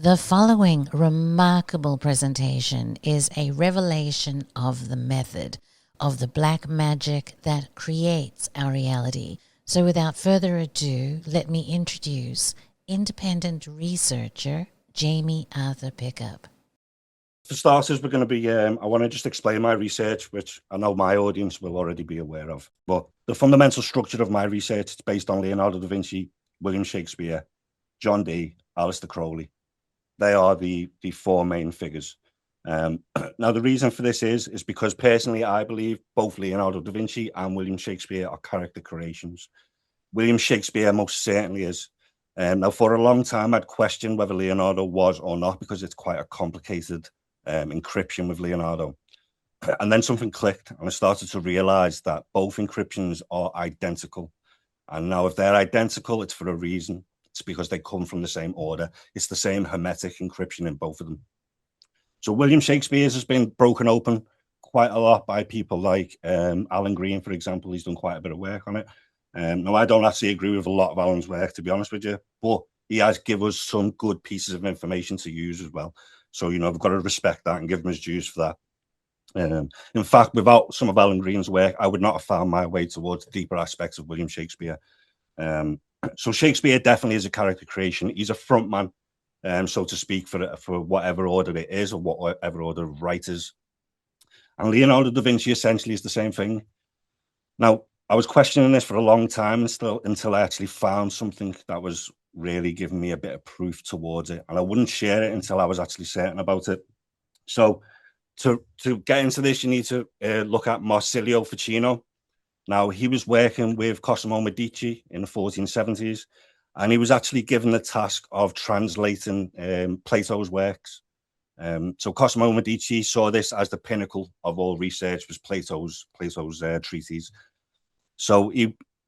The following remarkable presentation is a revelation of the method of the black magic that creates our reality. So without further ado, let me introduce independent researcher Jaime Arthur Pickup. For starters, we're going to be, I want to just explain my research, which I know my audience will already be aware of. But the fundamental structure of my research is based on Leonardo da Vinci, William Shakespeare, John Dee, Aleister Crowley. They are the four main figures. Now, the reason for this is because personally, I believe both Leonardo da Vinci and William Shakespeare are character creations. William Shakespeare most certainly is. Now, for a long time, I'd questioned whether Leonardo was or not because it's quite a complicated encryption with Leonardo. And then something clicked, and I started to realize that both encryptions are identical. And now, if they're identical, it's for a reason. It's because they come from the same order. It's the same hermetic encryption in both of them. So William Shakespeare's has been broken open quite a lot by people like Alan Green, for example. He's done quite a bit of work on it. Now, I don't actually agree with a lot of Alan's work, to be honest with you, but he has given us some good pieces of information to use as well. So, you know, we've got to respect that and give him his dues for that. In fact, without some of Alan Green's work, I would not have found my way towards deeper aspects of William Shakespeare. So Shakespeare definitely is a character creation. He's a front man, so to speak, for whatever order it is or whatever order of writers. And Leonardo da Vinci essentially is the same thing. Now, I was questioning this for a long time until I actually found something that was really giving me a bit of proof towards it. And I wouldn't share it until I was actually certain about it. So to get into this, you need to look at Marsilio Ficino. Now, he was working with Cosimo Medici in the 1470s, and he was actually given the task of translating Plato's works. So Cosimo Medici saw this as the pinnacle of all research, was Plato's treatise. So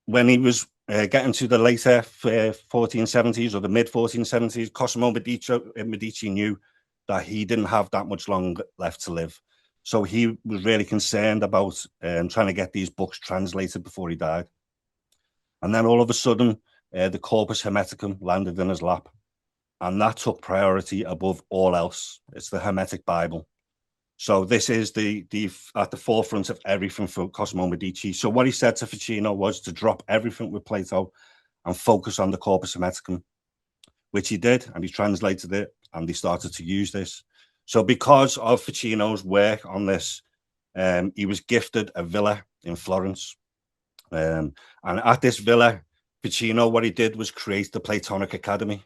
when he was getting to the later 1470s or the mid 1470s, Cosimo Medici knew that he didn't have that much long left to live. So he was really concerned about trying to get these books translated before he died. And then all of a sudden, the Corpus Hermeticum landed in his lap. And that took priority above all else. It's the Hermetic Bible. So this is the at the forefront of everything for Cosimo Medici. So what he said to Ficino was to drop everything with Plato and focus on the Corpus Hermeticum, which he did, and he translated it, and he started to use this. So because of Ficino's work on this, he was gifted a villa in Florence. And at this villa, Ficino, what he did was create the Platonic Academy.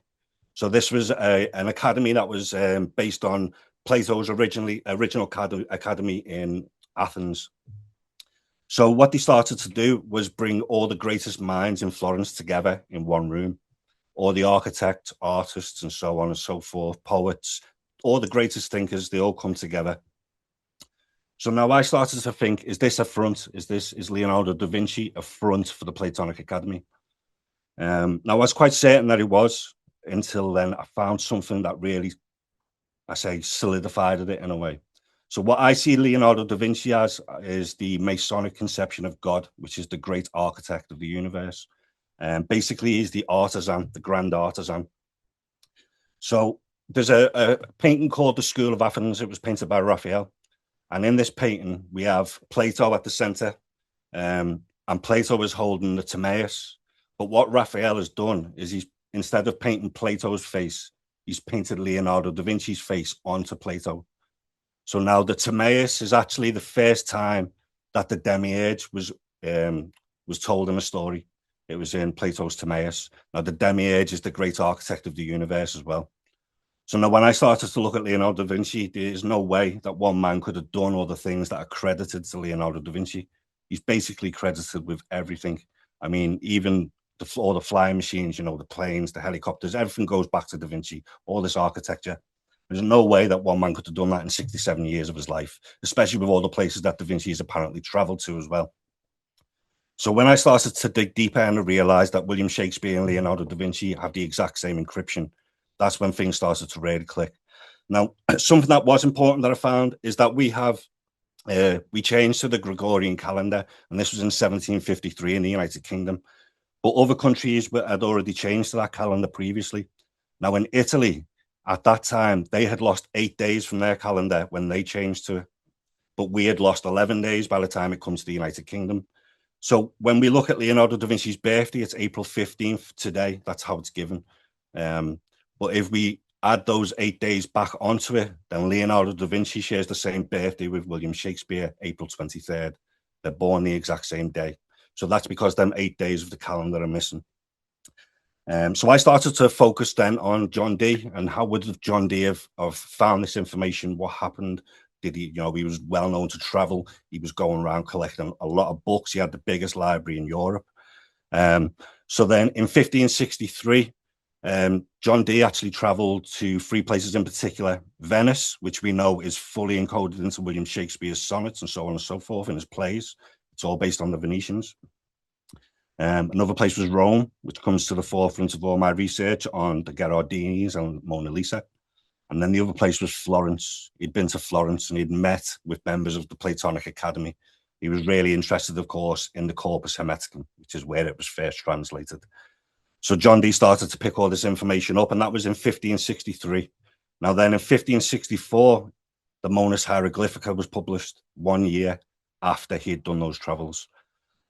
So this was an academy that was based on Plato's original academy in Athens. So what they started to do was bring all the greatest minds in Florence together in one room. All the architects, artists, and so on and so forth, poets, all the greatest thinkers, they all come together. So now I started to think, is this a front? Is Leonardo da Vinci a front for the Platonic Academy? Now I was quite certain that it was, until then I found something that really, I say, solidified it in a way. So what I see Leonardo da Vinci as is the Masonic conception of God, which is the great architect of the universe. Basically, he's the artisan, the grand artisan. So there's a painting called The School of Athens. It was painted by Raphael. And in this painting, we have Plato at the center. And Plato is holding the Timaeus. But what Raphael has done is instead of painting Plato's face, he's painted Leonardo da Vinci's face onto Plato. So now the Timaeus is actually the first time that the demiurge was told in a story. It was in Plato's Timaeus. Now the demiurge is the great architect of the universe as well. So now when I started to look at Leonardo da Vinci, there's no way that one man could have done all the things that are credited to Leonardo da Vinci. He's basically credited with everything. I mean, even all the flying machines, you know, the planes, the helicopters, everything goes back to da Vinci, all this architecture. There's no way that one man could have done that in 67 years of his life, especially with all the places that da Vinci has apparently traveled to as well. So when I started to dig deeper and I realized that William Shakespeare and Leonardo da Vinci have the exact same encryption, that's when things started to really click. Now, something that was important that I found is that we changed to the Gregorian calendar, and this was in 1753 in the United Kingdom. But other countries had already changed to that calendar previously. Now, in Italy, At that time, they had lost 8 days from their calendar when they changed to it, but we had lost 11 days by the time it comes to the United Kingdom. So when we look at Leonardo da Vinci's birthday, it's April 15th today. That's how it's given. But if we add those 8 days back onto it, then Leonardo da Vinci shares the same birthday with William Shakespeare, April 23rd. They're born the exact same day. So that's because them 8 days of the calendar are missing. So I started to focus then on John Dee and how would John Dee have found this information? What happened? Did he, he was well known to travel. He was going around collecting a lot of books. He had the biggest library in Europe. So then in 1563, John Dee actually traveled to 3 places in particular: Venice, which we know is fully encoded into William Shakespeare's sonnets and so on and so forth in his plays. It's all based on the Venetians. Another place was Rome, which comes to the forefront of all my research on the Gherardinis and Mona Lisa. And then the other place was Florence. He'd been to Florence and he'd met with members of the Platonic Academy. He was really interested, of course, in the Corpus Hermeticum, which is where it was first translated. So John Dee started to pick all this information up, and that was in 1563. Now then in 1564, the Monas Hieroglyphica was published 1 year after he had done those travels.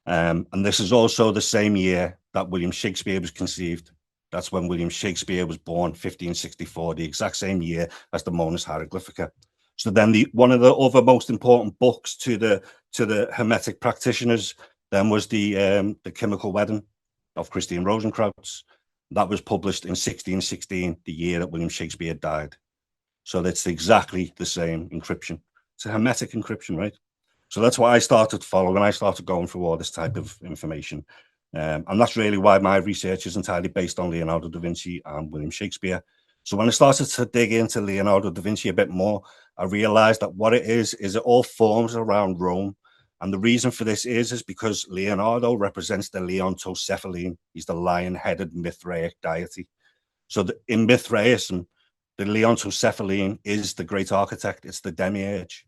And this is also the same year that William Shakespeare was conceived. That's when William Shakespeare was born, 1564, the exact same year as the Monas Hieroglyphica. So then one of the other most important books to the Hermetic practitioners then was the Chemical Wedding of Christian Rosenkreutz. That was published in 1616, the year that William Shakespeare died. So that's exactly the same encryption. It's a Hermetic encryption, right? So that's what I started following. I started going through all this type of information. And that's really why my research is entirely based on Leonardo da Vinci and William Shakespeare. So when I started to dig into Leonardo da Vinci a bit more, I realized that what it is it all forms around Rome. And the reason for this is because Leonardo represents the Leontocephaline. He's the lion-headed Mithraic deity. So in Mithraism, the Leontocephaline is the great architect. It's the demiurge.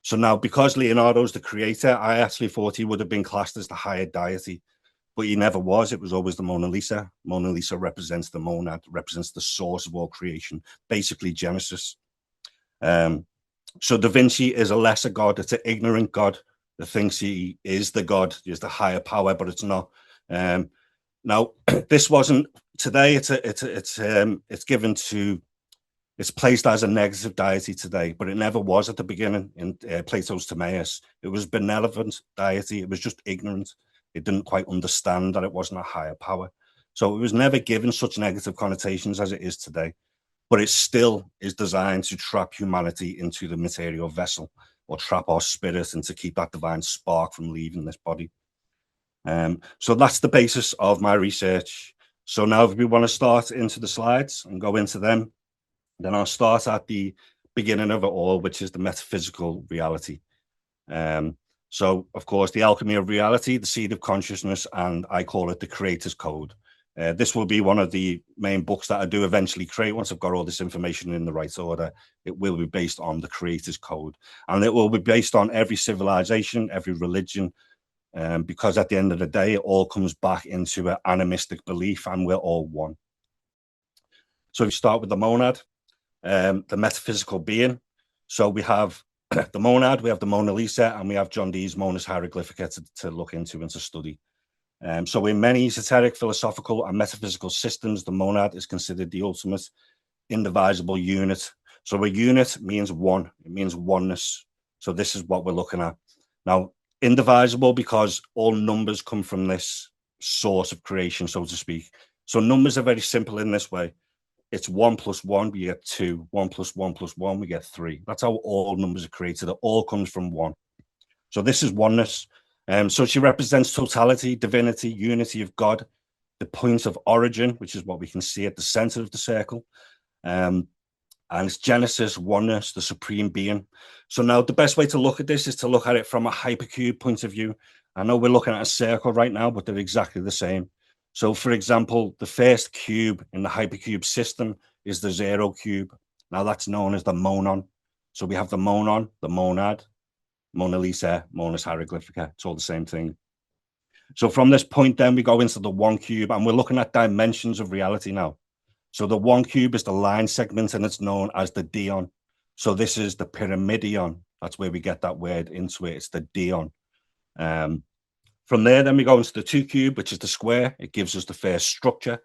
So now, because Leonardo's the creator, I actually thought he would have been classed as the higher deity, but he never was. It was always the Mona Lisa. Mona Lisa represents the monad, represents the source of all creation, basically Genesis. So Da Vinci is a lesser god. It's an ignorant god that thinks he is the god, is the higher power, but it's not. Now, this wasn't today. It's given to. It's placed as a negative deity today, but it never was at the beginning in Plato's Timaeus. It was benevolent deity. It was just ignorant. It didn't quite understand that it wasn't a higher power. So it was never given such negative connotations as it is today, but it still is designed to trap humanity into the material vessel, or trap our spirit and to keep that divine spark from leaving this body. So that's the basis of my research. So now if we want to start into the slides and go into them, then I'll start at the beginning of it all, which is the metaphysical reality. So, of course, the alchemy of reality, the seed of consciousness, and I call it the creator's code. This will be one of the main books that I do eventually create once I've got all this information in the right order. It will be based on the creator's code, and it will be based on every civilization, every religion, because at the end of the day, it all comes back into an animistic belief, and we're all one. So we start with the monad. The metaphysical being. So we have the monad, we have the Mona Lisa, and we have John Dee's Monas Hieroglyphica to look into and to study. So in many esoteric, philosophical, and metaphysical systems, the monad is considered the ultimate indivisible unit. So a unit means one, it means oneness. So this is what we're looking at. Now, indivisible because all numbers come from this source of creation, so to speak. So numbers are very simple in this way. It's 1 + 1, we get 2. 1 + 1 + 1, we get 3. That's how all numbers are created. It all comes from one. So this is oneness. So she represents totality, divinity, unity of God, the point of origin, which is what we can see at the center of the circle. And it's Genesis, oneness, the supreme being. So now the best way to look at this is to look at it from a hypercube point of view. I know we're looking at a circle right now, but they're exactly the same. So, for example, the first cube in the hypercube system is the 0 cube. Now that's known as the monon. So we have the monon, the monad, Mona Lisa, Monas Hieroglyphica. It's all the same thing. So from this point, then we go into the 1 cube, and we're looking at dimensions of reality now. So the one cube is the line segment, and it's known as the dion. So this is the pyramidion. That's where we get that word into it. It's the dion. From there, then we go into the two cube, which is the square. It gives us the first structure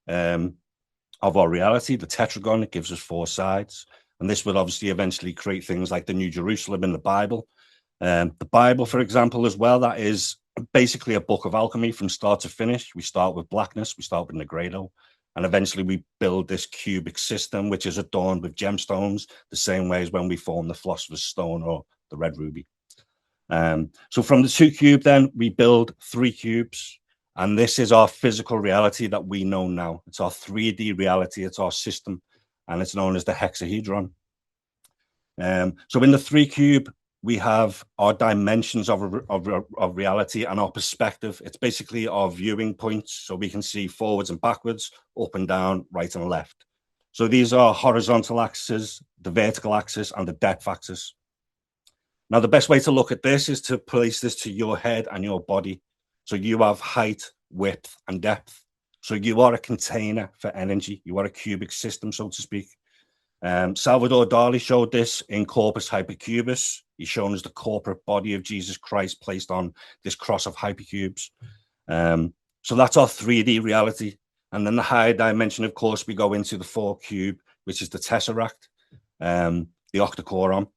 of our reality. The tetragon, it gives us four sides. And this will obviously eventually create things like the New Jerusalem in the Bible. The Bible, for example, as well, that is basically a book of alchemy from start to finish. We start with blackness, we start with Negredo, and eventually we build this cubic system, which is adorned with gemstones, the same way as when we form the philosopher's stone or the red ruby. So from the two cube, then we build three cubes. And this is our physical reality that we know now. It's our 3D reality. It's our system. And it's known as the hexahedron. So in the three cube, we have our dimensions of reality and our perspective. It's basically our viewing points. So we can see forwards and backwards, up and down, right and left. So these are horizontal axes, the vertical axis, and the depth axis. Now, the best way to look at this is to place this to your head and your body. So you have height, width, and depth. So you are a container for energy. You are a cubic system, so to speak. Salvador Dali showed this in Corpus Hypercubus. He's shown us the corporate body of Jesus Christ placed on this cross of hypercubes. So that's our 3D reality. And then the higher dimension, of course, we go into the four cube, which is the tesseract, the octocoron.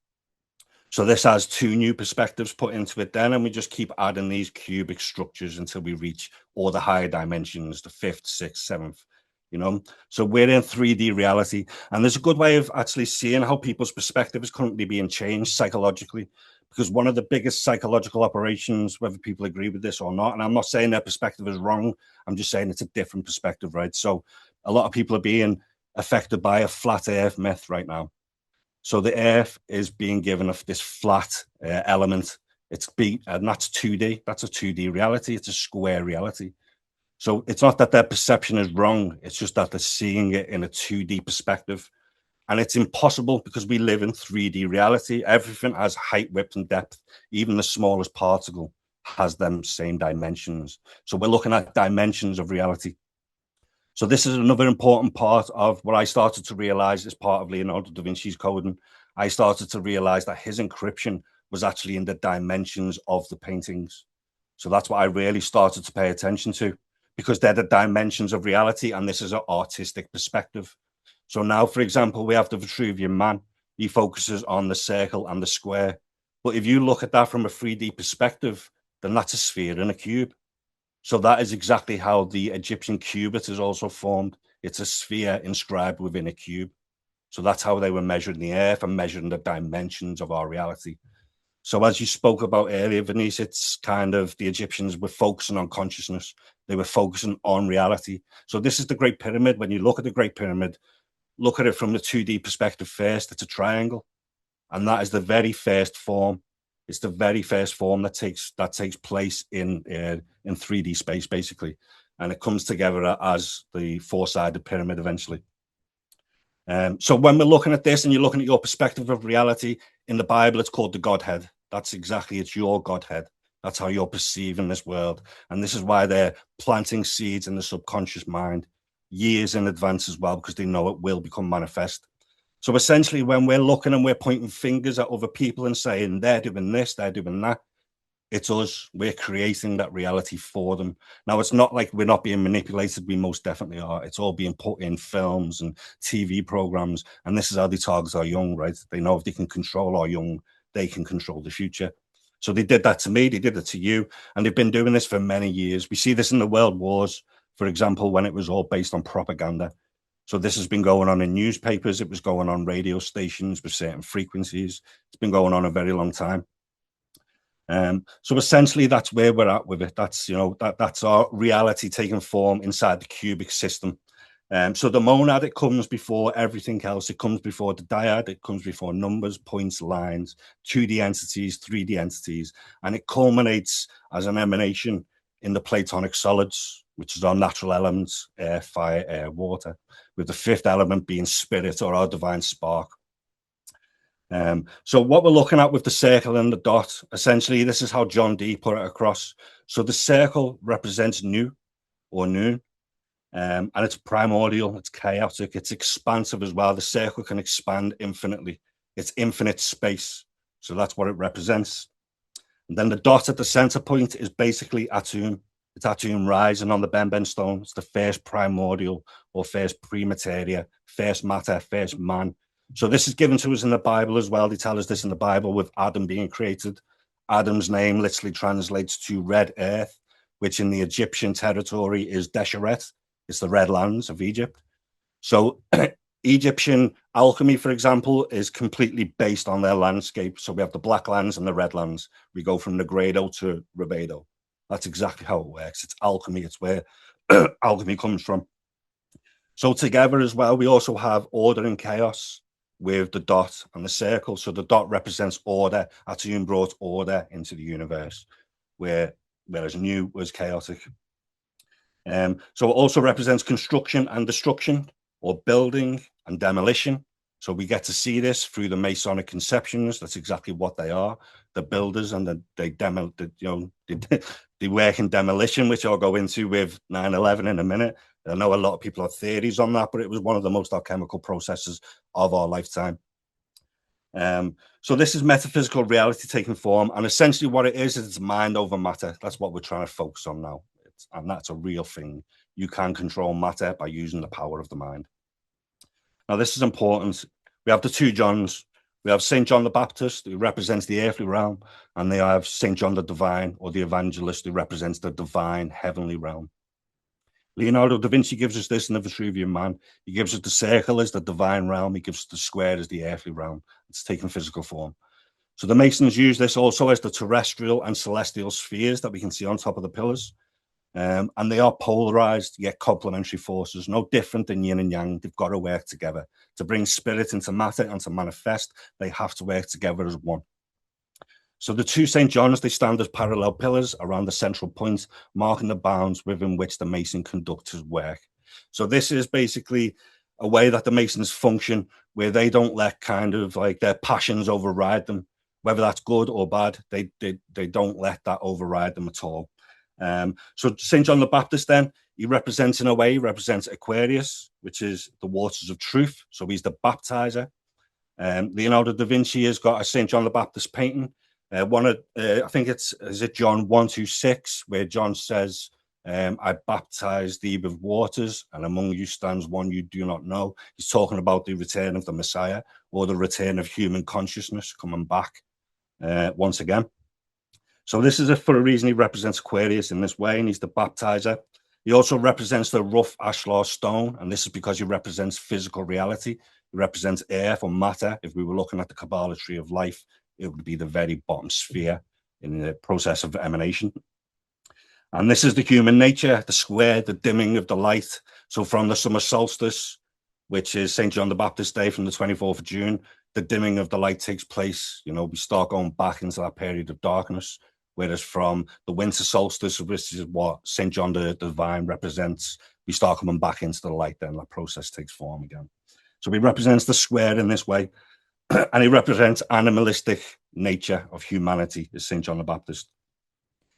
So this has two new perspectives put into it then, and we just keep adding these cubic structures until we reach all the higher dimensions, the fifth, sixth, seventh, you know. So we're in 3D reality, and there's a good way of actually seeing how people's perspective is currently being changed psychologically, because one of the biggest psychological operations, whether people agree with this or not, and I'm not saying their perspective is wrong, I'm just saying it's a different perspective, right? So a lot of people are being affected by a flat earth myth right now. So the earth is being given this flat element. And that's 2D. That's a 2D reality. It's a square reality. So it's not that their perception is wrong. It's just that they're seeing it in a 2D perspective. And it's impossible because we live in 3D reality. Everything has height, width, and depth. Even the smallest particle has them same dimensions. So we're looking at dimensions of reality. So this is another important part of what I started to realize as part of Leonardo da Vinci's coding. I started to realize that his encryption was actually in the dimensions of the paintings. So that's what I really started to pay attention to, because they're the dimensions of reality, and this is an artistic perspective. So now, for example, we have the Vitruvian Man. He focuses on the circle and the square. But if you look at that from a 3D perspective, then that's a sphere and a cube. So that is exactly how the Egyptian cubit is also formed. It's a sphere inscribed within a cube. So that's how they were measuring the earth and measuring the dimensions of our reality. So as you spoke about earlier, Venice, it's kind of the Egyptians were focusing on consciousness. They were focusing on reality. So this is the Great Pyramid. When you look at the Great Pyramid, look at it from the 2D perspective first. It's a triangle. And that is the very first form. It's the very first form that takes place in 3D space, basically, and it comes together as the four-sided pyramid eventually. So when we're looking at this, and you're looking at your perspective of reality in the Bible, it's called the Godhead. That's exactly, it's your Godhead. That's how you're perceiving this world, and this is why they're planting seeds in the subconscious mind years in advance as well, because they know it will become manifest. So essentially, when we're looking and we're pointing fingers at other people and saying they're doing this, they're doing that, it's us. We're creating that reality for them. Now, it's not like we're not being manipulated. We most definitely are. It's all being put in films and TV programs. And this is how they target our young, right? They know if they can control our young, they can control the future. So they did that to me. They did it to you. And they've been doing this for many years. We see this in the world wars, for example, when it was all based on propaganda. So this has been going on in newspapers. It was going on radio stations with certain frequencies. It's been going on a very long time. So essentially, that's where we're at with it. That's, you know, that's our reality taking form inside the cubic system. So the monad, it comes before everything else. It comes before the dyad. It comes before numbers, points, lines, 2D entities, 3D entities, and it culminates as an emanation in the Platonic solids, which is our natural elements, air, fire, air, water, with the fifth element being spirit, or our divine spark. So what we're looking at with the circle and the dot, essentially, this is how John Dee put it across. So the circle represents nu or noon. And it's primordial, it's chaotic, it's expansive as well. The circle can expand infinitely. It's infinite space. So that's what it represents. And then the dot at the center point is basically Atum. It's Atum rising on the Benben stone. It's the first primordial or first premateria, first matter, first man. So this is given to us in the Bible as well. They tell us this in the Bible with Adam being created. Adam's name literally translates to red earth, which in the Egyptian territory is Desheret. It's the red lands of Egypt. So Egyptian alchemy, for example, is completely based on their landscape. So we have the black lands and the red lands. We go from Negredo to Rubedo. That's exactly how it works. It's alchemy. It's where alchemy comes from. So together as well, we also have order and chaos with the dot and the circle. So the dot represents order. Atum brought order into the universe, whereas new was chaotic. So it also represents construction and destruction, or building and demolition. So we get to see this through the Masonic conceptions. That's exactly what they are. The builders, and they work in demolition, which I'll go into with 9/11 in a minute. I know a lot of people have theories on that, but it was one of the most alchemical processes of our lifetime. So this is metaphysical reality taking form, and essentially what it is it's mind over matter. That's what we're trying to focus on now, and that's a real thing. You can control matter by using the power of the mind. Now, this is important. We have the two Johns. We have St. John the Baptist, who represents the earthly realm, and they have St. John the Divine, or the Evangelist, who represents the divine heavenly realm. Leonardo da Vinci gives us this in the Vitruvian Man. He gives us the circle as the divine realm. He gives us the square as the earthly realm. It's taken physical form. So the Masons use this also as the terrestrial and celestial spheres that we can see on top of the pillars. And they are polarized, yet complementary forces, no different than yin and yang. They've got to work together. To bring spirit into matter and to manifest, they have to work together as one. So the two St. Johns, they stand as parallel pillars around the central point, marking the bounds within which the Mason conducts his work. So this is basically a way that the Masons function, where they don't let kind of like their passions override them, whether that's good or bad. They don't let that override them at all. So St. John the Baptist, then, he represents, in a way, he represents Aquarius, which is the waters of truth. So he's the baptizer. Leonardo da Vinci has got a St. John the Baptist painting. I think is it John 1:26, where John says, I baptize thee with waters, and among you stands one you do not know. He's talking about the return of the Messiah, or the return of human consciousness coming back once again. So this is for a reason he represents Aquarius in this way, and he's the baptizer. He also represents the rough ashlar stone, and this is because he represents physical reality. He represents earth or matter. If we were looking at the Kabbalah tree of life, it would be the very bottom sphere in the process of emanation. And this is the human nature, the square, the dimming of the light. So from the summer solstice, which is St. John the Baptist Day from the 24th of June, the dimming of the light takes place. We start going back into that period of darkness. Whereas from the winter solstice, which is what St. John the Divine represents, we start coming back into the light, then that process takes form again. So he represents the square in this way, and he represents animalistic nature of humanity as St. John the Baptist.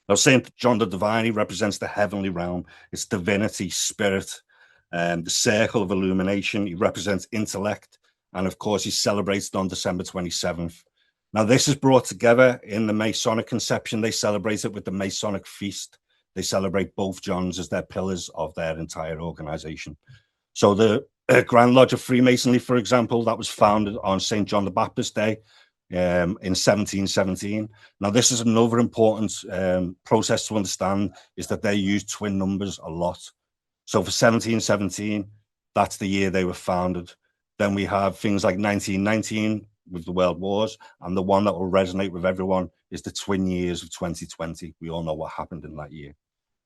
Now, St. John the Divine, he represents the heavenly realm. It's divinity, spirit, the circle of illumination. He represents intellect. And of course, he's celebrated on December 27th. Now, this is brought together in the Masonic conception. They celebrate it with the Masonic feast. They celebrate both Johns as their pillars of their entire organization. So the Grand Lodge of Freemasonry, for example, that was founded on St. John the Baptist Day in 1717. Now, this is another important process to understand, is that they use twin numbers a lot. So for 1717, that's the year they were founded. Then we have things like 1919, with the world wars, and the one that will resonate with everyone is the twin years of 2020. We all know what happened in that year.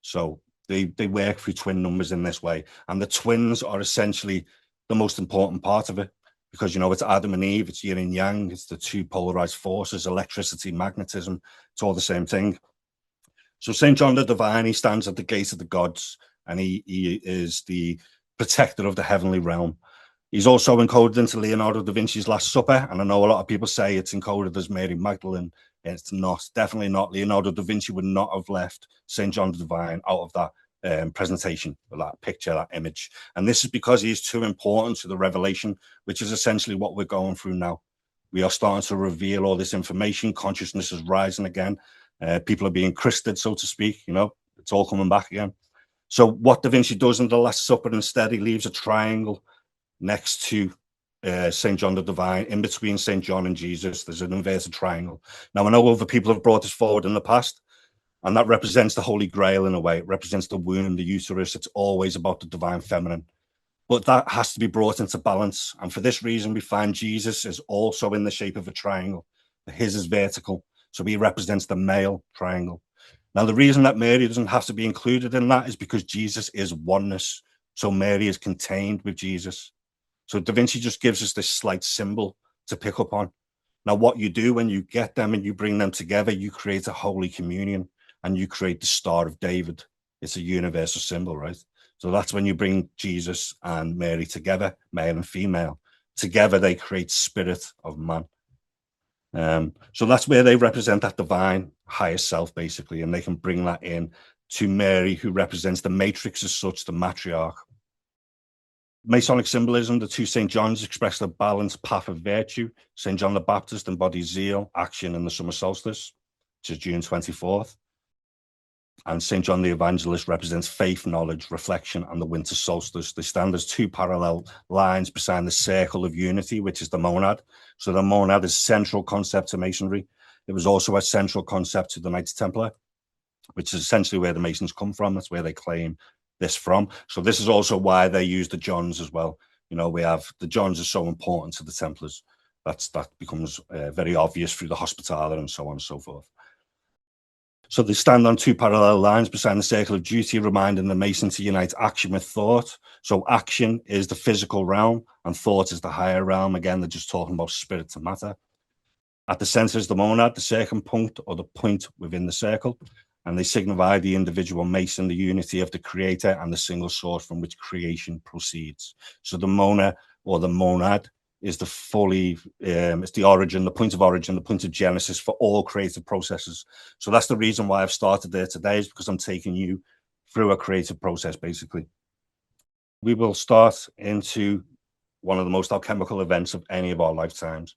So they work through twin numbers in this way, and the twins are essentially the most important part of it, because it's Adam and Eve, it's yin and yang, it's the two polarized forces, electricity, magnetism, it's all the same thing. So St. John the Divine, he stands at the gate of the gods, and he is the protector of the heavenly realm. He's also encoded into Leonardo da Vinci's Last Supper, and I know a lot of people say it's encoded as Mary Magdalene. It's not, definitely not. Leonardo da Vinci would not have left St. John the Divine out of that presentation, that picture, that image. And this is because he is too important to the revelation, which is essentially what we're going through now. We are starting to reveal all this information. Consciousness is rising again. People are being christed, so to speak. It's all coming back again. So what Da Vinci does in the Last Supper, instead, he leaves a triangle next to St. John the Divine. In between St. John and Jesus, there's an inverted triangle. Now, I know other people have brought this forward in the past, and that represents the Holy Grail in a way. It represents the womb, the uterus. It's always about the divine feminine. But that has to be brought into balance. And for this reason, we find Jesus is also in the shape of a triangle. His is vertical. So he represents the male triangle. Now, the reason that Mary doesn't have to be included in that is because Jesus is oneness. So Mary is contained with Jesus. So Da Vinci just gives us this slight symbol to pick up on. Now, what you do when you get them and you bring them together, you create a holy communion and you create the Star of David. It's a universal symbol, right? So that's when you bring Jesus and Mary together, male and female. Together, they create spirit of man. So that's where they represent that divine higher self, basically, and they can bring that in to Mary, who represents the matrix as such, the matriarch. Masonic symbolism, the two St. Johns express the balanced path of virtue. St. John the Baptist embodies zeal, action, and the summer solstice, which is June 24th. And St. John the Evangelist represents faith, knowledge, reflection, and the winter solstice. They stand as two parallel lines beside the circle of unity, which is the monad. So the monad is a central concept to Masonry. It was also a central concept to the Knights Templar, which is essentially where the Masons come from. That's where they claim this from. So this is also why they use the Johns as well. We have the Johns are so important to the Templars. That becomes very obvious through the Hospitaller and so on and so forth. So they stand on two parallel lines beside the circle of duty, reminding the Mason to unite action with thought. So action is the physical realm and thought is the higher realm. Again, they're just talking about spirit to matter. At the center is the monad, the circumpunct, or the point within the circle. And they signify the individual Mason, the unity of the creator, and the single source from which creation proceeds. So the mona, or the monad, is the fully, it's the origin, the point of genesis for all creative processes. So that's the reason why I've started there today, is because I'm taking you through a creative process, basically. We will start into one of the most alchemical events of any of our lifetimes.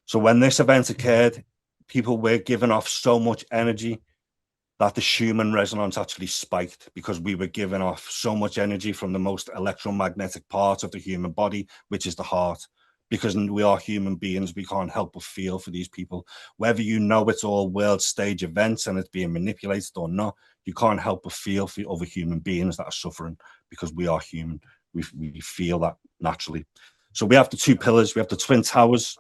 So when this event occurred, people were giving off so much energy that the Schumann resonance actually spiked, because we were giving off so much energy from the most electromagnetic part of the human body, which is the heart. Because we are human beings, we can't help but feel for these people. Whether you know it's all world stage events and it's being manipulated or not, you can't help but feel for other human beings that are suffering, because we are human. We feel that naturally. So we have the two pillars, we have the Twin Towers,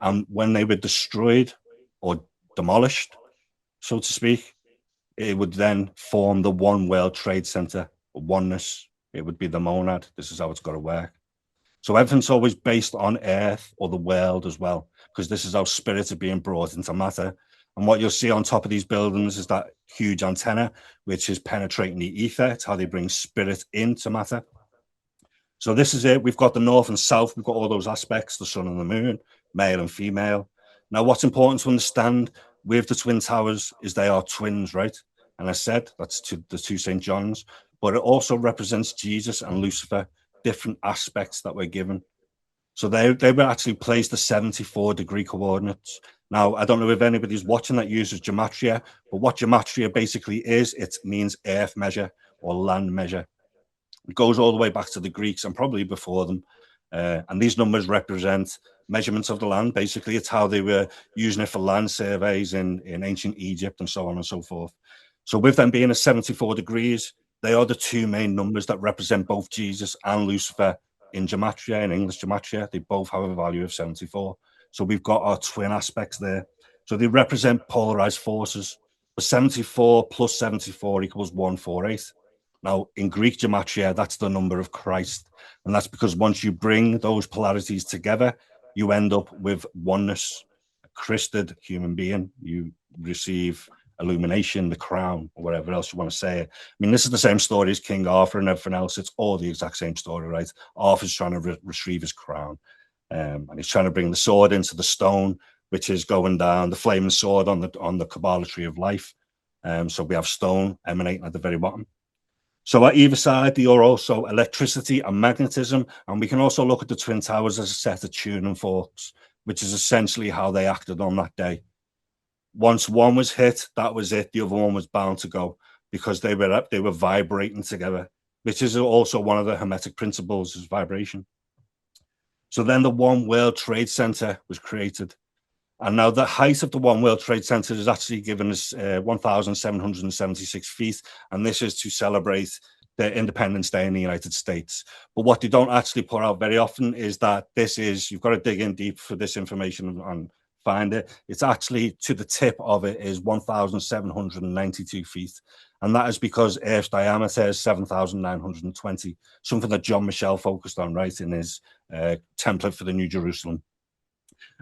and when they were destroyed or demolished, so to speak, it would then form the One World Trade Center, oneness. It would be the monad. This is how it's got to work. So everything's always based on earth or the world as well, because this is how spirits are being brought into matter. And what you'll see on top of these buildings is that huge antenna, which is penetrating the ether. It's how they bring spirit into matter. So this is it. We've got the north and south. We've got all those aspects, the sun and the moon, male and female. Now, what's important to understand with the Twin Towers is they are twins, right? And I said that's to the two St. Johns, but it also represents Jesus and Lucifer, different aspects that we're given. So they were actually placed at 74-degree coordinates. Now, I don't know if anybody's watching that uses gematria, but what gematria basically is, it means earth measure or land measure. It goes all the way back to the Greeks and probably before them. And these numbers represent measurements of the land. Basically, it's how they were using it for land surveys in ancient Egypt and so on and so forth. So with them being at 74 degrees, they are the two main numbers that represent both Jesus and Lucifer in gematria, in English gematria. They both have a value of 74. So we've got our twin aspects there. So they represent polarized forces. 74 plus 74 equals 148. Now, in Greek gematria, that's the number of Christ. And that's because once you bring those polarities together, you end up with oneness, a Christed human being. You receive illumination, the crown, or whatever else you want to say. I mean, this is the same story as King Arthur and everything else. It's all the exact same story, right? Arthur's trying to retrieve his crown. And he's trying to bring the sword into the stone, which is going down, the flaming sword on the Kabbalah tree of life. So we have stone emanating at the very bottom. So at either side, there are also electricity and magnetism, and we can also look at the Twin Towers as a set of tuning forks, which is essentially how they acted on that day. Once one was hit, that was it. The other one was bound to go because they were vibrating together, which is also one of the Hermetic principles, is vibration. So then the One World Trade Center was created. And now the height of the One World Trade Center is actually given as 1,776 feet. And this is to celebrate the Independence Day in the United States. But what they don't actually put out very often is that this is, you've got to dig in deep for this information and find it. It's actually, to the tip of it, is 1,792 feet. And that is because Earth's diameter is 7,920, something that John Michel focused on, right, in his template for the New Jerusalem.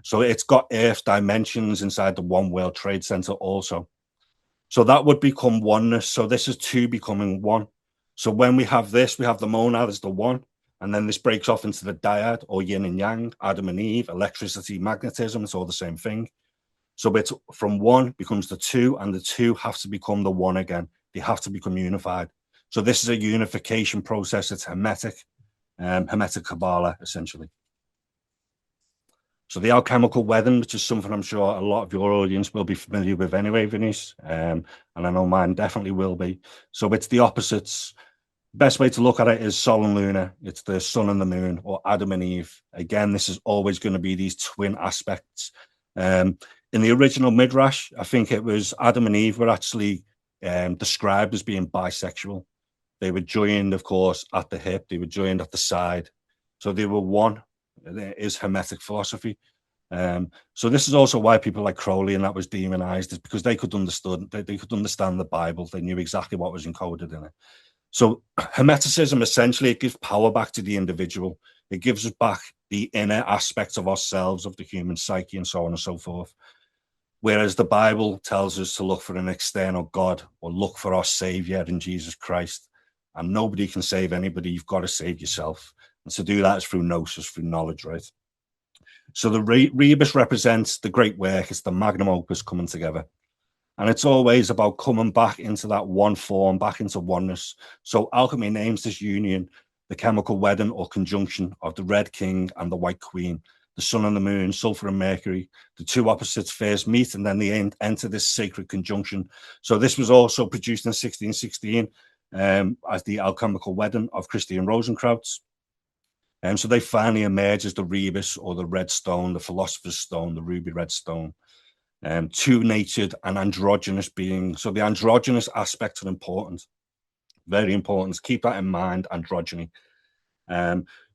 So it's got Earth dimensions inside the One World Trade Center also. So that would become oneness. So this is two becoming one. So when we have this, we have the monad as the one, and then this breaks off into the dyad, or yin and yang, Adam and Eve, electricity, magnetism, it's all the same thing. So it's from one becomes the two, and the two have to become the one again. They have to become unified. So this is a unification process. It's Hermetic, Hermetic Kabbalah, essentially. So the alchemical wedding, which is something I'm sure a lot of your audience will be familiar with anyway, Vinny, and I know mine definitely will be. So it's the opposites. Best way to look at it is Sol and Luna. It's the sun and the moon, or Adam and Eve. Again, this is always going to be these twin aspects. In the original Midrash, I think it was Adam and Eve were actually described as being bisexual. They were joined, of course, at the hip. They were joined at the side. So they were one. It is Hermetic philosophy. So this is also why people like Crowley and that was demonized, is because they could understand the Bible. They knew exactly what was encoded in it. So Hermeticism, essentially, it gives power back to the individual. It gives us back the inner aspects of ourselves, of the human psyche, and so on and so forth. Whereas the Bible tells us to look for an external God, or look for our savior in Jesus Christ. And nobody can save anybody. You've got to save yourself. And to do that is through gnosis, through knowledge, right? So the rebus represents the great work. It's the magnum opus coming together. And it's always about coming back into that one form, back into oneness. So alchemy names this union the chemical wedding or conjunction of the Red King and the White Queen, the sun and the moon, sulfur and mercury. The two opposites first meet and then they enter this sacred conjunction. So this was also produced in 1616 as the alchemical wedding of Christian Rosenkreuz. So they finally emerge as the rebus, or the red stone, the philosopher's stone, the ruby red stone. Two-natured and androgynous beings. So the androgynous aspects are important, very important. Keep that in mind, androgyny.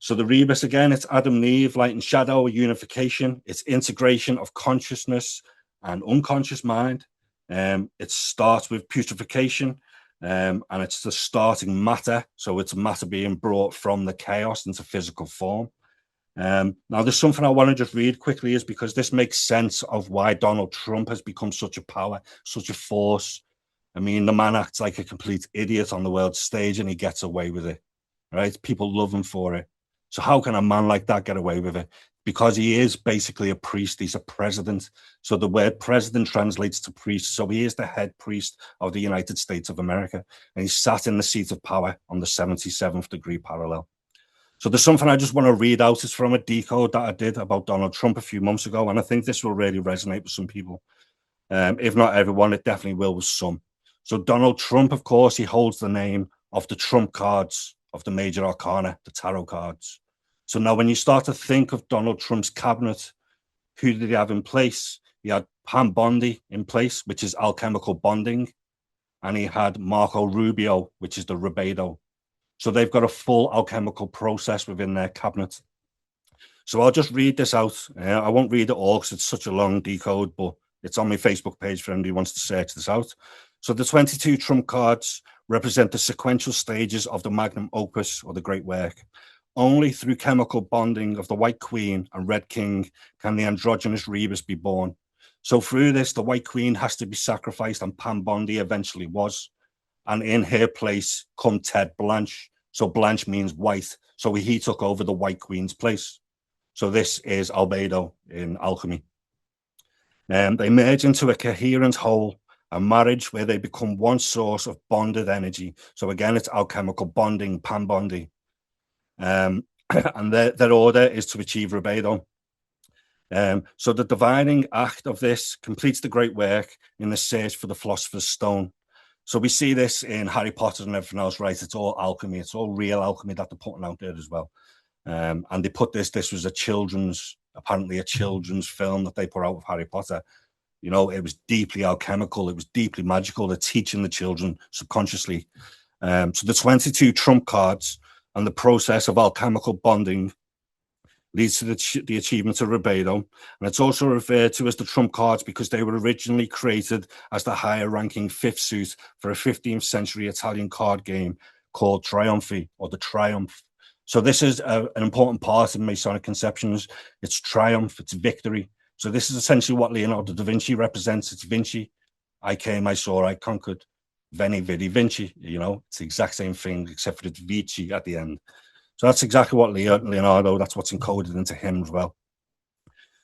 So the rebus, again, it's Adam and Eve, light and shadow, unification. It's integration of consciousness and unconscious mind. It starts with putrefaction, and it's the starting matter. So it's matter being brought from the chaos into physical form. Now, there's something I want to just read quickly, is because this makes sense of why Donald Trump has become such a power, such a force. I mean, the man acts like a complete idiot on the world stage and he gets away with it, right? People love him for it. So how can a man like that get away with it? Because he is basically a priest. He's a president. So the word president translates to priest. So he is the head priest of the United States of America. And he's sat in the seat of power on the 77th degree parallel. So there's something I just want to read out. It's from a decode that I did about Donald Trump a few months ago. And I think this will really resonate with some people. If not everyone, it definitely will with some. So Donald Trump, of course, he holds the name of the trump cards of the major arcana, the tarot cards. So now when you start to think of Donald Trump's cabinet, who did he have in place? He had Pam Bondi in place, which is alchemical bonding. And he had Marco Rubio, which is the rubedo. So they've got a full alchemical process within their cabinet. So I'll just read this out. I won't read it all because it's such a long decode, but it's on my Facebook page for anybody who wants to search this out. So the 22 trump cards represent the sequential stages of the magnum opus, or the great work. Only through chemical bonding of the White Queen and Red King can the androgynous rebus be born. So through this, the White Queen has to be sacrificed, and Pam Bondi eventually was. And in her place come Ted Blanche. So Blanche means white. So he took over the White Queen's place. So this is albedo in alchemy. They merge into a coherent whole, a marriage where they become one source of bonded energy. So again, it's alchemical bonding, panbondi. And their order is to achieve rebedo. So the divining act of this completes the great work in the search for the philosopher's stone. So we see this in Harry Potter and everything else, right? It's all alchemy. It's all real alchemy that they're putting out there as well. And they put this was apparently a children's film that they put out of Harry Potter. You know, it was deeply alchemical. It was deeply magical. They're teaching the children subconsciously. So the 22 trump cards and the process of alchemical bonding leads to the achievement of rebedo. And it's also referred to as the trump cards because they were originally created as the higher ranking fifth suit for a 15th century Italian card game called Triumphi, or the Triumph. So this is an important part of Masonic conceptions. It's triumph, it's victory. So this is essentially what Leonardo da Vinci represents. It's Vinci. I came, I saw, I conquered. Veni, vidi, Vinci. You know, it's the exact same thing, except for it's Vici at the end. So that's exactly what Leonardo, that's what's encoded into him as well.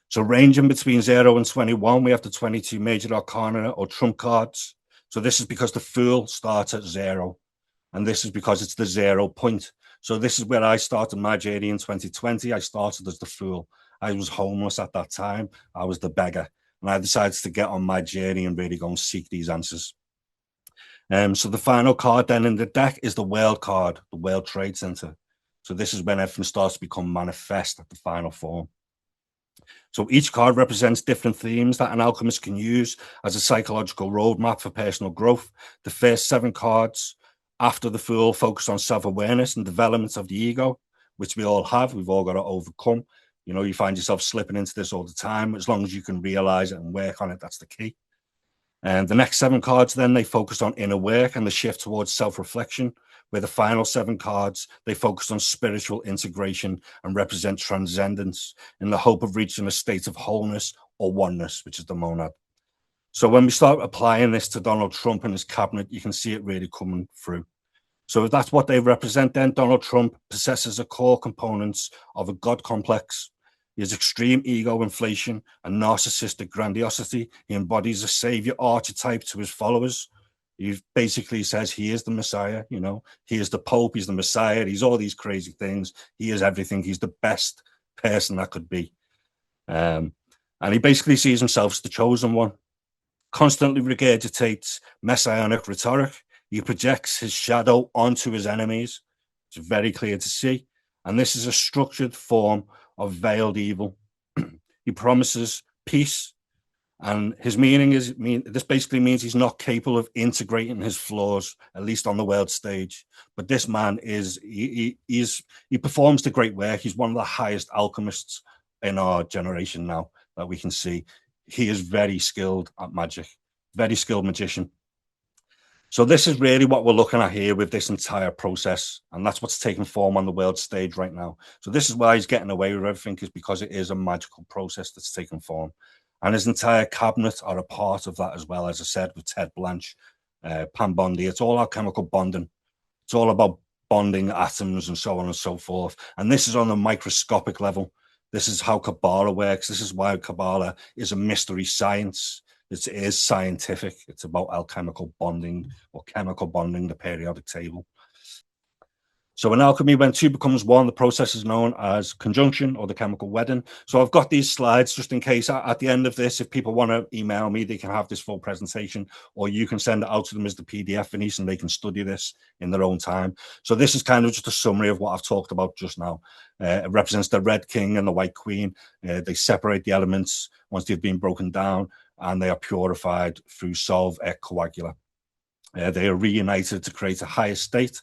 So ranging between 0 and 21, we have the 22 major arcana or trump cards. So this is because the Fool starts at 0. And this is because it's the 0 point. So this is where I started my journey in 2020. I started as the Fool. I was homeless at that time. I was the beggar. And I decided to get on my journey and really go and seek these answers. So the final card then in the deck is the World card, the World Trade Center. So this is when everything starts to become manifest at the final form. So each card represents different themes that an alchemist can use as a psychological roadmap for personal growth. The first 7 cards after the Fool focus on self-awareness and development of the ego, which we all have. We've all got to overcome. You know, you find yourself slipping into this all the time. As long as you can realize it and work on it, that's the key. And the next 7 cards, then, they focus on inner work and the shift towards self-reflection, where the final 7 cards, they focus on spiritual integration and represent transcendence in the hope of reaching a state of wholeness or oneness, which is the monad. So when we start applying this to Donald Trump and his cabinet, you can see it really coming through. So if that's what they represent, then Donald Trump possesses a core components of a God complex. He has extreme ego inflation and narcissistic grandiosity. He embodies a savior archetype to his followers. He basically says he is the Messiah, you know, he is the Pope, he's the Messiah, he's all these crazy things. He is everything. He's the best person that could be. And he basically sees himself as the chosen one, constantly regurgitates messianic rhetoric. He projects his shadow onto his enemies. It's very clear to see. And this is a structured form of veiled evil. He promises peace. And his meaning is, this basically means he's not capable of integrating his flaws, at least on the world stage. But this man is, he performs the great work. He's one of the highest alchemists in our generation now that we can see. He is very skilled at magic, very skilled magician. So this is really what we're looking at here with this entire process. And that's what's taking form on the world stage right now. So this is why he's getting away with everything, is because it is a magical process that's taking form. And his entire cabinet are a part of that as well, as I said, with Ted Blanche, Panbondi. It's all alchemical bonding. It's all about bonding atoms and so on and so forth. And this is on a microscopic level. This is how Kabbalah works. This is why Kabbalah is a mystery science. It is scientific. It's about alchemical bonding or chemical bonding, the periodic table. So in alchemy, when 2 becomes 1, the process is known as conjunction or the chemical wedding. So I've got these slides just in case at the end of this, if people want to email me, they can have this full presentation, or you can send it out to them as the PDF, Venice, and they can study this in their own time. So this is kind of just a summary of what I've talked about just now. It represents the red king and the white queen. They separate the elements once they've been broken down, and they are purified through solve et coagula. They are reunited to create a higher state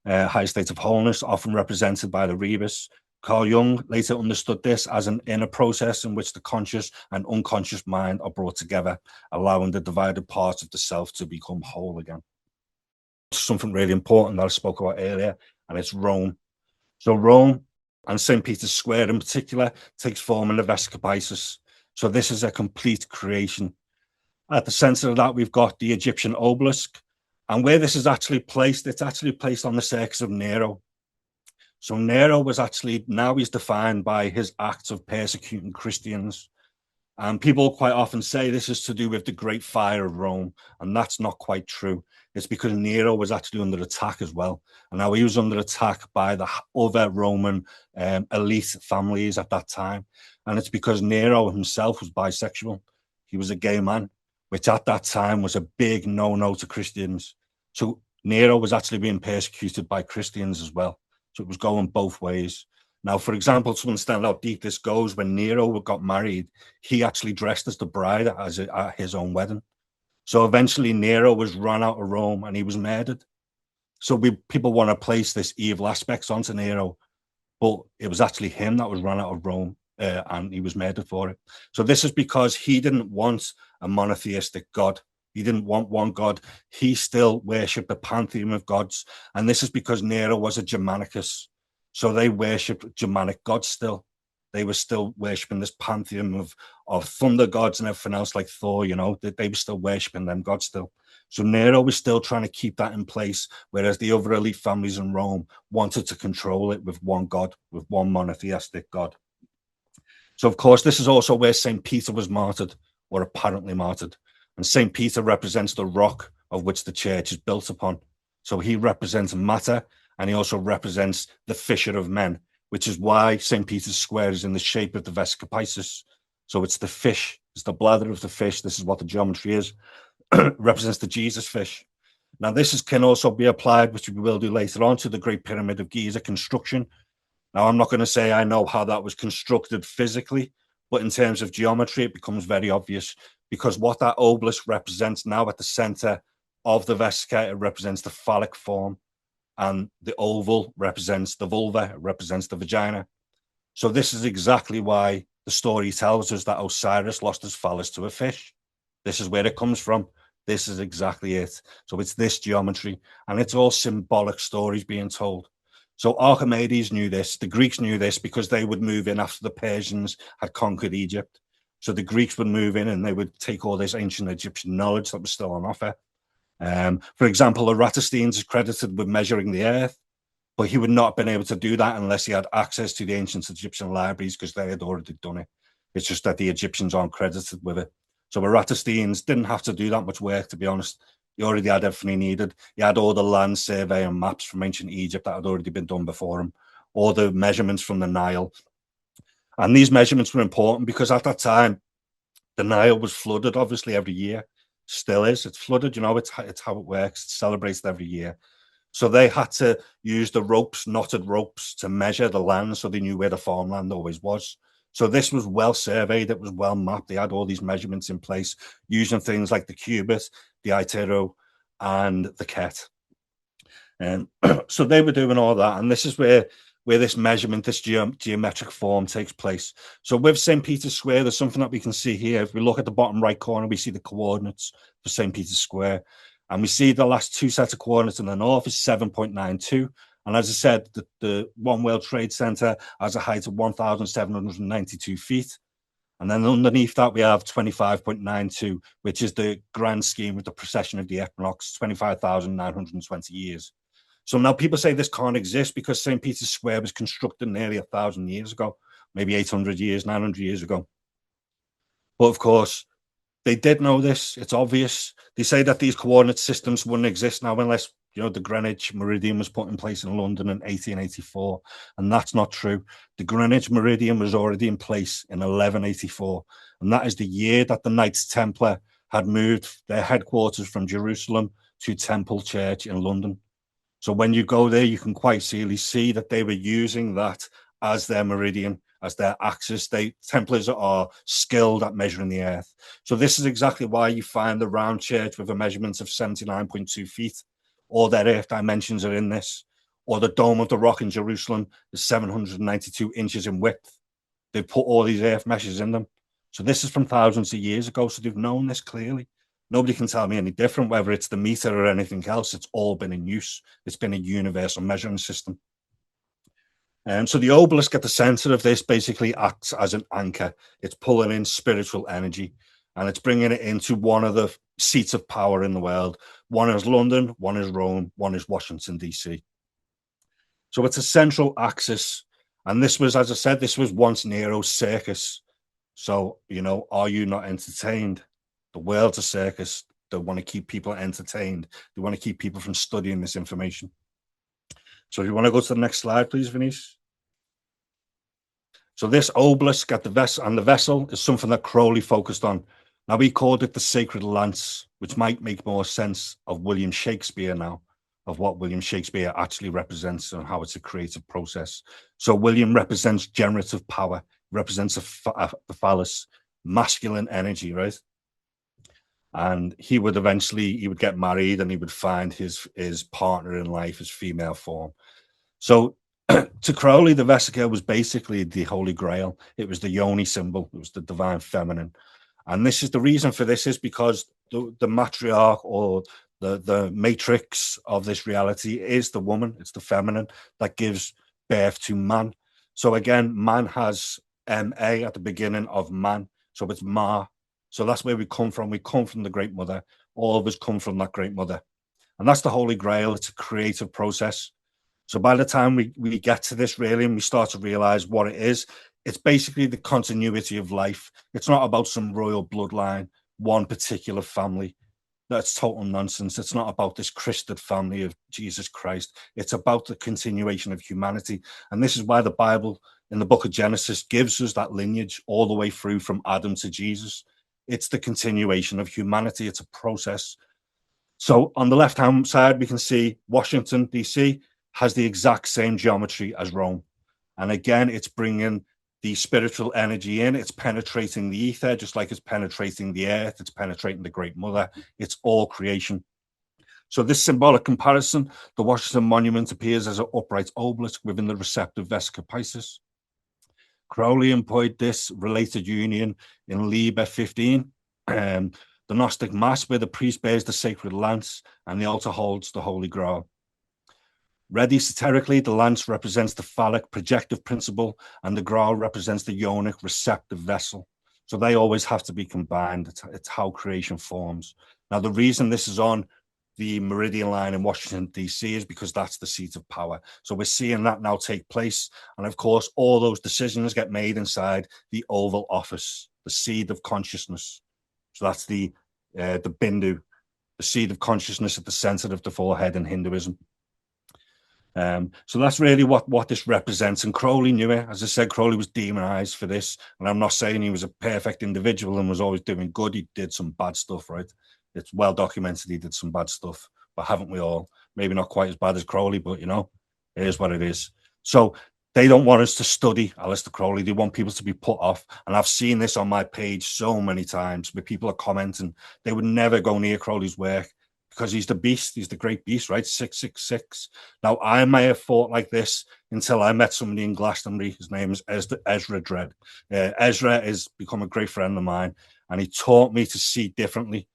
of wholeness, often represented by the rebus. Carl Jung later understood this as an inner process in which the conscious and unconscious mind are brought together, allowing the divided parts of the self to become whole again. Something really important that I spoke about earlier, and it's Rome. So Rome and St. Peter's Square in particular takes form in the Vesica Piscis. So this is a complete creation. At the center of that, we've got the Egyptian obelisk. And where this is actually placed, it's actually placed on the circus of Nero. So Nero was actually, now he's defined by his acts of persecuting Christians. And people quite often say this is to do with the Great Fire of Rome, and that's not quite true. It's because Nero was actually under attack as well. And now he was under attack by the other Roman elite families at that time. And it's because Nero himself was bisexual. He was a gay man, which at that time was a big no-no to Christians. So Nero was actually being persecuted by Christians as well. So it was going both ways. Now, for example, to understand how deep this goes, when Nero got married, he actually dressed as the bride at his own wedding. So eventually Nero was run out of Rome and he was murdered. So people want to place this evil aspects onto Nero, but it was actually him that was run out of Rome, and he was murdered for it. So this is because he didn't want a monotheistic God. He didn't want one God. He still worshipped a pantheon of gods. And this is because Nero was a Germanicus. So they worshipped Germanic gods still. They were still worshipping this pantheon of thunder gods and everything else like Thor, they were still worshipping them gods still. So Nero was still trying to keep that in place, whereas the other elite families in Rome wanted to control it with one God, with one monotheistic God. So, of course, this is also where St. Peter was martyred, or apparently martyred. And St. Peter represents the rock of which the church is built upon. So he represents matter, and he also represents the fisher of men, which is why St. Peter's Square is in the shape of the Vesica Piscis. So it's the fish, it's the bladder of the fish. This is what the geometry is. Represents the Jesus fish. Now, can also be applied, which we will do later on, to the Great Pyramid of Giza construction. Now, I'm not going to say I know how that was constructed physically, but in terms of geometry, it becomes very obvious, because what that obelisk represents now at the center of the Vesica, it represents the phallic form, and the oval represents the vulva, it represents the vagina. So this is exactly why the story tells us that Osiris lost his phallus to a fish. This is where it comes from. This is exactly it. So it's this geometry, and it's all symbolic stories being told. So Archimedes knew this. The Greeks knew this because they would move in after the Persians had conquered Egypt. So the Greeks would move in and they would take all this ancient Egyptian knowledge that was still on offer. For example, Eratosthenes is credited with measuring the earth, but he would not have been able to do that unless he had access to the ancient Egyptian libraries, because they had already done it. It's just that the Egyptians aren't credited with it. So Eratosthenes didn't have to do that much work, to be honest. He already had everything he needed. He had all the land survey and maps from ancient Egypt that had already been done before him, all the measurements from the Nile. And these measurements were important because at that time, the Nile was flooded, obviously, every year. Still is. It's flooded, it's how it works. It's celebrated every year. So they had to use the ropes, knotted ropes, to measure the land so they knew where the farmland always was. So this was well surveyed. It was well mapped. They had all these measurements in place using things like the cubit, the itero, and the ket. And so they were doing all that. And this is where this measurement, this geometric form takes place. So with St. Peter's Square, there's something that we can see here. If we look at the bottom right corner, we see the coordinates for St. Peter's Square. And we see the last two sets of coordinates in the north is 7.92. And as I said, the One World Trade Center has a height of 1,792 feet. And then underneath that, we have 25.92, which is the grand scheme of the precession of the equinox, 25,920 years. So now people say this can't exist because St. Peter's Square was constructed nearly 1,000 years ago, maybe 800 years, 900 years ago. But of course, they did know this. It's obvious. They say that these coordinate systems wouldn't exist now unless, the Greenwich Meridian was put in place in London in 1884. And that's not true. The Greenwich Meridian was already in place in 1184. And that is the year that the Knights Templar had moved their headquarters from Jerusalem to Temple Church in London. So when you go there, you can quite clearly see that they were using that as their meridian, as their axis. Templars are skilled at measuring the earth. So this is exactly why you find the round church with a measurement of 79.2 feet. All their earth dimensions are in this. Or the Dome of the Rock in Jerusalem is 792 inches in width. They've put all these earth measures in them. So this is from thousands of years ago. So they've known this clearly. Nobody can tell me any different, whether it's the meter or anything else. It's all been in use. It's been a universal measuring system. So the obelisk at the center of this basically acts as an anchor. It's pulling in spiritual energy, and it's bringing it into one of the seats of power in the world. One is London, one is Rome, one is Washington, D.C. So it's a central axis. And this was, as I said, this was once Nero's circus. So, are you not entertained? The world's a circus. They want to keep people entertained. They want to keep people from studying this information. So if you want to go to the next slide, please, Venice. So this obelisk at the vessel is something that Crowley focused on. Now, he called it the sacred lance, which might make more sense of William Shakespeare now, of what William Shakespeare actually represents and how it's a creative process. So William represents generative power, represents the phallus, masculine energy, right? And he would get married and he would find his partner in life, his female form. So to Crowley, the vesica was basically the Holy Grail. It was the yoni symbol. It was the divine feminine. And this is the reason for this is because the matriarch or the matrix of this reality is the woman. It's the feminine that gives birth to man. So again, man has M-A at the beginning of man. So it's Ma. So that's where we come from. We come from the Great Mother. All of us come from that Great Mother. And that's the Holy Grail. It's a creative process. So by the time we get to this really and we start to realize what it is, it's basically the continuity of life. It's not about some royal bloodline, one particular family. That's total nonsense. It's not about this Christed family of Jesus Christ. It's about the continuation of humanity. And this is why the Bible in the book of Genesis gives us that lineage all the way through from Adam to Jesus. It's the continuation of humanity. It's a process. So on the left-hand side, we can see Washington, D.C., has the exact same geometry as Rome. And again, it's bringing the spiritual energy in. It's penetrating the ether, just like it's penetrating the earth. It's penetrating the Great Mother. It's all creation. So this symbolic comparison, the Washington Monument appears as an upright obelisk within the receptive vesica Pisces. Crowley employed this related union in Liber 15, the Gnostic Mass, where the priest bears the sacred lance and the altar holds the Holy Grail. Read esoterically, the lance represents the phallic projective principle and the graal represents the yonic receptive vessel. So they always have to be combined. It's how creation forms. Now, the reason this is on the meridian line in Washington, D.C. is because that's the seat of power. So we're seeing that now take place. And of course, all those decisions get made inside the Oval Office, the seed of consciousness. So that's the Bindu, the seed of consciousness at the center of the forehead in Hinduism. So that's really what this represents. And Crowley knew it. As I said, Crowley was demonized for this. And I'm not saying he was a perfect individual and was always doing good. He did some bad stuff, right? It's well documented he did some bad stuff, but haven't we all? Maybe not quite as bad as Crowley, but it is what it is. So they don't want us to study Aleister Crowley. They want people to be put off. And I've seen this on my page so many times where people are commenting they would never go near Crowley's work because he's the beast. He's the great beast, right? 666. Now, I may have thought like this until I met somebody in Glastonbury. His name is Ezra Dredd. Ezra has become a great friend of mine, and he taught me to see differently.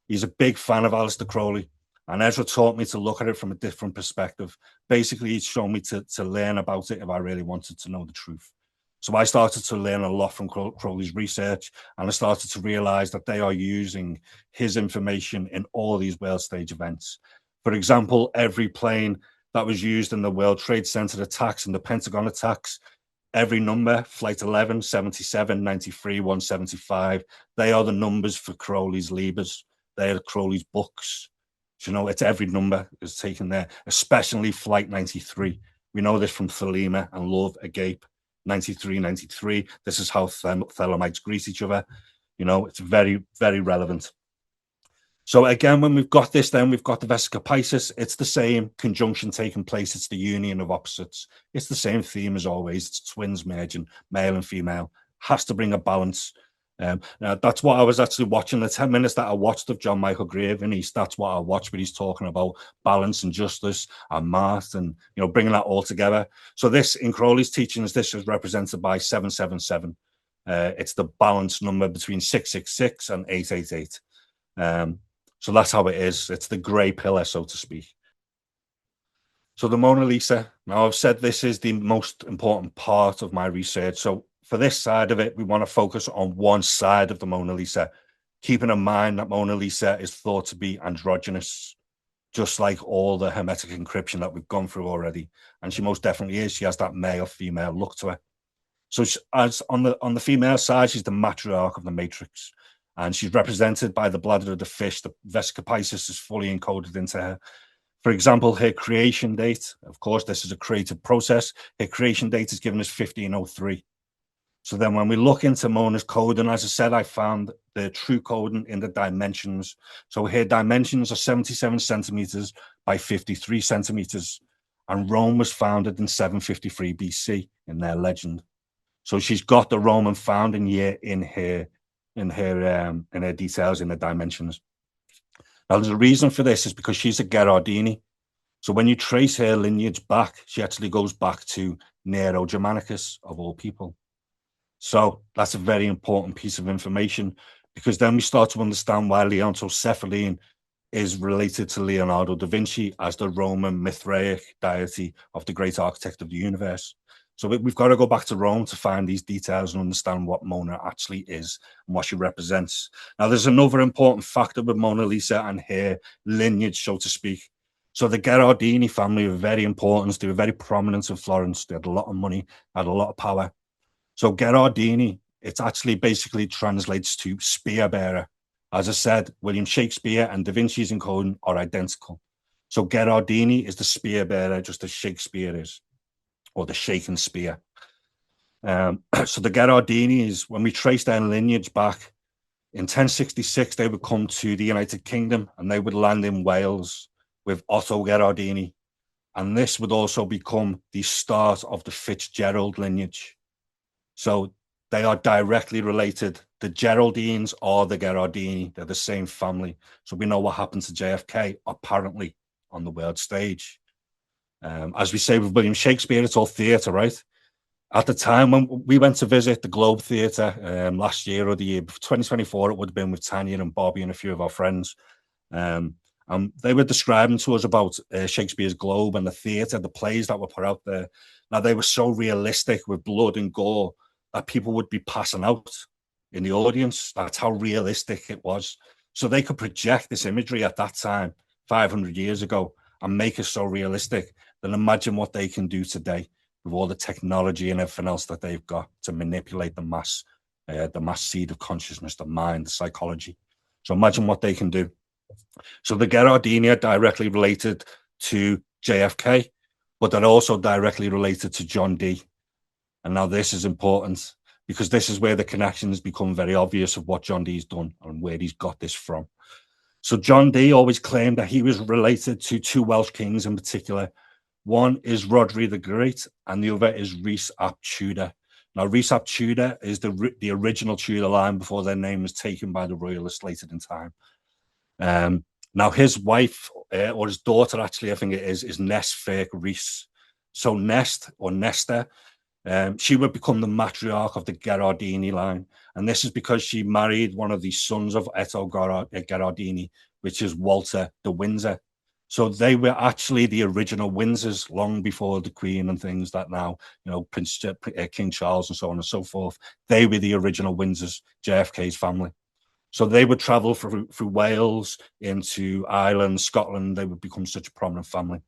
He's a big fan of Aleister Crowley, and Ezra taught me to look at it from a different perspective. Basically, he's shown me to learn about it if I really wanted to know the truth. So I started to learn a lot from Crowley's research, and I started to realize that they are using his information in all these world stage events. For example, every plane that was used in the World Trade Center attacks and the Pentagon attacks, every number, flight 11, 77, 93, 175, they are the numbers for Crowley's Libers. They are Crowley's books. So, it's every number is taken there, especially flight 93. We know this from Thelema and Love Agape. 93, 93. This is how Thelemites greet each other. It's very, very relevant. So again, when we've got this, then we've got the Vesica Pisces. It's the same conjunction taking place. It's the union of opposites. It's the same theme as always. It's twins merging, male and female. Has to bring a balance. Now that's what I was actually watching. The 10 minutes that I watched of John Michael Grave in East, that's what I watched, but he's talking about balance and justice and math and, bringing that all together. So this, in Crowley's teachings, this is represented by 777. It's the balance number between 666 and 888. So that's how it is. It's the grey pillar, so to speak. So the Mona Lisa. Now, I've said this is the most important part of my research. So for this side of it, we want to focus on one side of the Mona Lisa, keeping in mind that Mona Lisa is thought to be androgynous, just like all the Hermetic encryption that we've gone through already. And she most definitely is. She has that male-female look to her. So as on the female side, she's the matriarch of the matrix, and she's represented by the bladder of the fish. The vesica piscis is fully encoded into her. For example, her creation date, of course, this is a creative process. Her creation date is given as 1503. So then when we look into Mona's coding, as I said, I found the true coding in the dimensions. So her dimensions are 77 centimeters by 53 centimeters. And Rome was founded in 753 BC in their legend. So she's got the Roman founding year in her details in the dimensions. Now, there's a reason for this is because she's a Gherardini. So when you trace her lineage back, she actually goes back to Nero Germanicus, of all people. So that's a very important piece of information, because then we start to understand why Leontocephaline is related to Leonardo da Vinci as the Roman Mithraic deity of the great architect of the universe. So we've got to go back to Rome to find these details and understand what Mona actually is and what she represents. Now, there's another important factor with Mona Lisa and her lineage, so to speak. So the Gherardini family were very important. They were very prominent in Florence. They had a lot of money, had a lot of power. So Gherardini, it actually basically translates to spear bearer. As I said, William Shakespeare and Da Vinci's encoding are identical. So Gherardini is the spear bearer, just as Shakespeare is, or the shaken spear. So the Gherardinis, when we trace their lineage back, in 1066, they would come to the United Kingdom and they would land in Wales with Otto Gherardini. And this would also become the start of the Fitzgerald lineage. So they are directly related. The Geraldines are the Gherardini. They're the same family. So we know what happened to JFK, apparently, on the world stage. As we say with William Shakespeare, it's all theatre, right? At the time when we went to visit the Globe Theatre last year or the year 2024, it would have been with Tanya and Bobby and a few of our friends. And they were describing to us about Shakespeare's Globe and the theatre, the plays that were put out there. Now, they were so realistic with blood and gore that people would be passing out in the audience. That's how realistic it was. So they could project this imagery at that time, 500 years ago, and make it so realistic. Then imagine what they can do today with all the technology and everything else that they've got to manipulate the mass seed of consciousness, the mind, the psychology. So imagine what they can do. So the Gherardini are directly related to JFK, but they're also directly related to John Dee. And now this is important because this is where the connections become very obvious of what John Dee's done and where he's got this from. So John Dee always claimed that he was related to two Welsh kings in particular. One is Rhodri the Great, and the other is Rhys ap Tudor. Now, Rhys ap Tudor is the original Tudor line before their name was taken by the royalists later in time. Now, his wife, or his daughter, actually, I think it is Nest Ferch Rhys. So Nest, or Nesta, she would become the matriarch of the Gherardini line. And this is because she married one of the sons of Eto Gherardini, which is Walter de Windsor. So they were actually the original Windsors long before the Queen and things that now, King Charles and so on and so forth. They were the original Windsors, JFK's family. So they would travel through Wales into Ireland, Scotland. They would become such a prominent family.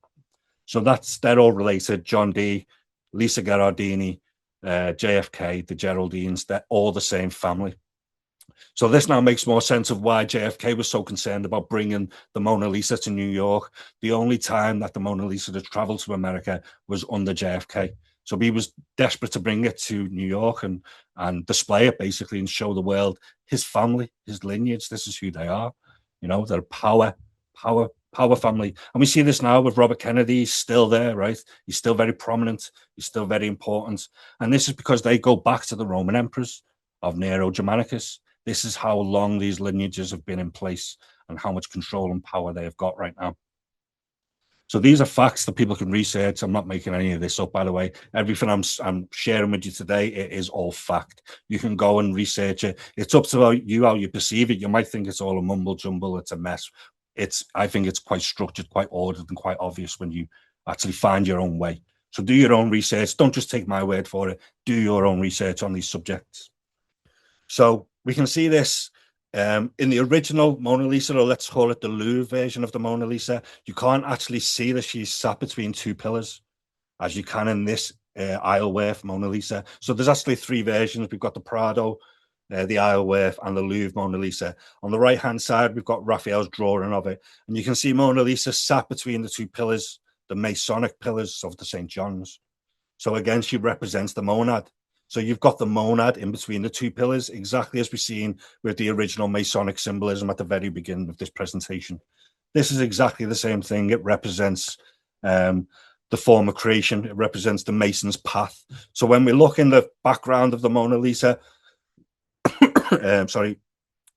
So they're all related. John Dee, Lisa Gherardini, JFK, the Geraldines, they're all the same family. So this now makes more sense of why JFK was so concerned about bringing the Mona Lisa to New York. The only time that the Mona Lisa had traveled to America was under JFK. So he was desperate to bring it to New York and display it basically and show the world his family, his lineage. This is who they are. They're a power family. And we see this now with Robert Kennedy. He's still there, right? He's still very prominent. He's still very important. And this is because they go back to the Roman emperors of Nero Germanicus. This is how long these lineages have been in place and how much control and power they have got right now. So these are facts that people can research. I'm not making any of this up, by the way. Everything I'm sharing with you today, it is all fact. You can go and research it. It's up to you how you perceive it. You might think it's all a mumble jumble. It's a mess. I think it's quite structured, quite ordered, and quite obvious when you actually find your own way. So do your own research. Don't just take my word for it. Do your own research on these subjects. So we can see this in the original Mona Lisa, or let's call it the Louvre version of the Mona Lisa. You can't actually see that she's sat between two pillars, as you can in this Isleworth Mona Lisa. So there's actually 3 versions. We've got the Prado, the Isleworth, and the Louvre Mona Lisa. On the right-hand side, we've got Raphael's drawing of it. And you can see Mona Lisa sat between the 2 pillars, the Masonic pillars of the St. John's. So again, she represents the monad. So you've got the monad in between the 2 pillars, exactly as we've seen with the original Masonic symbolism at the very beginning of this presentation. This is exactly the same thing. It represents the form of creation. It represents the Mason's path. So when we look in the background of the Mona Lisa,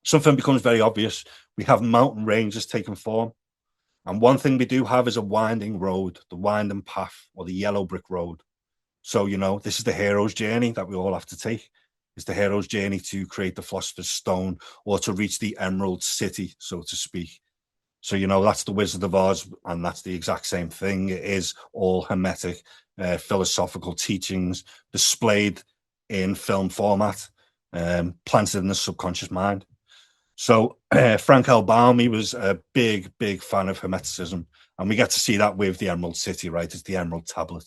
something becomes very obvious. We have mountain ranges taking form. And one thing we do have is a winding road, the winding path, or the yellow brick road. So, this is the hero's journey that we all have to take. It's the hero's journey to create the philosopher's stone, or to reach the Emerald City, so to speak. So, that's the Wizard of Oz, and that's the exact same thing. It is all Hermetic philosophical teachings displayed in film format, planted in the subconscious mind. So Frank L. Baum was a big, big fan of Hermeticism, and we get to see that with the Emerald City, right? It's the Emerald Tablet.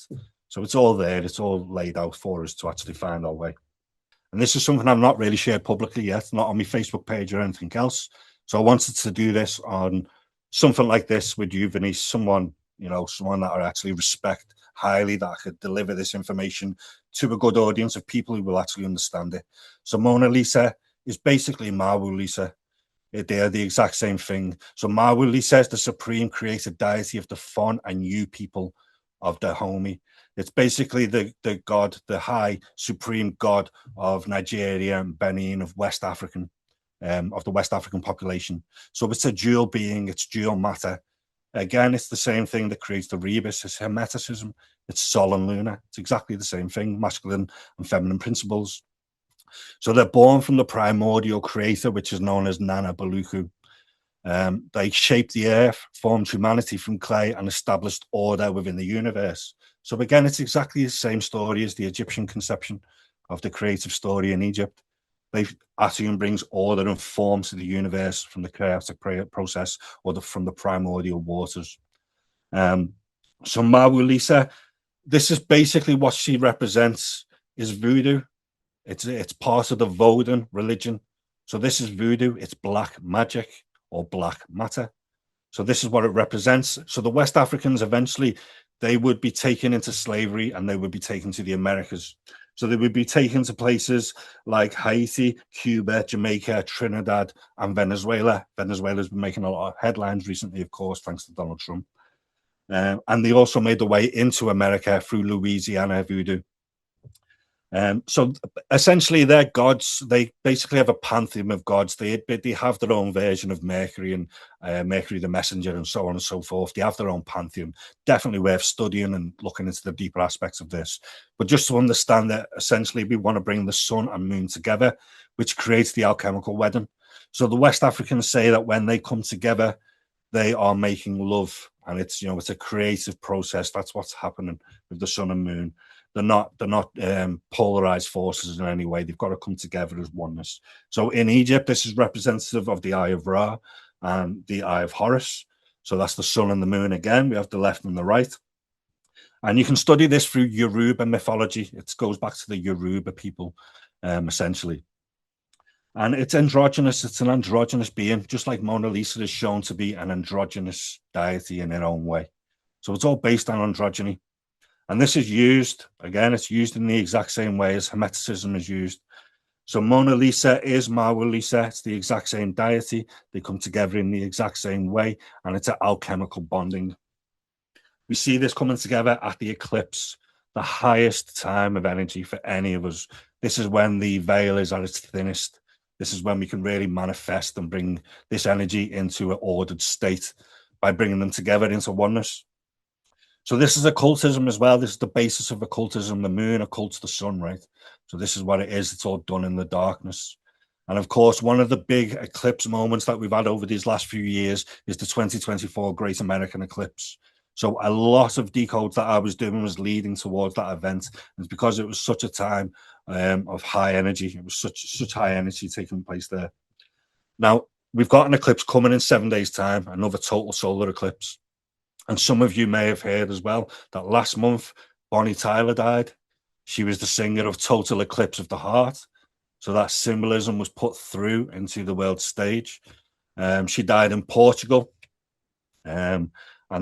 So it's all there. It's all laid out for us to actually find our way. And this is something I've not really shared publicly yet, not on my Facebook page or anything else. So I wanted to do this on something like this with you, Venice, someone that I actually respect highly, that I could deliver this information to a good audience of people who will actually understand it. So Mona Lisa is basically Mawu Lisa. They are the exact same thing. So Mawu Lisa is the supreme created deity of the Fon and Yu people of Dahomey. It's basically the god, the high supreme god of Nigeria and Benin, of the West African population. So it's a dual being, it's dual matter. Again, it's the same thing that creates the rebus. It's Hermeticism. It's Sol and Luna. It's exactly the same thing, masculine and feminine principles. So they're born from the primordial creator, which is known as Nana Baluku. They shaped the earth, formed humanity from clay, and established order within the universe. So again, it's exactly the same story as the Egyptian conception of the creative story in Egypt. Atum brings order and form to the universe from the chaotic process, or from the primordial waters. So Mawu Lisa, this is basically what she represents, is voodoo. It's part of the Vodun religion. So this is voodoo. It's black magic, or black matter. So this is what it represents. So the West Africans, eventually, they would be taken into slavery, and they would be taken to the Americas. So they would be taken to places like Haiti, Cuba, Jamaica, Trinidad, and Venezuela. Venezuela's been making a lot of headlines recently, of course, thanks to Donald Trump. And they also made their way into America through Louisiana voodoo. So essentially, they're gods. They basically have a pantheon of gods. They have their own version of Mercury, and Mercury the Messenger, and so on and so forth. They have their own pantheon. Definitely worth studying and looking into the deeper aspects of this. But just to understand that, essentially, we want to bring the sun and moon together, which creates the alchemical wedding. So the West Africans say that when they come together, they are making love, and it's a creative process. That's what's happening with the sun and moon. They're not polarized forces in any way. They've got to come together as oneness. So in Egypt, this is representative of the Eye of Ra and the Eye of Horus. So that's the sun and the moon again. We have the left and the right. And you can study this through Yoruba mythology. It goes back to the Yoruba people, essentially. And it's androgynous. It's an androgynous being, just like Mona Lisa is shown to be an androgynous deity in her own way. So it's all based on androgyny. And this is used, again, it's used in the exact same way as Hermeticism is used. So Mona Lisa is Mawu Lisa. It's the exact same deity. They come together in the exact same way, and it's an alchemical bonding. We see this coming together at the eclipse, the highest time of energy for any of us. This is when the veil is at its thinnest. This is when we can really manifest and bring this energy into an ordered state by bringing them together into oneness. So this is occultism as well. This is the basis of occultism. The moon occults the sun, right? So this is what it is. It's all done in the darkness. And of course, one of the big eclipse moments that we've had over these last few years is the 2024 Great American Eclipse. So a lot of decodes that I was doing was leading towards that event. And it's because it was such a time of high energy. It was such high energy taking place there. Now, we've got an eclipse coming in 7 days' time, another total solar eclipse. And some of you may have heard as well that last month, Bonnie Tyler died. She was the singer of Total Eclipse of the Heart. So that symbolism was put through into the world stage. She died in Portugal. And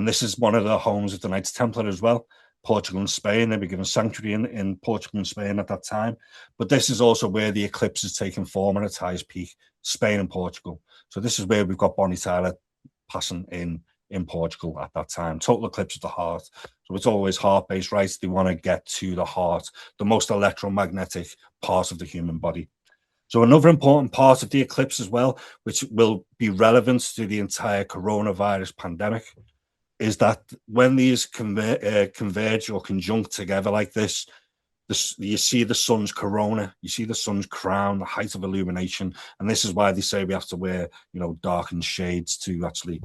this is one of the homes of the Knights Templar as well. Portugal and Spain, they were given sanctuary in Portugal and Spain at that time. But this is also where the eclipse is taking form at its highest peak, Spain and Portugal. So this is where we've got Bonnie Tyler passing in Portugal at that time. Total eclipse of the heart. So it's always heart-based, right? They want to get to the heart, the most electromagnetic part of the human body. So another important part of the eclipse as well, which will be relevant to the entire coronavirus pandemic, is that when these converge or conjunct together like this, you see the sun's corona, you see the sun's crown, the height of illumination, and this is why they say we have to wear, darkened shades to actually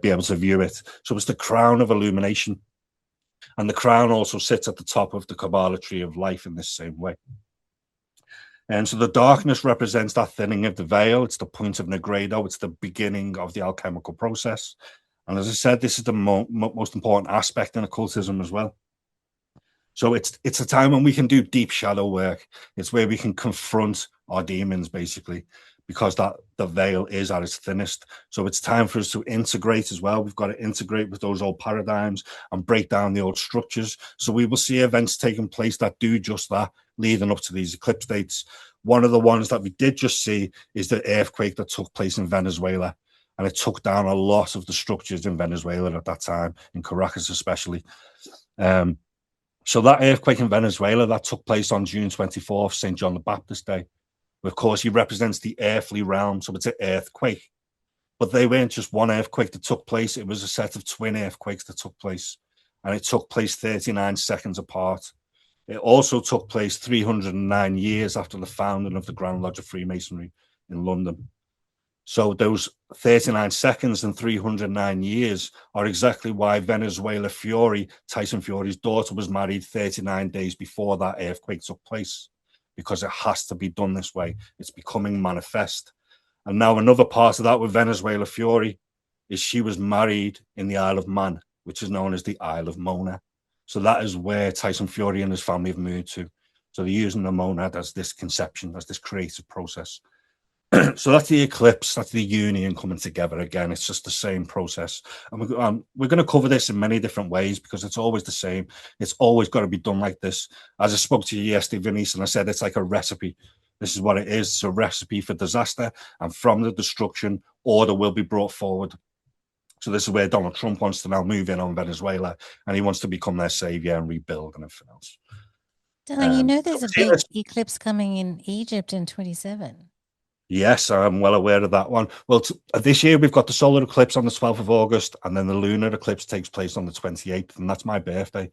be able to view it. So it's the crown of illumination, and the crown also sits at the top of the Kabbalah tree of life in this same way. And so the darkness represents that thinning of the veil. It's the point of Negredo. It's the beginning of the alchemical process. And as I said, this is the most important aspect in occultism as well. So it's a time when we can do deep shadow work. It's where we can confront our demons, basically, because the veil is at its thinnest. So it's time for us to integrate as well. We've got to integrate with those old paradigms and break down the old structures. So we will see events taking place that do just that, leading up to these eclipse dates. One of the ones that we did just see is the earthquake that took place in Venezuela. And it took down a lot of the structures in Venezuela at that time, in Caracas especially. So that earthquake in Venezuela, that took place on June 24th, St. John the Baptist Day. Of course, he represents the earthly realm, so it's an earthquake. But they weren't just one earthquake that took place. It was a set of twin earthquakes that took place. And it took place 39 seconds apart. It also took place 309 years after the founding of the Grand Lodge of Freemasonry in London. So those 39 seconds and 309 years are exactly why Venezuela Fury, Tyson Fury's daughter, was married 39 days before that earthquake took place, because it has to be done this way. It's becoming manifest. And now another part of that with Venezuela Fury is she was married in the Isle of Man, which is known as the Isle of Mona. So that is where Tyson Fury and his family have moved to. So they're using the monad as this conception, as this creative process. So that's the eclipse, that's the union coming together again. It's just the same process. And we're going to cover this in many different ways because it's always the same. It's always got to be done like this. As I spoke to you yesterday, Venice, and I said it's like a recipe. This is what it is. It's a recipe for disaster. And from the destruction, order will be brought forward. So this is where Donald Trump wants to now move in on Venezuela, and he wants to become their savior and rebuild and everything else. Darling, there's a big eclipse coming in Egypt in 27. Yes, I'm well aware of that one. Well, this year we've got the solar eclipse on the 12th of August, and then the lunar eclipse takes place on the 28th, and that's my birthday.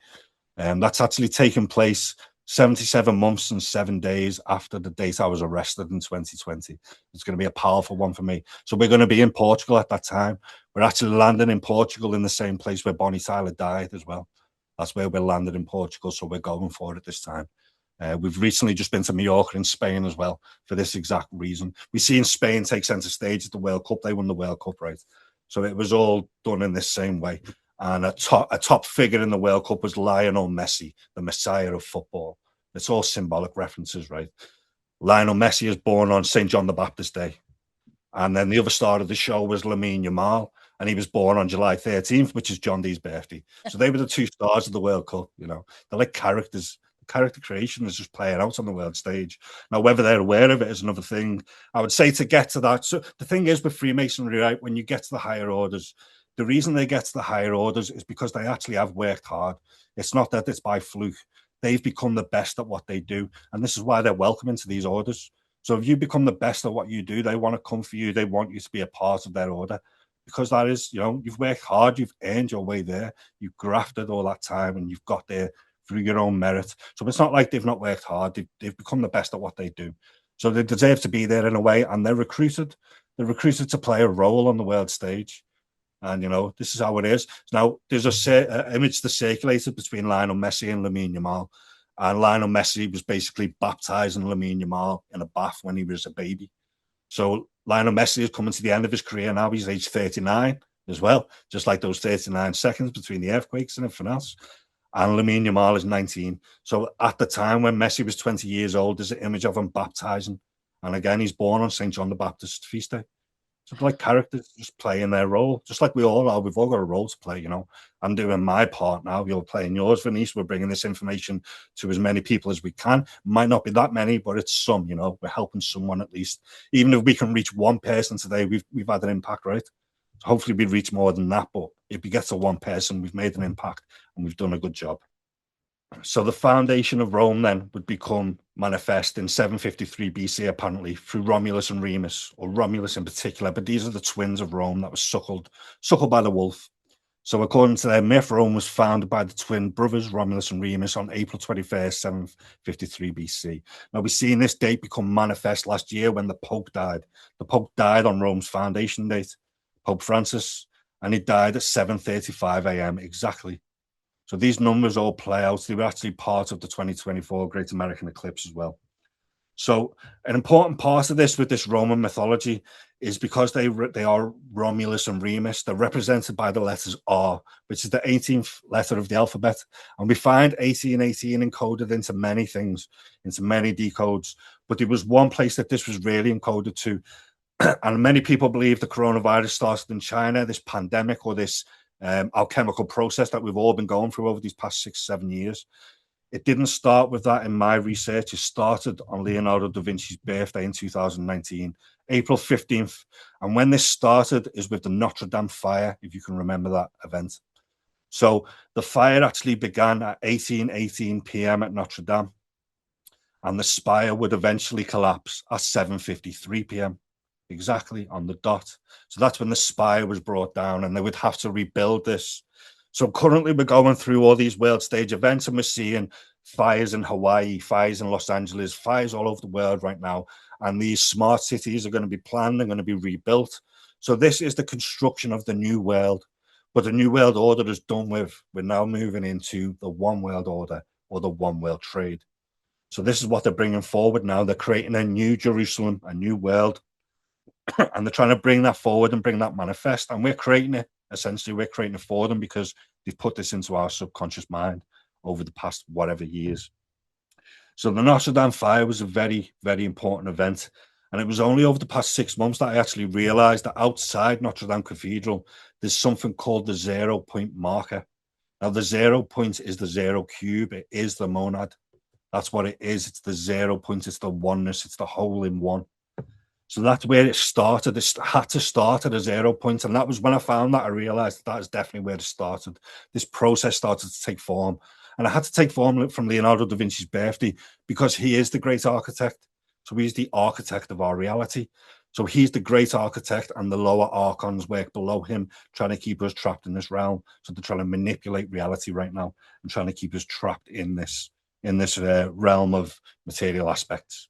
That's actually taken place 77 months and 7 days after the date I was arrested in 2020. It's going to be a powerful one for me. So we're going to be in Portugal at that time. We're actually landing in Portugal in the same place where Bonnie Tyler died as well. That's where we're landed in Portugal, so we're going for it this time. We've recently just been to Mallorca in Spain as well for this exact reason. We see in Spain take centre stage at the World Cup. They won the World Cup, right? So it was all done in this same way. And a top figure in the World Cup was Lionel Messi, the messiah of football. It's all symbolic references, right? Lionel Messi is born on St. John the Baptist Day. And then the other star of the show was Lamine Yamal, and he was born on July 13th, which is John Dee's birthday. So they were the two stars of the World Cup, They're like characters. Character creation is just playing out on the world stage. Now, whether they're aware of it is another thing. I would say to get to that. So the thing is with Freemasonry, right, when you get to the higher orders, the reason they get to the higher orders is because they actually have worked hard. It's not that it's by fluke. They've become the best at what they do. And this is why they're welcome into these orders. So if you become the best at what you do, they want to come for you. They want you to be a part of their order. Because that is, you've worked hard, you've earned your way there, you've grafted all that time, and you've got there through your own merit. So it's not like they've not worked hard. They've become the best at what they do. So they deserve to be there in a way, and they're recruited. They're recruited to play a role on the world stage. And, this is how it is. Now, there's a image that circulated between Lionel Messi and Lamine Yamal. And Lionel Messi was basically baptizing Lamine Yamal in a bath when he was a baby. So Lionel Messi is coming to the end of his career now. He's age 39 as well, just like those 39 seconds between the earthquakes and everything else. and Lamine Yamal is 19. So at the time when Messi was 20 years old, there's an image of him baptizing. And again, he's born on St. John the Baptist's feast day. So like characters just playing their role, just like we all are. We've all got a role to play, you know. I'm doing my part now. You're playing yours, Venice. We're bringing this information to as many people as we can. Might not be that many, but it's some, you know. We're helping someone at least. Even if we can reach one person today, we've had an impact, right? So hopefully we reach more than that. But if we get to one person, we've made an impact and we've done a good job. So the foundation of Rome then would become manifest in 753 BC, apparently, through Romulus and Remus, or Romulus in particular. But these are the twins of Rome that was suckled by the wolf. So according to their myth, Rome was founded by the twin brothers, Romulus and Remus, on April 21st, 753 BC. Now, we've seen this date become manifest last year when the Pope died. The Pope died on Rome's foundation date, Pope Francis, and he died at 7:35 a.m. exactly. So these numbers all play out. They were actually part of the 2024 Great American Eclipse as well. So an important part of this with this Roman mythology is because they are Romulus and Remus, they're represented by the letters R, which is the 18th letter of the alphabet. And we find 1818 encoded into many things, into many decodes. But there was one place that this was really encoded to. And many people believe the coronavirus started in China, this pandemic or this alchemical process that we've all been going through over these past 6-7 years. It didn't start with that in my research. It started on Leonardo da Vinci's birthday in 2019, April 15th. And when this started is with the Notre Dame fire, if you can remember that event. So the fire actually began at 18:18 p.m. at Notre Dame, and the spire would eventually collapse at 7:53 p.m. exactly on the dot. So that's when the spire was brought down and they would have to rebuild this. So currently we're going through all these world stage events and we're seeing fires in Hawaii, fires in Los Angeles, fires all over the world right now. And these smart cities are going to be planned, they're going to be rebuilt. So this is the construction of the new world. But the new world order is done with. We're now moving into the one world order or the one world trade. So this is what they're bringing forward now. They're creating a new Jerusalem, a new world. And they're trying to bring that forward and bring that manifest. And we're creating it. Essentially, we're creating it for them because they've put this into our subconscious mind over the past whatever years. So the Notre Dame fire was a very, very important event. And it was only over the past 6 months that I actually realized that outside Notre Dame Cathedral, there's something called the 0 point marker. Now, the 0 point is the zero cube. It is the monad. That's what it is. It's the 0 point. It's the oneness. It's the whole in one. So that's where it started. It had to start at a 0 point. And that was when I found that I realized that is definitely where it started. This process started to take form. And it had to take form from Leonardo da Vinci's birthday because he is the great architect. So he's the architect of our reality. So he's the great architect and the lower archons work below him, trying to keep us trapped in this realm. So they're trying to manipulate reality right now and trying to keep us trapped in this realm of material aspects.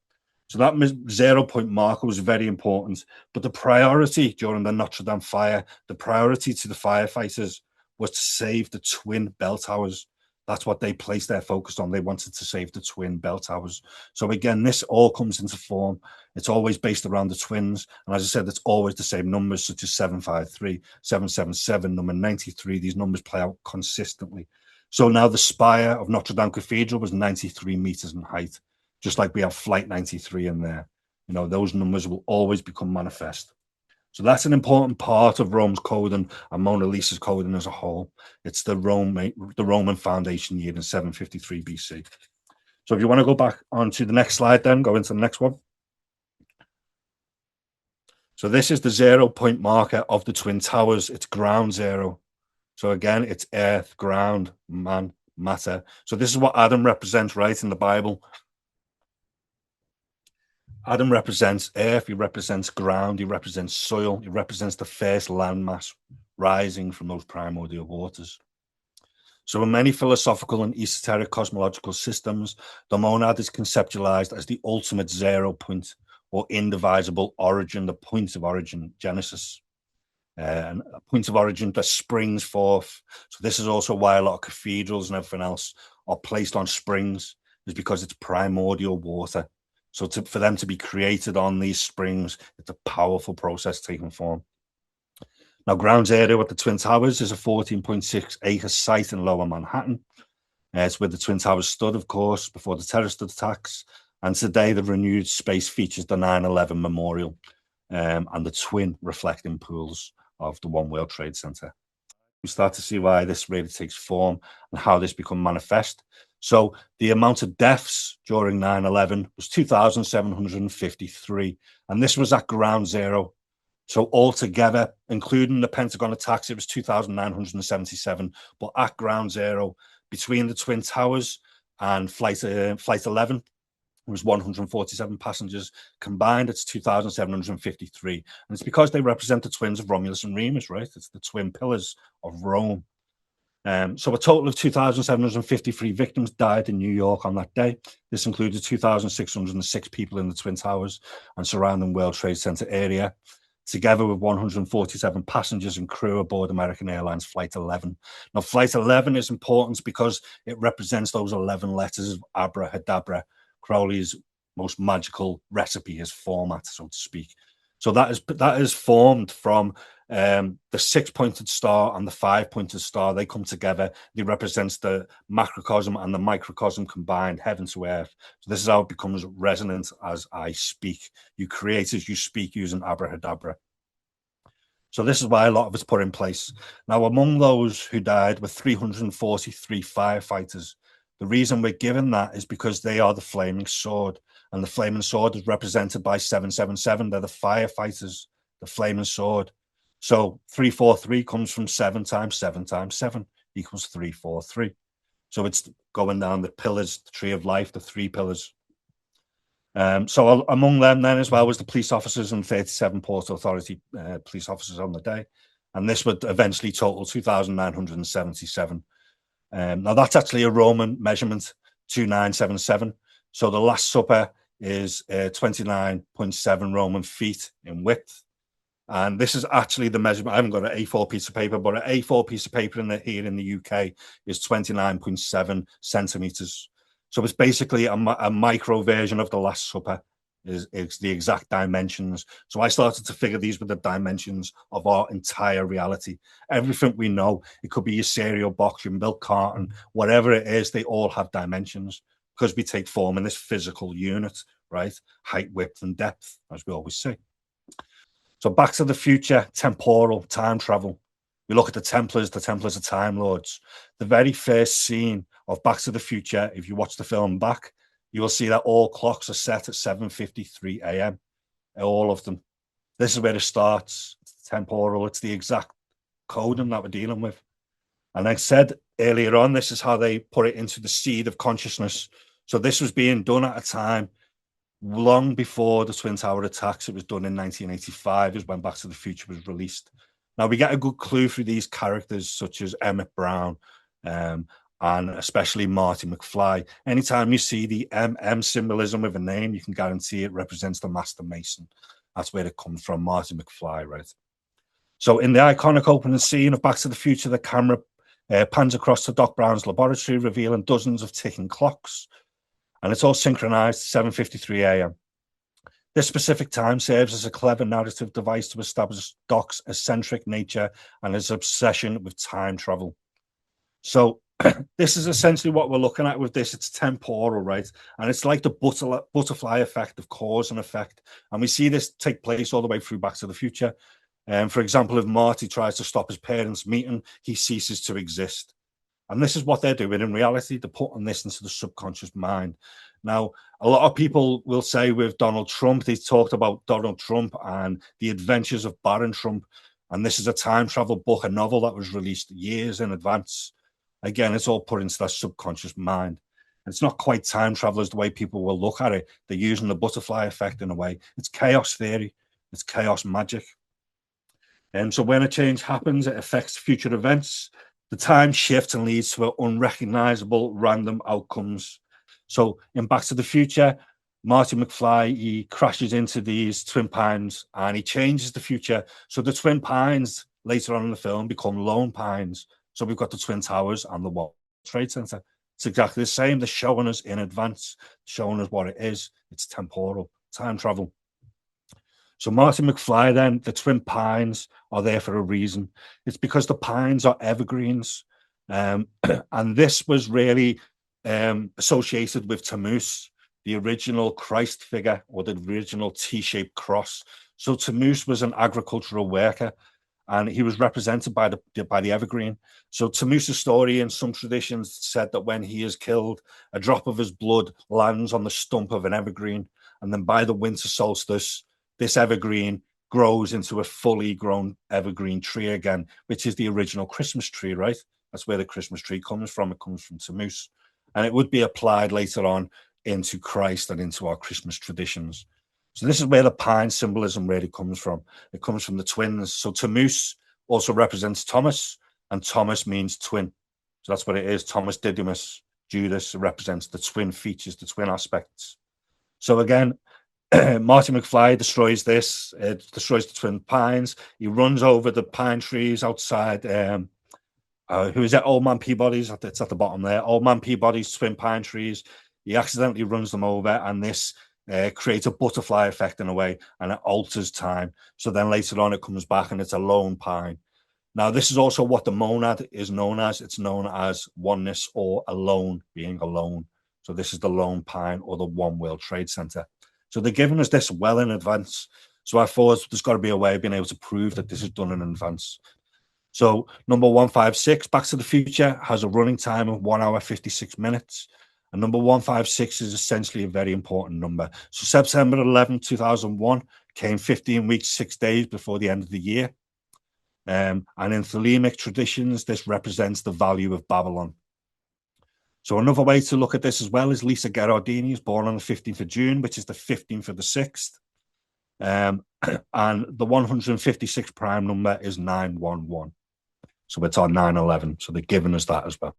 So that 0 point marker was very important. But the priority during the Notre Dame fire, the priority to the firefighters was to save the twin bell towers. That's what they placed their focus on. They wanted to save the twin bell towers. So again, this all comes into form. It's always based around the twins. And as I said, it's always the same numbers, such as 753, 777, number 93. These numbers play out consistently. So now the spire of Notre Dame Cathedral was 93 meters in height. Just like we have Flight 93 in there. You know, those numbers will always become manifest. So that's an important part of Rome's coding and Mona Lisa's coding as a whole. It's the Roman foundation year in 753 BC. So if you want to go back onto the next slide, then go into the next one. So this is the 0 point marker of the Twin Towers. It's ground zero. So again, it's earth, ground, man, matter. So this is what Adam represents, right, in the Bible. Adam represents earth, he represents ground, he represents soil, he represents the first landmass rising from those primordial waters. So in many philosophical and esoteric cosmological systems, the monad is conceptualized as the ultimate 0 point or indivisible origin, the point of origin, Genesis, and a point of origin that springs forth. So this is also why a lot of cathedrals and everything else are placed on springs, is because it's primordial water. So for them to be created on these springs, it's a powerful process taking form. Now, ground zero at the Twin Towers is a 14.6 acre site in Lower Manhattan. It's where the Twin Towers stood, of course, before the terrorist attacks. And today, the renewed space features the 9/11 memorial and the twin reflecting pools of the One World Trade Center. We start to see why this really takes form and how this become manifest. So the amount of deaths during 9/11 was 2,753, and this was at ground zero. So altogether, including the Pentagon attacks, it was 2,977. But at ground zero, between the Twin Towers and Flight 11, it was 147 passengers combined. It's 2,753. And it's because they represent the twins of Romulus and Remus, right? It's the twin pillars of Rome. So a total of 2,753 victims died in New York on that day. This included 2,606 people in the Twin Towers and surrounding World Trade Center area, together with 147 passengers and crew aboard American Airlines Flight 11. Now, Flight 11 is important because it represents those 11 letters of abracadabra, Crowley's most magical recipe, his format, so to speak. So that is formed from the 6-pointed star and the 5-pointed star. They come together. They represent the macrocosm and the microcosm combined, heaven to earth. So this is how it becomes resonant as I speak. You create as you speak using abracadabra. So this is why a lot of it's put in place. Now, among those who died were 343 firefighters. The reason we're given that is because they are the flaming sword, and the flaming sword is represented by 777. They're the firefighters, the flaming sword. So 343 comes from 7 times 7 times 7 equals 343. So it's going down the pillars, the tree of life, the 3 pillars. So among them then as well was the police officers and 37 Port Authority police officers on the day. And this would eventually total 2,977. Now that's actually a Roman measurement, 2977. So the Last Supper is 29.7 Roman feet in width. And this is actually the measurement. I haven't got an A4 piece of paper, but an A4 piece of paper here in the UK is 29.7 centimeters. So it's basically a micro version of the Last Supper. Is the exact dimensions. So I started to figure these were the dimensions of our entire reality. Everything we know, it could be your cereal box, your milk carton, whatever it is, they all have dimensions because we take form in this physical unit, right? Height, width, and depth, as we always say. So Back to the Future, temporal, time travel. We look at the Templars are Time Lords. The very first scene of Back to the Future, if you watch the film back, you will see that all clocks are set at 7:53 a.m. All of them. This is where it starts. It's temporal. It's the exact coding that we're dealing with. And I said earlier on, this is how they put it into the seed of consciousness. So this was being done at a time long before the Twin Tower attacks. It was done in 1985 is when Back to the Future was released. Now we get a good clue through these characters such as Emmett Brown, and especially Marty McFly. Anytime you see the M symbolism with a name, you can guarantee it represents the Master Mason. That's where it comes from, Marty McFly, right? So in the iconic opening scene of Back to the Future, the camera pans across to Doc Brown's laboratory, revealing dozens of ticking clocks. And it's all synchronized to 7:53 a.m. This specific time serves as a clever narrative device to establish Doc's eccentric nature and his obsession with time travel. So this is essentially what we're looking at with this. It's temporal, right? And it's like the butterfly effect of cause and effect. And we see this take place all the way through Back to the Future. For example, if Marty tries to stop his parents' meeting, he ceases to exist. And this is what they're doing in reality. They're putting this into the subconscious mind. Now, a lot of people will say with Donald Trump, they talked about Donald Trump and the adventures of Baron Trump. And this is a time travel book, a novel that was released years in advance. Again, it's all put into that subconscious mind. And it's not quite time travel as the way people will look at it. They're using the butterfly effect in a way. It's chaos theory. It's chaos magic. And so when a change happens, it affects future events. The time shifts and leads to unrecognizable random outcomes. So in Back to the Future, Marty McFly, he crashes into these twin pines and he changes the future. So the twin pines later on in the film become lone pines. So we've got the Twin Towers and the World Trade Center. It's exactly the same. They're showing us in advance, showing us what it is. It's temporal, time travel. So Marty McFly, then, the twin pines are there for a reason. It's because the pines are evergreens. And this was really associated with Tammuz, the original Christ figure, or the original T-shaped cross. So Tammuz was an agricultural worker, and he was represented by the evergreen. So Tammuz's story in some traditions said that when he is killed, a drop of his blood lands on the stump of an evergreen, and then by the winter solstice, this evergreen grows into a fully grown evergreen tree again, which is the original Christmas tree, right? That's where the Christmas tree comes from. It comes from Tammuz, and it would be applied later on into Christ and into our Christmas traditions. So this is where the pine symbolism really comes from. It comes from the twins. So Tammuz also represents Thomas, and Thomas means twin. So that's what it is. Thomas Didymus, Judas, represents the twin features, the twin aspects. So again, Marty McFly destroys this. It destroys the twin pines. He runs over the pine trees outside. Who is that? Old Man Peabody's. It's at the bottom there. Old Man Peabody's twin pine trees. He accidentally runs them over, and this creates a butterfly effect in a way, and it alters time. So then later on, it comes back, and it's a lone pine. Now, this is also what the monad is known as. It's known as oneness or alone, being alone. So this is the lone pine or the One World Trade Center. So they're giving us this well in advance. So I thought there's got to be a way of being able to prove that this is done in advance. So number 156, Back to the Future, has a running time of 1 hour, 56 minutes. And number 156 is essentially a very important number. So September 11, 2001 came 15 weeks, 6 days before the end of the year. And in Thelemic traditions, this represents the value of Babylon. So another way to look at this as well is Lisa Gherardini is born on the 15th of June, which is the 15th of the 6th. And the 156 prime number is 911. So it's on 9/11. So they're giving us that as well.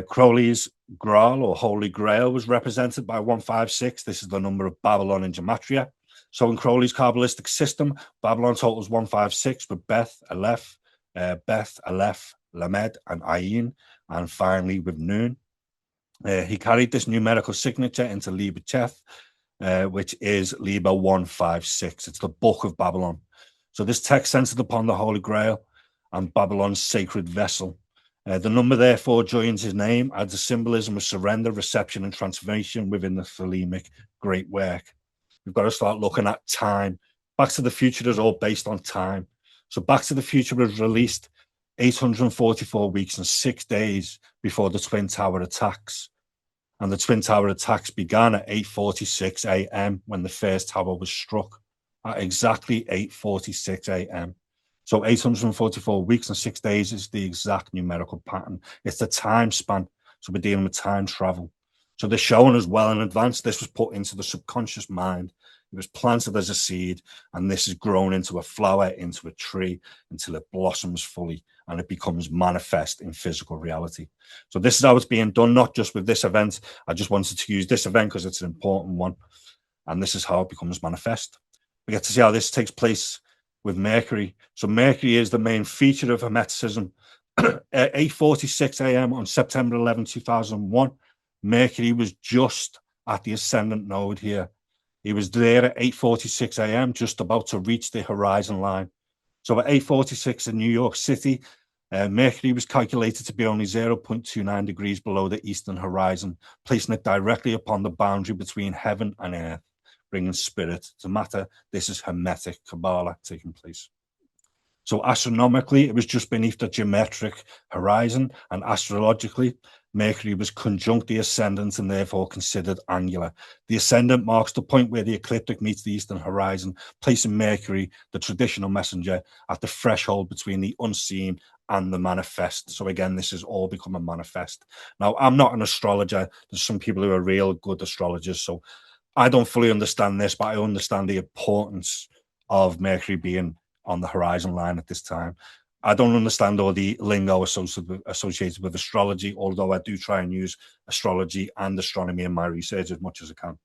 Crowley's Graal or Holy Grail was represented by 156. This is the number of Babylon in Gematria. So in Crowley's Kabbalistic system, Babylon totals 156 with Beth, Aleph, Lamed, and Ayin, and finally with Nun. He carried this numerical signature into Liber Cheth, which is Liber 156. It's the Book of Babylon. So this text centered upon the Holy Grail and Babylon's sacred vessel. The number therefore joins his name, adds a symbolism of surrender, reception, and transformation within the Thelemic great work. We've got to start looking at time. Back to the Future is all based on time. So Back to the Future was released 844 weeks and 6 days before the Twin Tower attacks. And the Twin Tower attacks began at 8:46 a.m. when the first tower was struck, at exactly 8:46 a.m. So 844 weeks and 6 days is the exact numerical pattern. It's the time span. So we're dealing with time travel. So they're showing us well in advance. This was put into the subconscious mind. It was planted as a seed, and this is grown into a flower, into a tree, until it blossoms fully and it becomes manifest in physical reality. So this is how it's being done, not just with this event. I just wanted to use this event because it's an important one. And this is how it becomes manifest. We get to see how this takes place with Mercury. So Mercury is the main feature of Hermeticism. At 8:46 a.m. on September 11, 2001, Mercury was just at the ascendant node here. He was there at 8:46 a.m., just about to reach the horizon line. So at 8:46 in New York City, Mercury was calculated to be only 0.29 degrees below the eastern horizon, placing it directly upon the boundary between heaven and earth, bringing spirit to matter. This is Hermetic Kabbalah taking place. So astronomically, it was just beneath the geometric horizon, and astrologically, Mercury was conjunct the ascendant and therefore considered angular. The ascendant marks the point where the ecliptic meets the eastern horizon, placing Mercury, the traditional messenger, at the threshold between the unseen and the manifest. So again, this is all become a manifest. Now, I'm not an astrologer. There's some people who are real good astrologers, so I don't fully understand this, but I understand the importance of Mercury being on the horizon line at this time. I don't understand all the lingo associated with astrology, although I do try and use astrology and astronomy in my research as much as I can.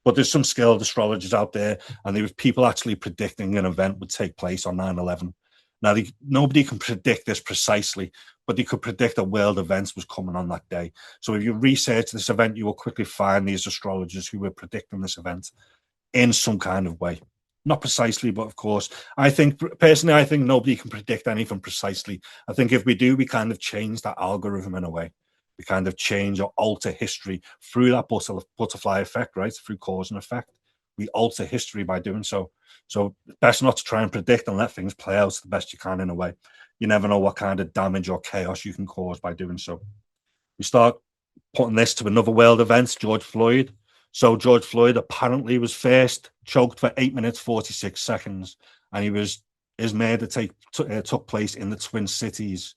But there's some skilled astrologers out there, and there was people actually predicting an event would take place on 9/11. Now, nobody can predict this precisely, but they could predict that world events was coming on that day. So if you research this event, you will quickly find these astrologers who were predicting this event in some kind of way. Not precisely, but of course, I think nobody can predict anything precisely. I think if we do, we kind of change that algorithm in a way. We kind of change or alter history through that butterfly effect, right? Through cause and effect. We alter history by doing so. So best not to try and predict and let things play out the best you can in a way. You never know what kind of damage or chaos you can cause by doing so. We start putting this to another world event, George Floyd. So George Floyd apparently was first choked for 8 minutes 46 seconds, and his murder took place in the Twin Cities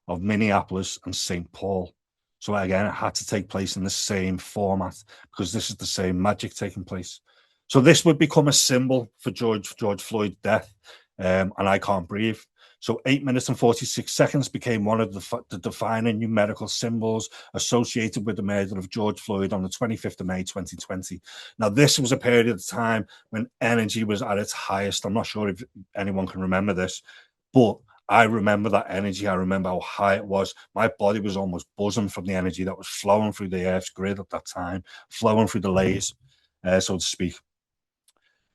of Minneapolis and St. Paul. So again, it had to take place in the same format because this is the same Magick taking place. So this would become a symbol for George Floyd's death, and I can't breathe. So 8 minutes and 46 seconds became one of the defining numerical symbols associated with the murder of George Floyd on the 25th of May, 2020. Now, this was a period of time when energy was at its highest. I'm not sure if anyone can remember this, but I remember that energy. I remember how high it was. My body was almost buzzing from the energy that was flowing through the Earth's grid at that time, flowing through the layers, so to speak.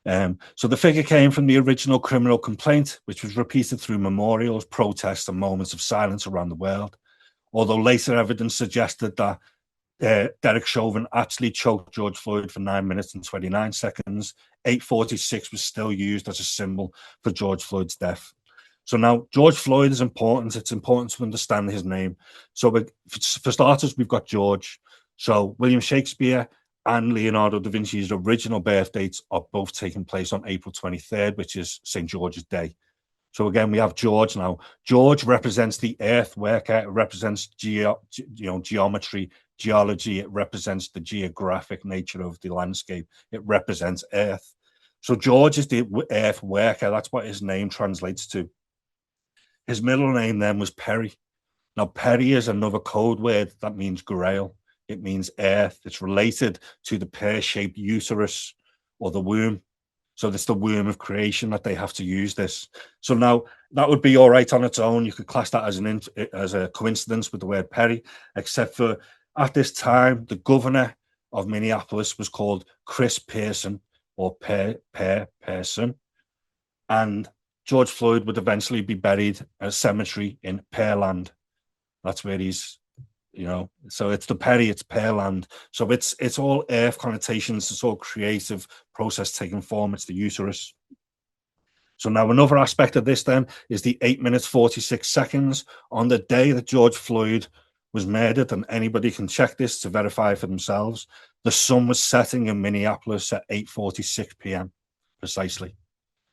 So the figure came from the original criminal complaint, which was repeated through memorials, protests, and moments of silence around the world. Although later evidence suggested that Derek Chauvin actually choked George Floyd for 9 minutes and 29 seconds, 8:46 was still used as a symbol for George Floyd's death. So now George Floyd is important. It's important to understand his name. So for starters, we've got George. So William Shakespeare and Leonardo da Vinci's original birth dates are both taking place on April 23rd, which is St. George's Day. So again, we have George now. George represents the earth worker. It represents geometry, geology. It represents the geographic nature of the landscape. It represents earth. So George is the earth worker. That's what his name translates to. His middle name then was Perry. Now, Perry is another code word that means grail. It means earth. It's related to the pear-shaped uterus or the womb. So it's the womb of creation that they have to use this. So now that would be all right on its own. You could class that as a coincidence with the word Perry, except for at this time, the governor of Minneapolis was called Chris Pearson or Pearson. And George Floyd would eventually be buried at a cemetery in Pearland. That's where he's, so it's the Perry, it's Pearland. So it's all earth connotations, it's all creative process taking form, it's the uterus. So now another aspect of this then is the 8 minutes 46 seconds on the day that George Floyd was murdered, and anybody can check this to verify for themselves. The sun was setting in Minneapolis at 8:46 p.m. precisely.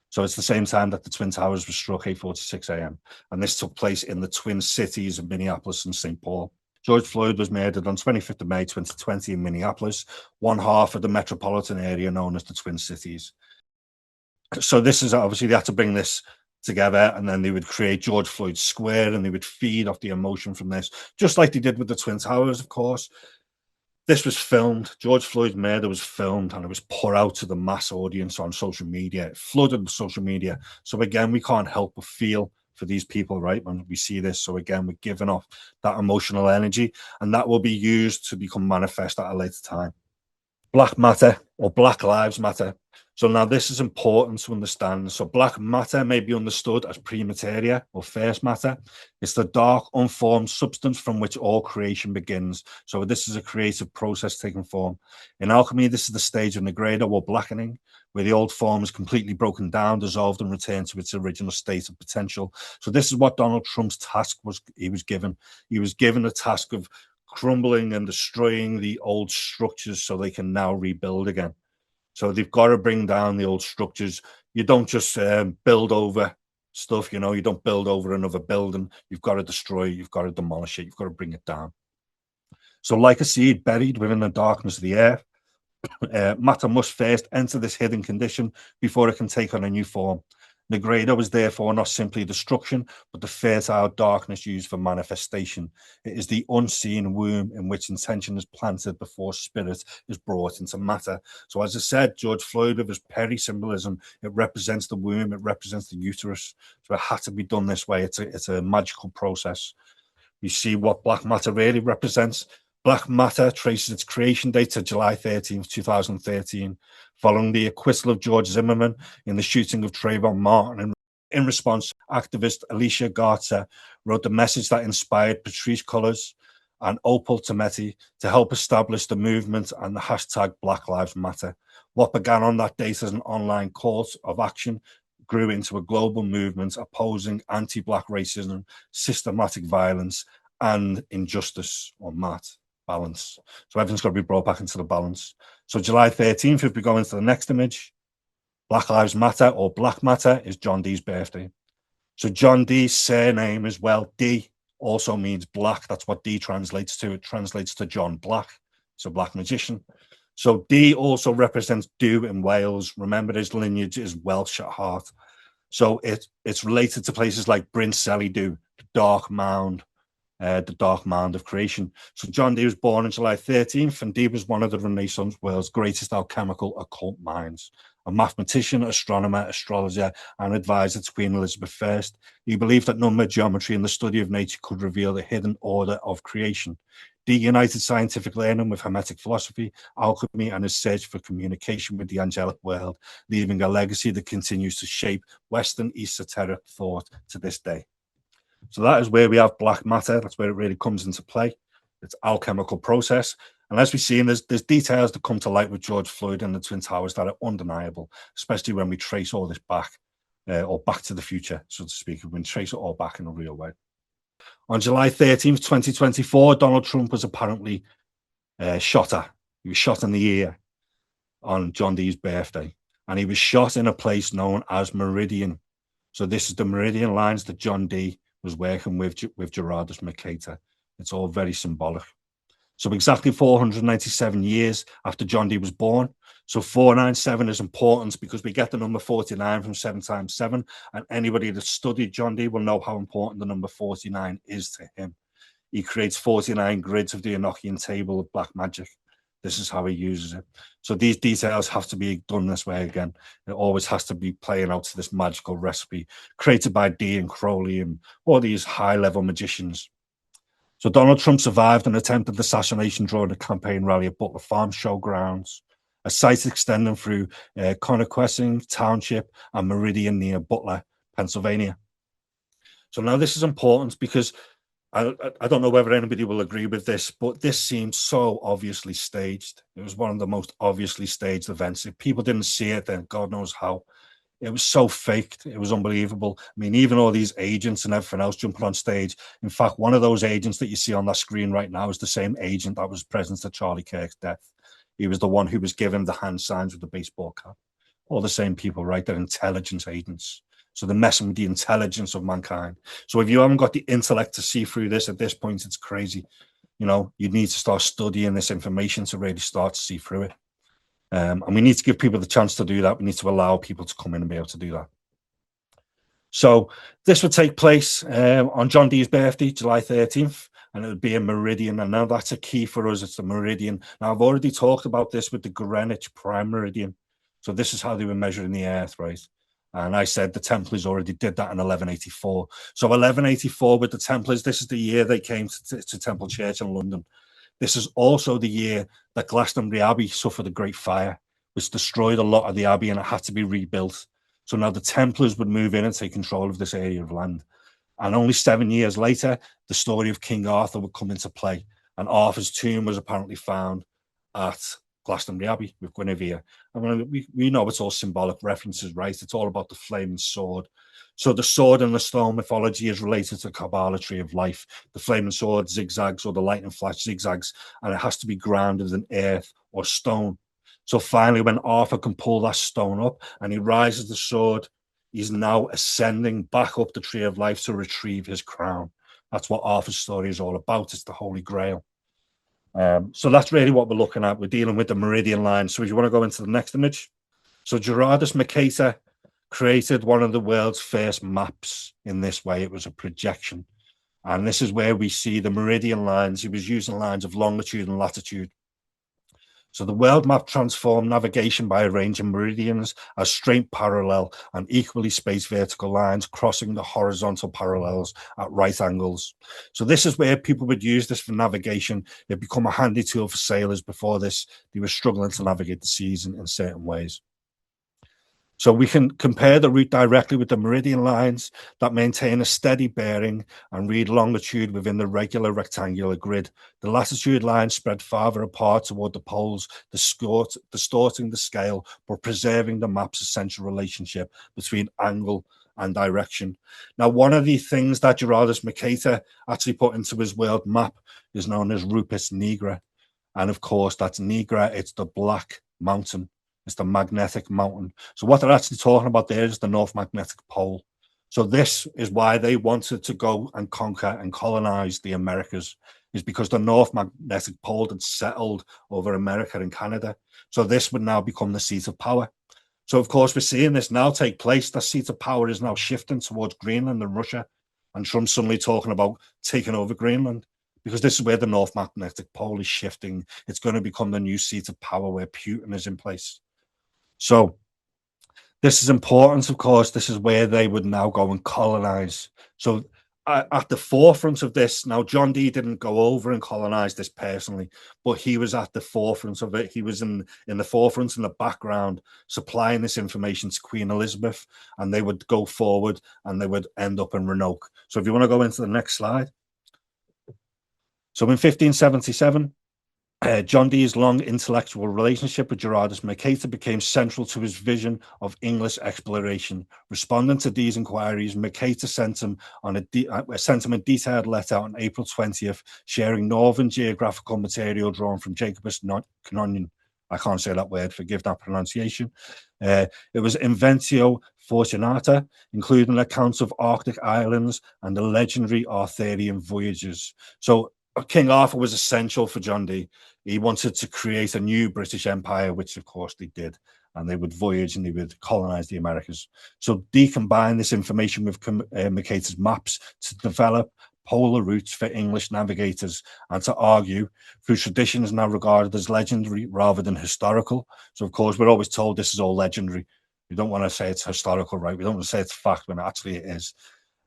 So it's the same time that the Twin Towers were struck, 8:46 a.m. And this took place in the Twin Cities of Minneapolis and St. Paul. George Floyd was murdered on 25th of May, 2020 in Minneapolis, one half of the metropolitan area known as the Twin Cities. So this is obviously, they had to bring this together, and then they would create George Floyd Square, and they would feed off the emotion from this, just like they did with the Twin Towers, of course. This was filmed. George Floyd's murder was filmed, and it was put out to the mass audience on social media. It flooded social media. So again, we can't help but feel for these people, right, when we see this. So again, we're giving off that emotional energy, and that will be used to become manifest at a later time. Black matter or Black Lives Matter. So now this is important to understand. So black matter may be understood as premateria or first matter. It's the dark, unformed substance from which all creation begins. So this is a creative process taking form. In alchemy, this is the stage of nigredo or blackening, where the old form is completely broken down, dissolved, and returned to its original state of potential. So this is what Donald Trump's task was. He was given the task of crumbling and destroying the old structures so they can now rebuild again. So they've got to bring down the old structures. You don't just build over stuff, you don't build over another building. You've got to destroy it. You've got to demolish it. You've got to bring it down. So like a seed buried within the darkness of the earth, matter must first enter this hidden condition before it can take on a new form. Nigredo is therefore not simply destruction, but the fertile darkness used for manifestation. It is the unseen womb in which intention is planted before spirit is brought into matter. So as I said, George Floyd with his Perry symbolism, it represents the womb, it represents the uterus. So it had to be done this way. It's a magical process. You see what black matter really represents. Black matter traces its creation date to July 13th, 2013, following the acquittal of George Zimmerman in the shooting of Trayvon Martin. In response, activist Alicia Garza wrote the message that inspired Patrisse Cullors and Opal Tometi to help establish the movement and the hashtag Black Lives Matter. What began on that date as an online call of action grew into a global movement opposing anti-Black racism, systematic violence, and injustice, or MAT, balance. So everything's got to be brought back into the balance. So July 13th, if we go into the next image, Black Lives Matter, or Black Matter, is John Dee's birthday. So John Dee's surname as well, D, also means black. That's what D translates to. It translates to John Black. It's a black magician. So D also represents dew in Wales. Remember, his lineage is Welsh at heart. So it's related to places like Bryn Celyn Dew, the Dark Mound of creation. So John Dee was born on July 13th, and Dee was one of the Renaissance world's greatest alchemical occult minds. A mathematician, astronomer, astrologer, and advisor to Queen Elizabeth I. He believed that number geometry and the study of nature could reveal the hidden order of creation. Dee united scientific learning with Hermetic philosophy, alchemy, and his search for communication with the angelic world, leaving a legacy that continues to shape Western esoteric thought to this day. So that is where we have black matter. That's where it really comes into play. It's alchemical process. And as we've seen, there's details that come to light with George Floyd and the Twin Towers that are undeniable, especially when we trace all this back, or back to the future, so to speak, when we trace it all back in a real way. On July 13th, 2024, Donald Trump was apparently shot at. He was shot in the ear on John Dee's birthday. And he was shot in a place known as Meridian. So this is the Meridian lines that John Dee was working with Gerardus Mercator. It's all very symbolic. So exactly 497 years after John Dee was born. So 497 is important because we get the number 49 from 7 times 7. And anybody that studied John Dee will know how important the number 49 is to him. He creates 49 grids of the Enochian table of black magic. This is how he uses it. So these details have to be done this way again. It always has to be playing out to this magical recipe created by Dee and Crowley and all these high-level magicians. So Donald Trump survived an attempted assassination during a campaign rally at Butler Farm Showgrounds, a site extending through Connequessing Township and Meridian near Butler, Pennsylvania. So now this is important because I don't know whether anybody will agree with this, but this seems so obviously staged. It was one of the most obviously staged events. If people didn't see it, then God knows how. It was so faked. It was unbelievable. I mean, even all these agents and everything else jumping on stage. In fact, one of those agents that you see on that screen right now is the same agent that was present at Charlie Kirk's death. He was the one who was given the hand signs with the baseball cap. All the same people, right? They're intelligence agents. So they're messing with the intelligence of mankind. So if you haven't got the intellect to see through this at this point, it's crazy. You know, you need to start studying this information to really start to see through it. And we need to give people the chance to do that. We need to allow people to come in and be able to do that. So this would take place on John Dee's birthday, July 13th, and it would be a meridian. And now that's a key for us. It's the meridian. Now, I've already talked about this with the Greenwich Prime Meridian. So this is how they were measuring the Earth, right? And I said the Templars already did that in 1184. So 1184 with the Templars, this is the year they came to Temple Church in London. This is also the year that Glastonbury Abbey suffered a great fire, which destroyed a lot of the abbey and it had to be rebuilt. So now the Templars would move in and take control of this area of land. And only 7 years later, the story of King Arthur would come into play. And Arthur's tomb was apparently found at Glastonbury Abbey with Guinevere. I mean, we know it's all symbolic references, right? It's all about the flaming sword. So the sword in the stone mythology is related to Kabbalah tree of life. The flaming sword zigzags, or the lightning flash zigzags, and it has to be grounded in earth or stone. So finally, when Arthur can pull that stone up and he rises the sword, he's now ascending back up the tree of life to retrieve his crown. That's what Arthur's story is all about. It's the Holy Grail. So that's really what we're looking at. We're dealing with the meridian line. So if you want to go into the next image. So Gerardus Mercator created one of the world's first maps in this way. It was a projection. And this is where we see the meridian lines. He was using lines of longitude and latitude. So the world map transformed navigation by arranging meridians as straight parallel and equally spaced vertical lines crossing the horizontal parallels at right angles. So this is where people would use this for navigation. It became a handy tool for sailors. Before this, they were struggling to navigate the seas in certain ways. So we can compare the route directly with the meridian lines that maintain a steady bearing and read longitude within the regular rectangular grid. The latitude lines spread farther apart toward the poles, distorting the scale, but preserving the map's essential relationship between angle and direction. Now, one of the things that Gerardus Mercator actually put into his world map is known as Rupes Nigra. And of course, that's Nigra, it's the black mountain. It's the magnetic mountain. So what they're actually talking about there is the North Magnetic Pole. So this is why they wanted to go and conquer and colonize the Americas, is because the North Magnetic Pole had settled over America and Canada. So this would now become the seat of power. So of course, we're seeing this now take place. The seat of power is now shifting towards Greenland and Russia. And Trump's suddenly talking about taking over Greenland, because this is where the North Magnetic Pole is shifting. It's going to become the new seat of power where Putin is in place. So this is important, of course. This is where they would now go and colonize. So at the forefront of this, now John Dee didn't go over and colonize this personally, but he was at the forefront of it. He was in the forefront, in the background, supplying this information to Queen Elizabeth, and they would go forward and they would end up in Roanoke. So if you want to go into the next slide. So in 1577, John Dee's long intellectual relationship with Gerardus Mercator became central to his vision of English exploration. Responding to Dee's inquiries, Mercator sent him a detailed letter on April 20th, sharing northern geographical material drawn from Jacobus Canonian. I can't say that word, forgive that pronunciation. It was Inventio Fortunata, including accounts of Arctic islands and the legendary Arthurian voyages. So King Arthur was essential for John Dee. He wanted to create a new British Empire, which of course they did, and they would voyage and they would colonize the Americas. So Dee combined this information with Mercator's maps to develop polar routes for English navigators and to argue through traditions now regarded as legendary rather than historical. So of course, we're always told this is all legendary. We don't want to say it's historical, right? We don't want to say it's fact when actually it is.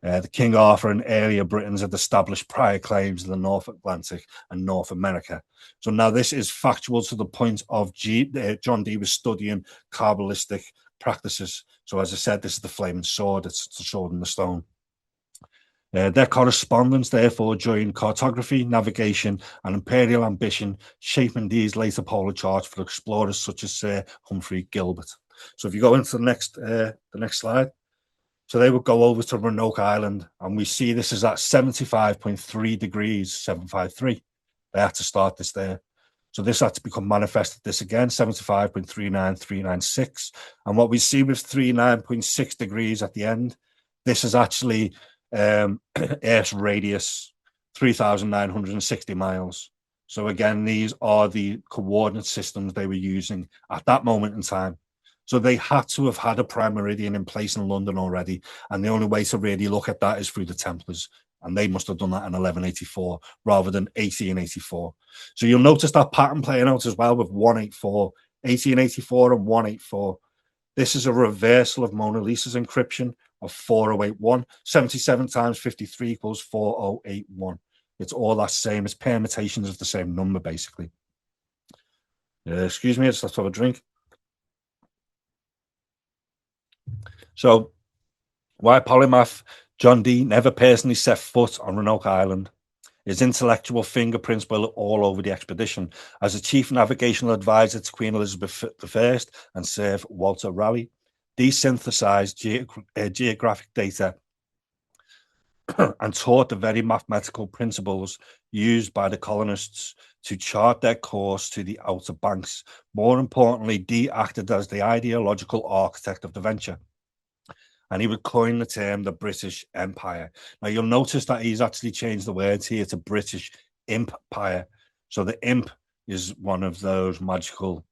The King Arthur and earlier Britons had established prior claims in the North Atlantic and North America. So now this is factual to the point of John Dee was studying Kabbalistic practices. So as I said, this is the flaming sword. It's the sword in the stone. Their correspondence, therefore, joined cartography, navigation, and imperial ambition, shaping Dee's later polar charts for explorers such as Sir Humphrey Gilbert. So if you go into the next slide. So they would go over to Roanoke Island, and we see this is at 75.3 degrees, 753. They had to start this there. So this had to become manifested this again, 75.39396. And what we see with 39.6 degrees at the end, this is actually Earth's radius, 3,960 miles. So again, these are the coordinate systems they were using at that moment in time. So they had to have had a prime meridian in place in London already. And the only way to really look at that is through the Templars. And they must have done that in 1184 rather than 1884. So you'll notice that pattern playing out as well with 184, 1884 and 184. This is a reversal of Mona Lisa's encryption of 4081. 77 times 53 equals 4081. It's all that same. It's permutations of the same number, basically. Excuse me, I just have to have a drink. So, why polymath John Dee never personally set foot on Roanoke Island? His intellectual fingerprints were all over the expedition. As a chief navigational advisor to Queen Elizabeth I and Sir Walter Raleigh, Dee synthesized geographic data and taught the very mathematical principles used by the colonists to chart their course to the Outer Banks. More importantly, Dee acted as the ideological architect of the venture. And he would coin the term the British Empire. Now, you'll notice that he's actually changed the words here to British Empire. So the imp is one of those magical,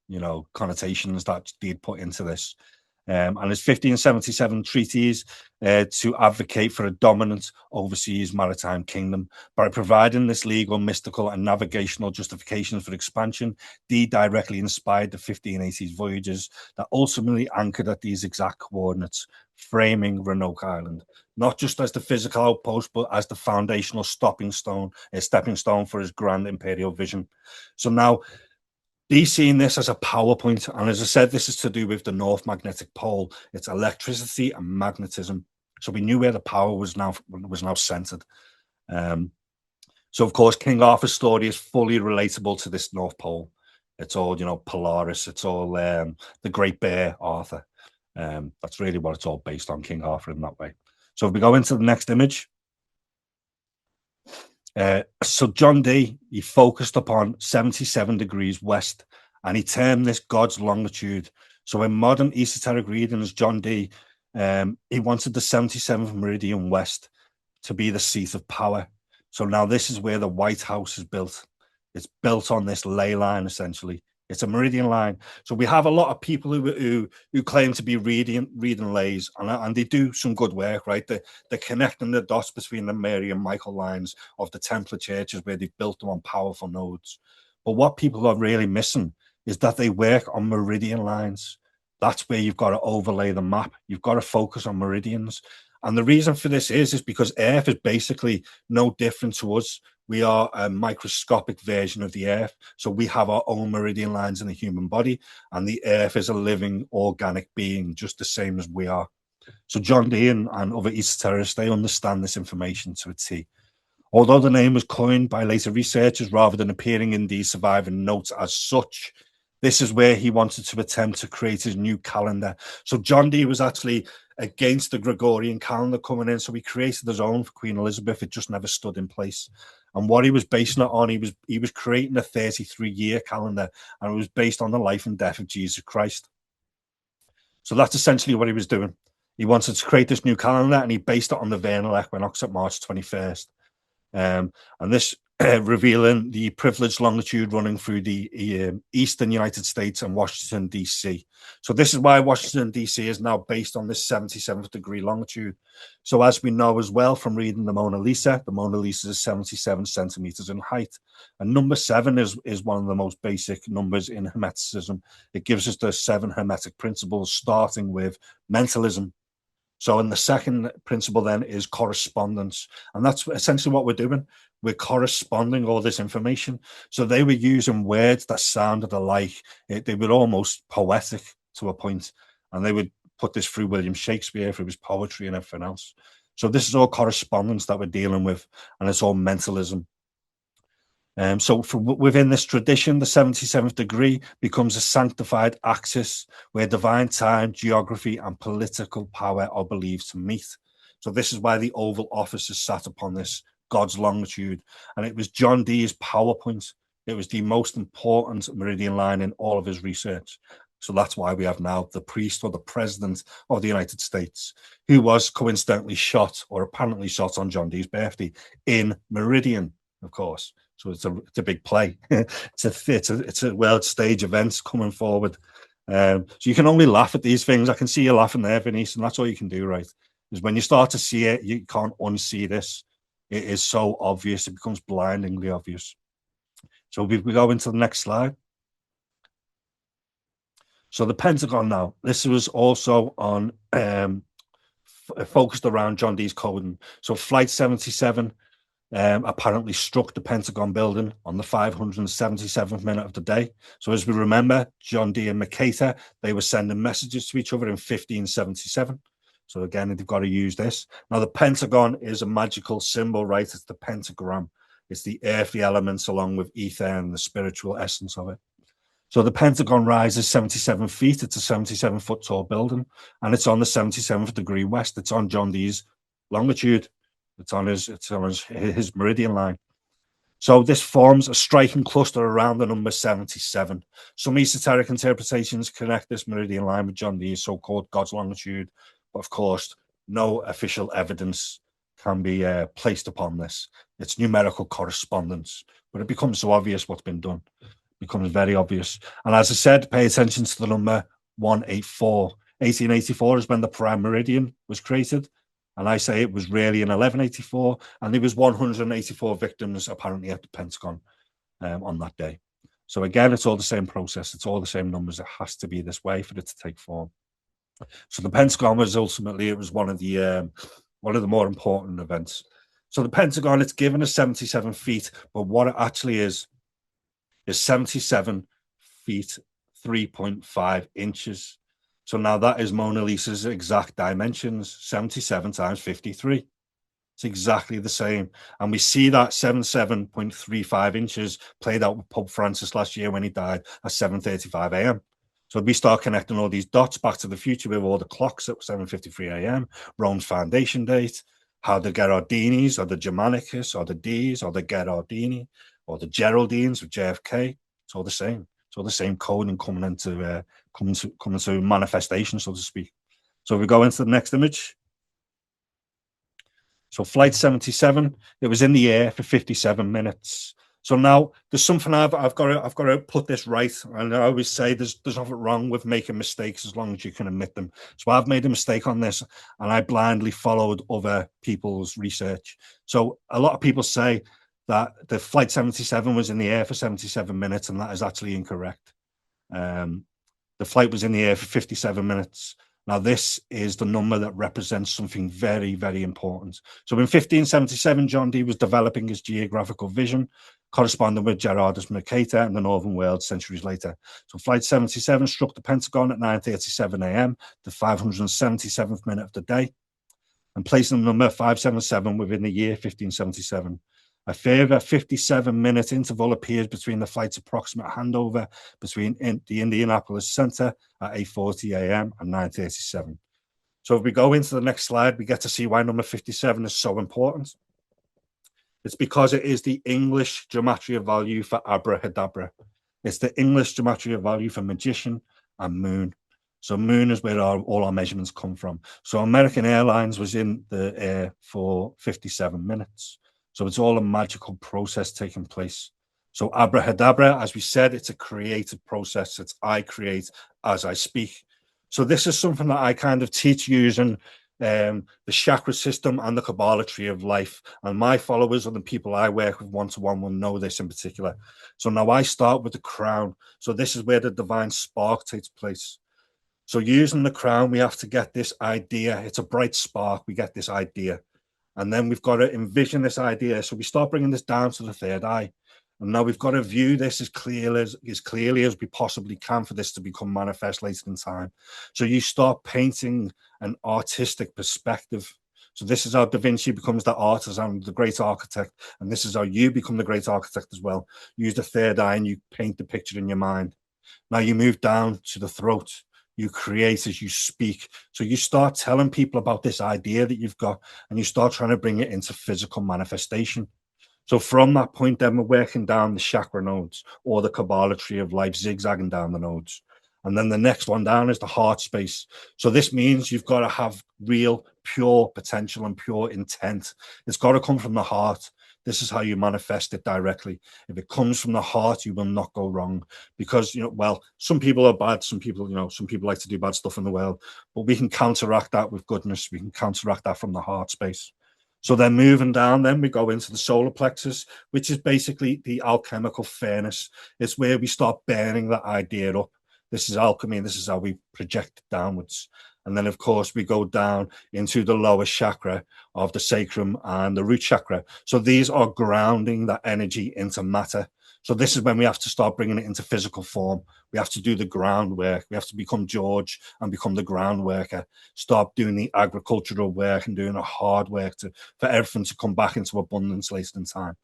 connotations that he'd put into this. And his 1577 treaties to advocate for a dominant overseas maritime kingdom. By providing this legal, mystical, and navigational justification for expansion, Dee directly inspired the 1580s voyages that ultimately anchored at these exact coordinates, framing Roanoke Island, not just as the physical outpost, but as the foundational stepping stone for his grand imperial vision. So now, Dee seeing this as a PowerPoint, and as I said, this is to do with the North Magnetic Pole. It's electricity and magnetism. So we knew where the power was now centered. So of course, King Arthur's story is fully relatable to this North Pole. It's all, Polaris. It's all the Great Bear Arthur. That's really what it's all based on, King Arthur in that way. So if we go into the next image. So John Dee, he focused upon 77 degrees west, and he termed this God's longitude. So in modern esoteric readings, John Dee, he wanted the 77th meridian west to be the seat of power. So now this is where the White House is built. It's built on this ley line, essentially. It's a meridian line. So we have a lot of people who claim to be reading lays, and they do some good work, right? They're connecting the dots between the Mary and Michael lines of the Templar churches where they've built them on powerful nodes. But what people are really missing is that they work on meridian lines. That's where you've got to overlay the map. You've got to focus on meridians. And the reason for this is because Earth is basically no different to us. We are a microscopic version of the Earth. So we have our own meridian lines in the human body, and the Earth is a living organic being, just the same as we are. So John Dee and other esoterists, they understand this information to a T. Although the name was coined by later researchers rather than appearing in the surviving notes as such, this is where he wanted to attempt to create his new calendar. So John Dee was actually against the Gregorian calendar coming in, so he created his own for Queen Elizabeth. It just never stood in place. And what he was basing it on, he was creating a 33-year calendar, and it was based on the life and death of Jesus Christ. So that's essentially what he was doing. He wanted to create this new calendar, and he based it on the vernal equinox at March 21st. And this revealing the privileged longitude running through the eastern United States and Washington, D.C. So this is why Washington, D.C. is now based on this 77th degree longitude. So as we know as well from reading the Mona Lisa is 77 centimeters in height. And number 7 is one of the most basic numbers in Hermeticism. It gives us the 7 Hermetic principles, starting with mentalism. So in the second principle then is correspondence. And that's essentially what we're doing. We're corresponding all this information. So they were using words that sounded alike. They were almost poetic to a point. And they would put this through William Shakespeare, through his poetry and everything else. So this is all correspondence that we're dealing with. And it's all mentalism. So within this tradition, the 77th degree becomes a sanctified axis where divine time, geography, and political power are believed to meet. So this is why the Oval Office is sat upon this God's longitude. And it was John Dee's PowerPoint. It was the most important meridian line in all of his research. So that's why we have now the priest or the president of the United States, who was coincidentally shot or apparently shot on John Dee's birthday in Meridian, of course. So it's a big play. it's a world stage event coming forward. So you can only laugh at these things. I can see you laughing there, Venice, and that's all you can do, right? Is when you start to see it, you can't unsee this. It is so obvious. It becomes blindingly obvious. So we go into the next slide. So the Pentagon now. This was also on focused around John Dee's coding. So Flight 77 apparently struck the Pentagon building on the 577th minute of the day. So as we remember, John Dee and Mercator, they were sending messages to each other in 1577. So again, they've got to use this. Now the Pentagon is a magical symbol, right? It's the pentagram. It's the earthly elements along with ether and the spiritual essence of it. So the Pentagon rises 77 feet. It's a 77-foot tall building, and it's on the 77th degree west. It's on John Dee's longitude. It's on his meridian line. So this forms a striking cluster around the number 77. Some esoteric interpretations connect this meridian line with John Dee's so-called God's longitude. But of course, no official evidence can be placed upon this. It's numerical correspondence, but it becomes so obvious what's been done. It becomes very obvious. And as I said, pay attention to the number 184. 1884 is when the prime meridian was created. And I say it was really in 1184. And there was 184 victims apparently at the Pentagon on that day. So again, it's all the same process. It's all the same numbers. It has to be this way for it to take form. So the Pentagon was ultimately, it was one of the more important events. So the Pentagon, it's given us 77 feet, but what it actually is 77 feet, 3.5 inches. So now that is Mona Lisa's exact dimensions, 77 times 53. It's exactly the same. And we see that 77.35 inches played out with Pope Francis last year when he died at 7:35 a.m. So we start connecting all these dots back to the future with all the clocks at 7:53 a.m., Rome's foundation date, how the Gherardinis or the Germanicus or the D's or the Gherardini or the Geraldines with JFK. It's all the same. It's all the same code and coming into manifestation, so to speak. So we go into the next image. So flight 77, it was in the air for 57 minutes. So now there's something I've got to put this right. And I always say there's nothing wrong with making mistakes as long as you can admit them. So I've made a mistake on this and I blindly followed other people's research. So a lot of people say that the flight 77 was in the air for 77 minutes, and that is actually incorrect. The flight was in the air for 57 minutes. Now, this is the number that represents something very, very important. So in 1577, John Dee was developing his geographical vision, corresponding with Gerardus Mercator and the Northern World centuries later. So Flight 77 struck the Pentagon at 9:37 a.m., the 577th minute of the day, and placing the number 577 within the year 1577. A further 57-minute interval appears between the flight's approximate handover between the Indianapolis Center at 8:40 a.m. and 9:37. So if we go into the next slide, we get to see why number 57 is so important. It's because it is the English gematria value for abracadabra. It's the English gematria value for magician and moon. So moon is where all our measurements come from. So American Airlines was in the air for 57 minutes. So it's all a magical process taking place. So abracadabra, as we said, it's a creative process. It's I create as I speak. So this is something that I kind of teach using the chakra system and the Kabbalah tree of life. And my followers and the people I work with one-to-one will know this in particular. So now I start with the crown. So this is where the divine spark takes place. So using the crown, we have to get this idea. It's a bright spark. We get this idea. And then we've got to envision this idea. So we start bringing this down to the third eye. And now we've got to view this as clearly as we possibly can for this to become manifest later in time. So you start painting an artistic perspective. So this is how Da Vinci becomes the artisan, the great architect. And this is how you become the great architect as well. Use the third eye and you paint the picture in your mind. Now you move down to the throat. You create as you speak. So you start telling people about this idea that you've got and you start trying to bring it into physical manifestation. So from that point, then we're working down the chakra nodes or the Kabbalah tree of life, zigzagging down the nodes. And then the next one down is the heart space. So this means you've got to have real, pure potential and pure intent. It's got to come from the heart. This is how you manifest it directly. If it comes from the heart, you will not go wrong. Because, well, some people are bad. Some people like to do bad stuff in the world. But we can counteract that with goodness. We can counteract that from the heart space. So then moving down, then we go into the solar plexus, which is basically the alchemical furnace. It's where we start burning that idea up. This is alchemy, and this is how we project it downwards. And then, of course, we go down into the lower chakra of the sacrum and the root chakra. So these are grounding that energy into matter. So this is when we have to start bringing it into physical form. We have to do the groundwork. We have to become George and become the ground worker. Start doing the agricultural work and doing the hard work for everything to come back into abundance later in time.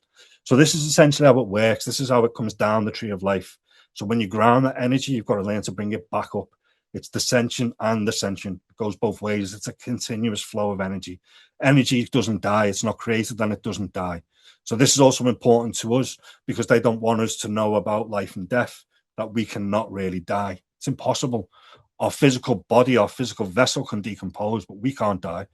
So this is essentially how it works. This is how it comes down the tree of life. So when you ground that energy, you've got to learn to bring it back up. It's descension and ascension. It goes both ways. It's a continuous flow of energy. Energy doesn't die. It's not created and it doesn't die. So this is also important to us because they don't want us to know about life and death, that we cannot really die. It's impossible. Our physical body, our physical vessel can decompose, but we can't die.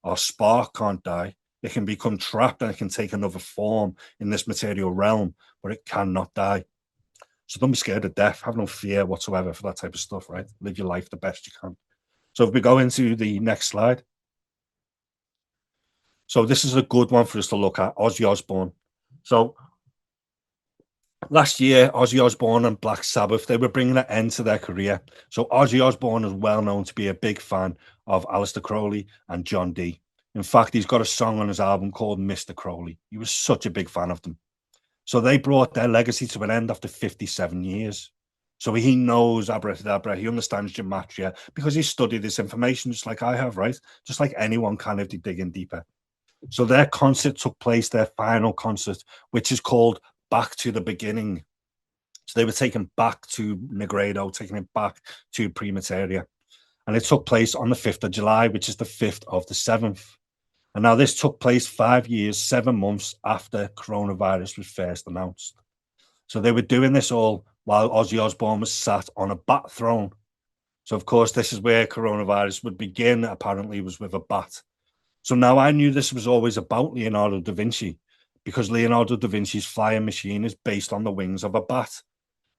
Our spark can't die. It can become trapped and it can take another form in this material realm, but it cannot die. So don't be scared of death. Have no fear whatsoever for that type of stuff, right? Live your life the best you can. So if we go into the next slide. So this is a good one for us to look at, Ozzy Osbourne. So last year, Ozzy Osbourne and Black Sabbath, they were bringing an end to their career. So Ozzy Osbourne is well known to be a big fan of Aleister Crowley and John Dee. In fact, he's got a song on his album called Mr. Crowley. He was such a big fan of them. So they brought their legacy to an end after 57 years. So he knows abracadabra, he understands gematria because he studied this information just like I have, right? Just like anyone can if they dig in deeper. So their concert took place, their final concert, which is called Back to the Beginning. So they were taken back to Negredo, taking it back to Premateria. And it took place on the 5th of July, which is the 5th of the 7th. And now this took place 5 years, 7 months after coronavirus was first announced. So they were doing this all while Ozzy Osbourne was sat on a bat throne. So, of course, this is where coronavirus would begin, apparently, was with a bat. So now I knew this was always about Leonardo da Vinci because Leonardo da Vinci's flying machine is based on the wings of a bat.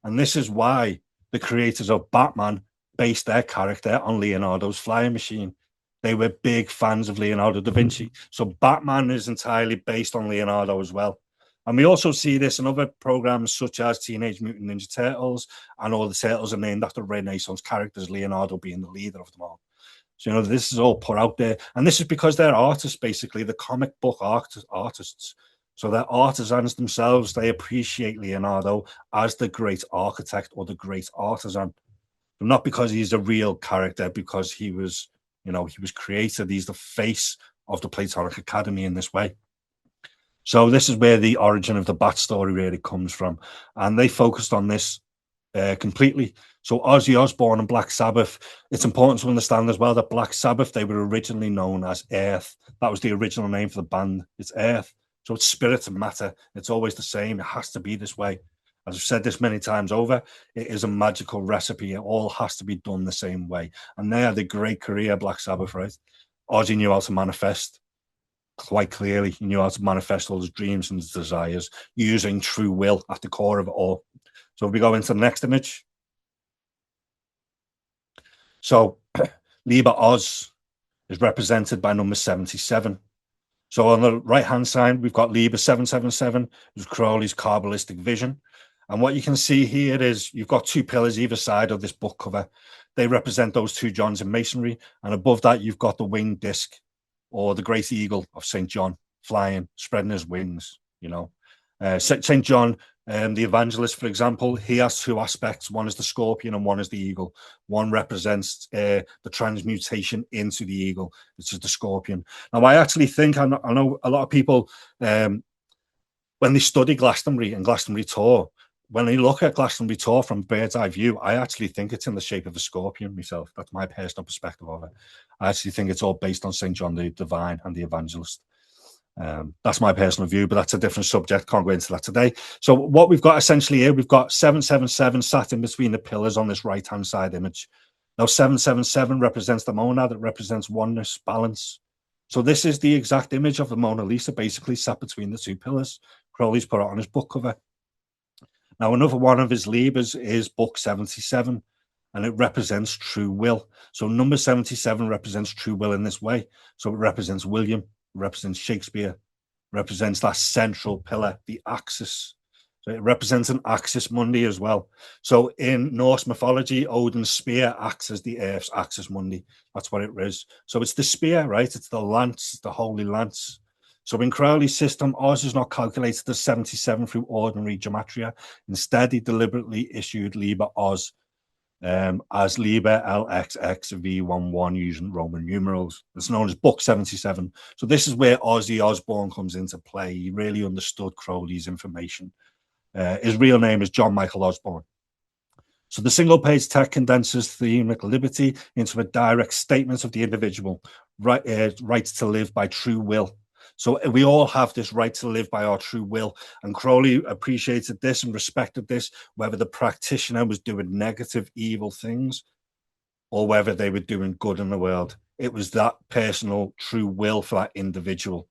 And this is why the creators of Batman based their character on Leonardo's flying machine. They were big fans of Leonardo da Vinci. So Batman is entirely based on Leonardo as well. And we also see this in other programs such as Teenage Mutant Ninja Turtles, and all the turtles are named after Renaissance characters, Leonardo being the leader of them all. So, you know, this is all put out there. And this is because they're artists, basically, the comic book artists. So they're artisans themselves. They appreciate Leonardo as the great architect or the great artisan. But not because he's a real character, because he was, you know, he was created. He's the face of the Platonic Academy in this way. So this is where the origin of the bat story really comes from. And they focused on this completely. So Ozzy Osbourne and Black Sabbath, it's important to understand as well that Black Sabbath, they were originally known as Earth. That was the original name for the band. It's Earth. So it's spirit and matter. It's always the same. It has to be this way. As I've said this many times over, it is a magical recipe. It all has to be done the same way. And they had a great career, Black Sabbath, right? Ozzy knew how to manifest quite clearly. He knew how to manifest all his dreams and his desires using true will at the core of it all. So if we go into the next image. So Liber Oz is represented by number 77. So on the right-hand side, we've got Liber 777, which is Crowley's Kabbalistic vision. And what you can see here is you've got two pillars either side of this book cover. They represent those two Johns in Masonry. And above that, you've got the winged disc or the great eagle of St. John flying, spreading his wings, you know. St. John, the evangelist, for example, he has two aspects. One is the scorpion and one is the eagle. One represents the transmutation into the eagle, which is the scorpion. Now, I actually think, I know a lot of people, when they study Glastonbury and Glastonbury Tor, when they look at Glastonbury Tor from bird's eye view, I actually think it's in the shape of a scorpion myself. That's my personal perspective of it. I actually think it's all based on St. John the Divine and the Evangelist. That's my personal view, but that's a different subject. Can't go into that today. So what we've got essentially here, we've got 777 sat in between the pillars on this right-hand side image. Now 777 represents the monad. It represents oneness, balance. So this is the exact image of the Mona Lisa, basically sat between the two pillars. Crowley's put it on his book cover. Now, another one of his Libers is book 77, and it represents true will. So number 77 represents true will in this way. So it represents William, represents Shakespeare, represents that central pillar, the axis. So it represents an axis mundi as well. So in Norse mythology, Odin's spear acts as the earth's axis mundi. That's what it is. So it's the spear, right? It's the lance, the holy lance. So in Crowley's system, Oz is not calculated as 77 through ordinary gematria. Instead, he deliberately issued Liber Oz as Liber LXXV11 using Roman numerals. It's known as Book 77. So this is where Ozzy Osbourne comes into play. He really understood Crowley's information. His real name is John Michael Osborne. So the single-page text condenses thematic liberty into a direct statement of the individual right to live by true will. So we all have this right to live by our true will. And Crowley appreciated this and respected this, whether the practitioner was doing negative, evil things or whether they were doing good in the world. It was that personal true will for that individual.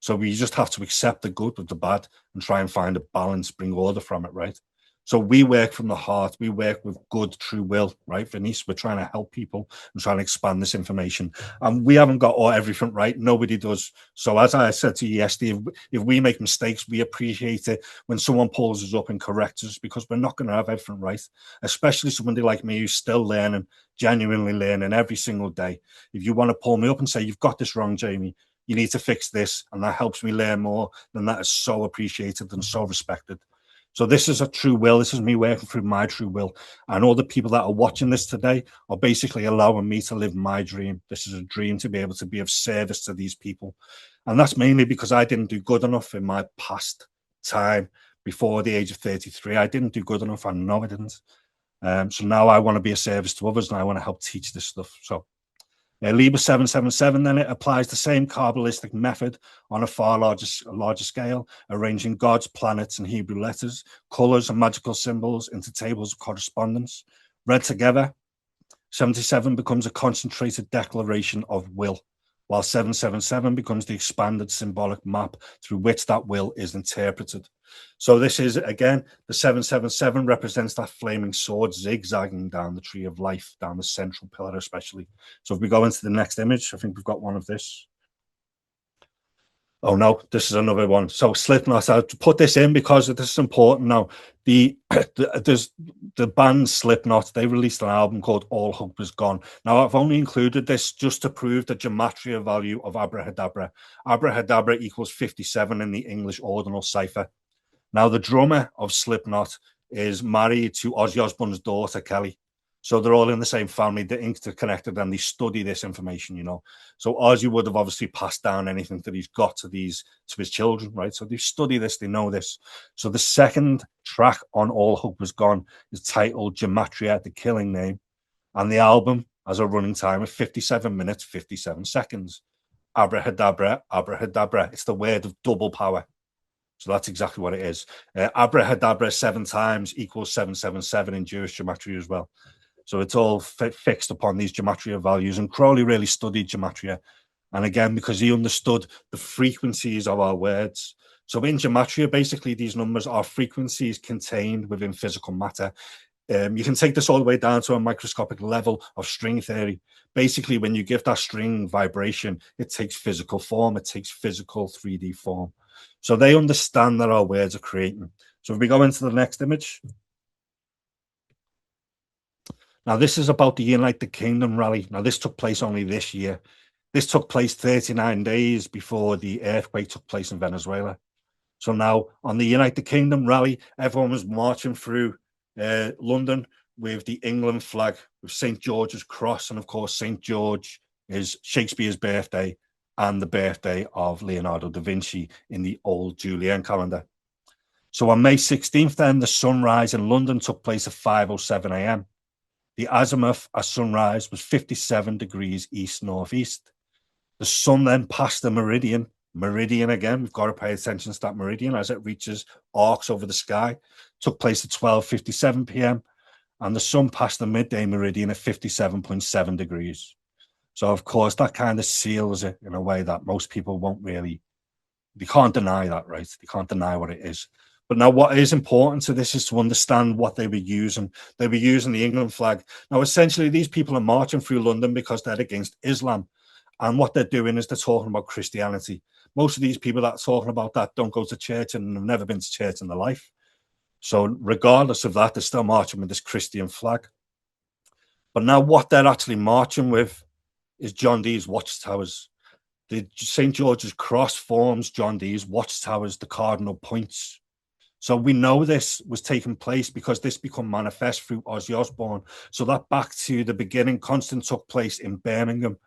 So we just have to accept the good with the bad and try and find a balance, bring order from it, right? So we work from the heart. We work with good, true will, right, Venice? We're trying to help people and trying to expand this information. And we haven't got everything right. Nobody does. So as I said to you yesterday, if we make mistakes, we appreciate it when someone pulls us up and corrects us, because we're not going to have everything right, especially somebody like me who's still learning, genuinely learning every single day. If you want to pull me up and say, you've got this wrong, Jaime, you need to fix this, and that helps me learn more, then that is so appreciated and so respected. So this is a true will. This is me working through my true will. And all the people that are watching this today are basically allowing me to live my dream. This is a dream to be able to be of service to these people. And that's mainly because I didn't do good enough in my past time before the age of 33. I didn't do good enough. I know I didn't. So now I want to be a service to others, and I want to help teach this stuff. So Liber 777, then it applies the same Kabbalistic method on a far larger scale, arranging gods, planets, and Hebrew letters, colors, and magical symbols into tables of correspondence. Read together, 77 becomes a concentrated declaration of will, while 777 becomes the expanded symbolic map through which that will is interpreted. So this is, again, the 777 represents that flaming sword zigzagging down the tree of life, down the central pillar especially. So if we go into the next image, I think we've got one of this. Oh no, this is another one. So Slipknot, I'll put this in because this is important now. There's the band Slipknot, they released an album called All Hope Is Gone. Now, I've only included this just to prove the gematria value of abrahadabra. Abrahadabra equals 57 in the English ordinal cipher. Now, the drummer of Slipknot is married to Ozzy Osbourne's daughter, Kelly. So they're all in the same family, they're interconnected, and they study this information, you know. So Ozzy would have obviously passed down anything that he's got to his children, right? So they study this, they know this. So the second track on All Hope Is Gone is titled Gematria, the Killing Name, and the album has a running time of 57 minutes, 57 seconds. Abrahadabra, abrahadabra. It's the word of double power. So that's exactly what it is. Abrahadabra 7 times equals 777 in Jewish gematria as well. So it's all fixed upon these gematria values. And Crowley really studied gematria. And again, because he understood the frequencies of our words. So in gematria, basically, these numbers are frequencies contained within physical matter. You can take this all the way down to a microscopic level of string theory. Basically, when you give that string vibration, it takes physical form. It takes physical 3D form. So they understand that our words are creating. So if we go into the next image. Now, this is about the United Kingdom rally. Now, this took place only this year. This took place 39 days before the earthquake took place in Venezuela. So now on the United Kingdom rally, everyone was marching through London with the England flag, with St. George's Cross. And of course, St. George is Shakespeare's birthday and the birthday of Leonardo da Vinci in the old Julian calendar. So on May 16th, then, the sunrise in London took place at 5:07 a.m. The azimuth at sunrise was 57 degrees east-northeast. The sun then passed the meridian again, we've got to pay attention to that meridian as it reaches arcs over the sky, took place at 12:57 p.m. and the sun passed the midday meridian at 57.7 degrees. So of course that kind of seals it in a way that most people won't really, they can't deny that, right? They can't deny what it is. But now what is important to this is to understand what they were using. They were using the England flag. Now, essentially, these people are marching through London because they're against Islam. And what they're doing is they're talking about Christianity. Most of these people that are talking about that don't go to church and have never been to church in their life. So regardless of that, they're still marching with this Christian flag. But now what they're actually marching with is John Dee's watchtowers. The St. George's Cross forms John Dee's watchtowers, the cardinal points. So we know this was taking place because this became manifest through Ozzy Osbourne. So that back to the beginning, constant took place in Birmingham.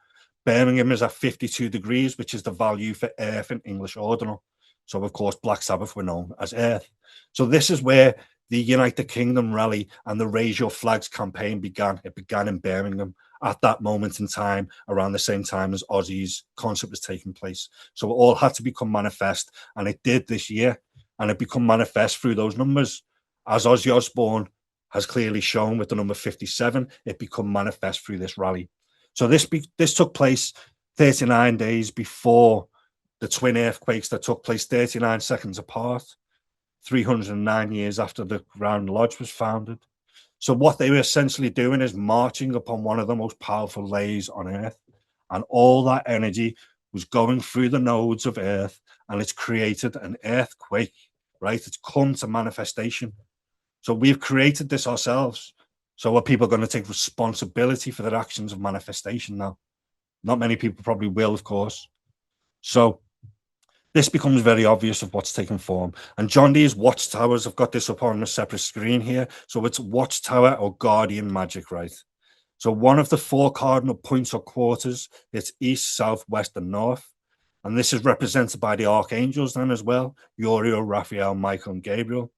Birmingham is at 52 degrees, which is the value for earth in English ordinal. So, of course, Black Sabbath were known as earth. So this is where the United Kingdom rally and the Raise Your Flags campaign began. It began in Birmingham at that moment in time, around the same time as Ozzy's concert was taking place. So it all had to become manifest, and it did this year. And it become manifest through those numbers. As Ozzy Osbourne has clearly shown with the number 57, it become manifest through this rally. So this took place 39 days before the twin earthquakes that took place 39 seconds apart. 309 years after the Grand Lodge was founded. So what they were essentially doing is marching upon one of the most powerful layers on Earth. And all that energy was going through the nodes of Earth, and it's created an earthquake, right? It's come to manifestation. So we've created this ourselves. So are people going to take responsibility for their actions of manifestation now? Not many people probably will, of course. So this becomes very obvious of what's taken form. And John Dee's watchtowers, I've got this up on a separate screen here. So it's watchtower or guardian magic, right? So one of the 4 cardinal points or quarters, it's east, south, west, and north. And this is represented by the archangels then as well, Uriel, Raphael, Michael, and Gabriel.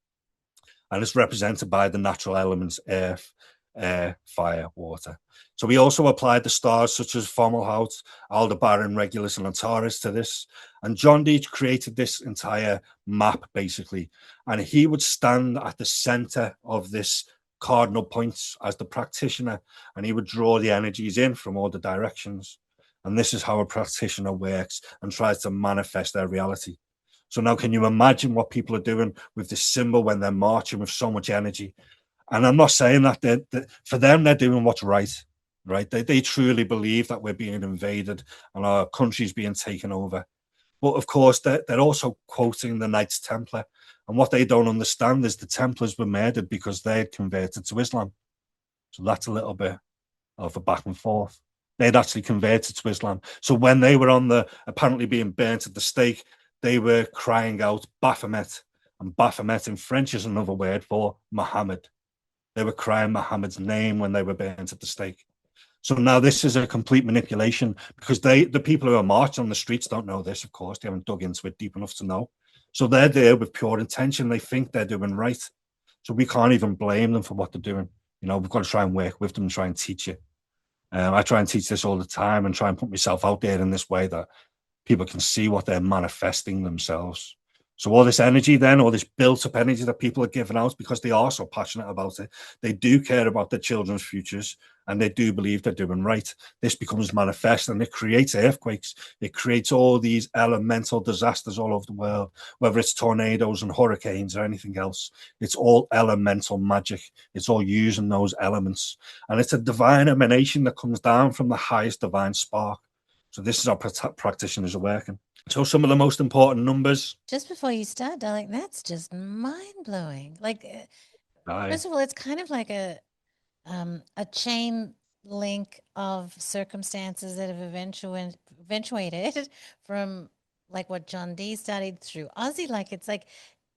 And it's represented by the natural elements, earth, air, fire, water. So we also applied the stars such as Fomalhaut, Aldebaran, Regulus, and Antares to this. And John Dee created this entire map, basically. And he would stand at the center of this cardinal points as the practitioner, and he would draw the energies in from all the directions. And this is how a practitioner works and tries to manifest their reality. So now can you imagine what people are doing with this symbol when they're marching with so much energy? And I'm not saying that for them, they're doing what's right? They truly believe that we're being invaded and our country's being taken over. But of course, they're also quoting the Knights Templar. And what they don't understand is the Templars were murdered because they had converted to Islam. So that's a little bit of a back and forth. They'd actually converted to Islam. So when they were apparently being burnt at the stake, they were crying out Baphomet. And Baphomet in French is another word for Muhammad. They were crying Muhammad's name when they were burnt at the stake. So now this is a complete manipulation because the people who are marching on the streets don't know this, of course. They haven't dug into it deep enough to know. So they're there with pure intention. They think they're doing right. So we can't even blame them for what they're doing. We've got to try and work with them and try and teach it. I try and teach this all the time and try and put myself out there in this way that people can see what they're manifesting themselves. So all this energy then, all this built-up energy that people are giving out because they are so passionate about it, they do care about their children's futures and they do believe they're doing right. This becomes manifest and it creates earthquakes. It creates all these elemental disasters all over the world, whether it's tornadoes and hurricanes or anything else. It's all elemental magic. It's all using those elements. And it's a divine emanation that comes down from the highest divine spark. So this is how practitioners are working. So some of the most important numbers. Just before you start, darling, that's just mind-blowing. Like, first of all, it's kind of like a chain link of circumstances that have eventuated from like what John Dee studied through Ozzy. Like, it's like,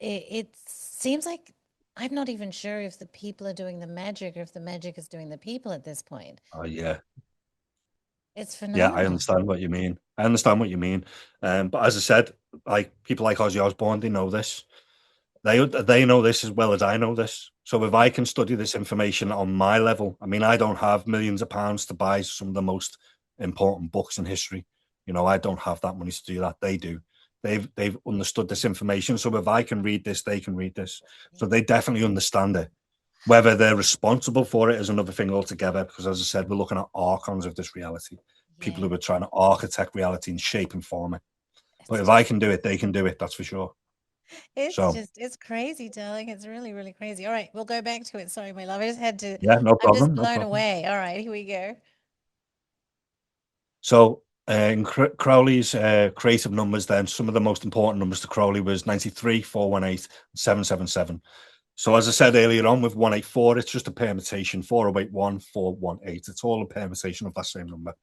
it seems like I'm not even sure if the people are doing the magic or if the magic is doing the people at this point. Oh, yeah. It's phenomenal. Yeah, I understand what you mean. But as I said, like people like Ozzy Osbourne, they know this. They know this as well as I know this. So if I can study this information on my level, I mean, I don't have millions of pounds to buy some of the most important books in history. I don't have that money to do that. They do. They've understood this information. So if I can read this, they can read this. So they definitely understand it. Whether they're responsible for it is another thing altogether, because as I said, we're looking at archons of this reality, people who are trying to architect reality and shape and form it. But if I can do it, they can do it, that's for sure. It's crazy, darling. It's really, really crazy. All right, we'll go back to it. Sorry, my love. I just had to. Yeah, no problem. I'm just blown away. All right, here we go. So in Crowley's creative numbers, then some of the most important numbers to Crowley was 93, 418, 777. So as I said earlier on with 184, it's just a permutation, 4081, 418. It's all a permutation of that same number.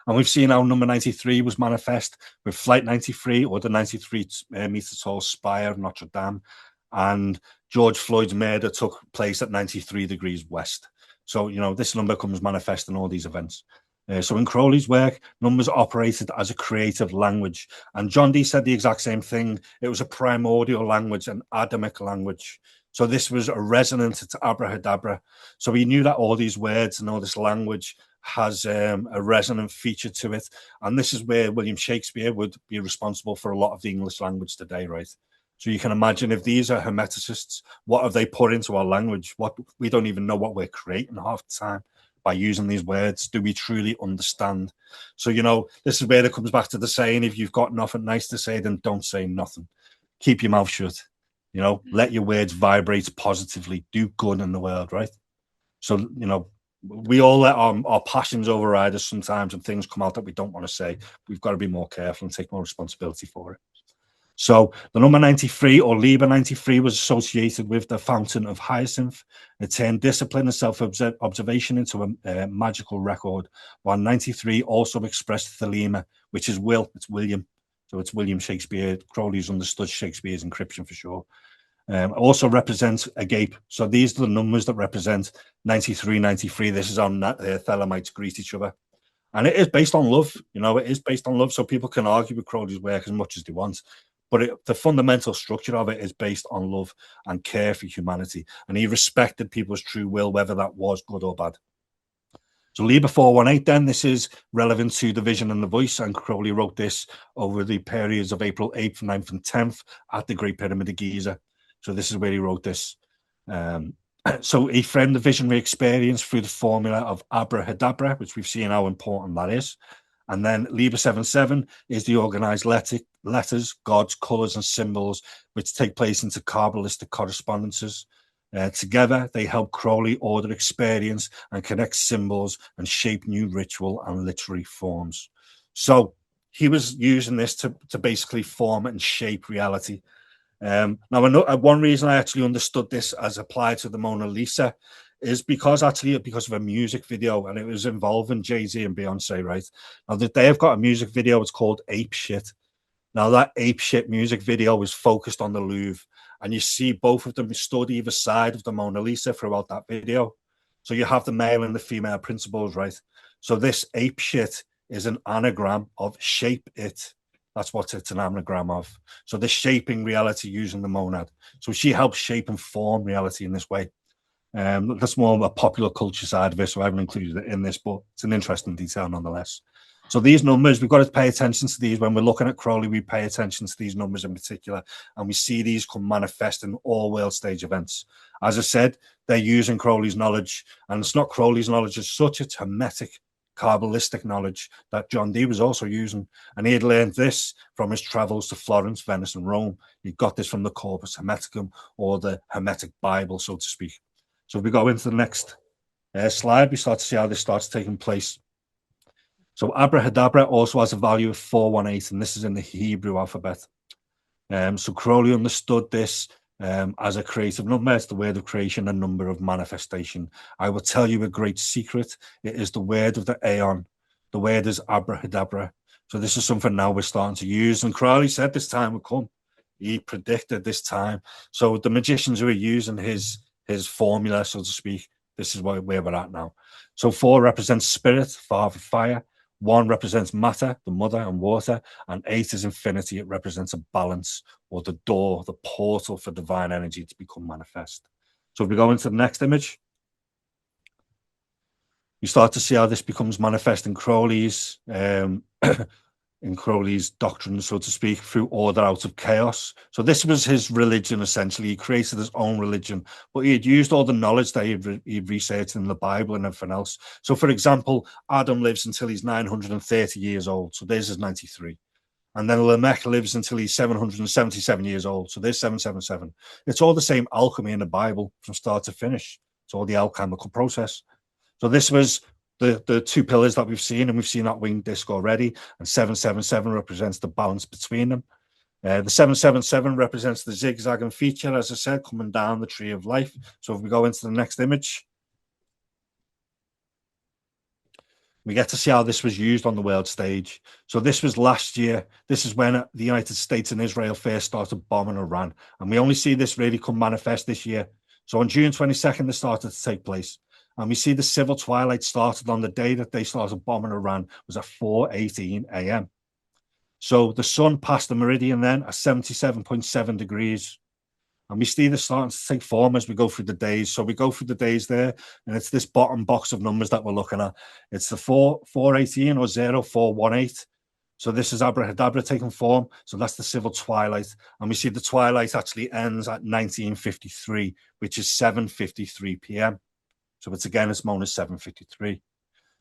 And we've seen how number 93 was manifest with Flight 93 or the 93 meter tall spire of Notre Dame. And George Floyd's murder took place at 93 degrees west. So, this number comes manifest in all these events. So in Crowley's work, numbers operated as a creative language. And John Dee said the exact same thing. It was a primordial language, an Adamic language. So this was a resonant, it's abracadabra. So he knew that all these words and all this language has a resonant feature to it. And this is where William Shakespeare would be responsible for a lot of the English language today, right? So you can imagine if these are hermeticists, what have they put into our language? We don't even know what we're creating half the time. By using these words, do we truly understand? So, this is where it comes back to the saying, if you've got nothing nice to say, then don't say nothing. Keep your mouth shut. You know, let your words vibrate positively, do good in the world, right? So, you know, we all let our passions override us sometimes and things come out that we don't want to say. We've got to be more careful and take more responsibility for it. So the number 93, or Liber 93, was associated with the fountain of Hyacinth. It turned discipline and self-observation into a magical record, while 93 also expressed thelema, which is will, it's William. So it's William Shakespeare. Crowley's understood Shakespeare's encryption for sure. Also represents agape. So these are the numbers that represent 93, 93. This is how Thelemites greet each other. And it is based on love. You know, it is based on love. So people can argue with Crowley's work as much as they want. But the fundamental structure of it is based on love and care for humanity. And he respected people's true will, whether that was good or bad. So Liber 418, then, this is relevant to the vision and the voice. And Crowley wrote this over the periods of April 8th, 9th, and 10th at the Great Pyramid of Giza. So this is where he wrote this. So he framed the visionary experience through the formula of abracadabra, which we've seen how important that is. And then Liber 77 is the organized letters, gods, colors, and symbols, which take place into Kabbalistic correspondences. Together, they help Crowley order experience and connect symbols and shape new ritual and literary forms. So he was using this to basically form and shape reality. Now, one reason I actually understood this as applied to the Mona Lisa is because of a music video, and it was involving Jay-Z and Beyonce, right? Now, they have got a music video. It's called Ape Shit. Now, that Ape Shit music video was focused on the Louvre, and you see both of them stood either side of the Mona Lisa throughout that video. So you have the male and the female principles, right? So this Ape Shit is an anagram of shape it. That's what it's an anagram of. So they're shaping reality using the monad. So she helps shape and form reality in this way. That's more of a popular culture side of it, so I haven't included it in this, but it's an interesting detail nonetheless. So these numbers, we've got to pay attention to these. When we're looking at Crowley, we pay attention to these numbers in particular, and we see these come manifest in all world stage events. As I said, they're using Crowley's knowledge, and it's not Crowley's knowledge as such, it's Hermetic, Kabbalistic knowledge that John Dee was also using. And he had learned this from his travels to Florence, Venice, and Rome. He got this from the Corpus Hermeticum, or the Hermetic Bible, so to speak. So if we go into the next slide, we start to see how this starts taking place. So abracadabra also has a value of 418, and this is in the Hebrew alphabet. So Crowley understood this as a creative number. It's the word of creation, a number of manifestation. I will tell you a great secret. It is the word of the Aeon. The word is abracadabra. So this is something now we're starting to use. And Crowley said this time would come. He predicted this time. So the magicians who are using his formula, so to speak, this is where we're at now. So 4 represents spirit, father, fire. 1 represents matter, the mother and water, and 8 is infinity. It represents a balance, or the door, the portal for divine energy to become manifest. So if we go into the next image, you start to see how this becomes manifest in Crowley's doctrine, so to speak, through order out of chaos. So this was his religion, essentially. He created his own religion, but he had used all the knowledge that he'd researched in the Bible and everything else. So, for example, Adam lives until he's 930 years old. So there's his 93. And then Lamech lives until he's 777 years old. So there's 777. It's all the same alchemy in the Bible from start to finish. It's all the alchemical process. So this was the 2 pillars that we've seen, and we've seen that winged disc already, and 777 represents the balance between them. The 777 represents the zigzagging feature, as I said, coming down the tree of life. So if we go into the next image, we get to see how this was used on the world stage. So this was last year. This is when the United States and Israel first started bombing Iran, and we only see this really come manifest this year. So on June 22nd, this started to take place. And we see the civil twilight started on the day that they started bombing Iran, was at 4:18 a.m. So the sun passed the meridian then at 77.7 degrees. And we see this starting to take form as we go through the days. So we go through the days there, and it's this bottom box of numbers that we're looking at. It's the 418 or 0418. So this is abracadabra taking form. So that's the civil twilight. And we see the twilight actually ends at 1953, which is 7:53 p.m. So it's known as 7:53.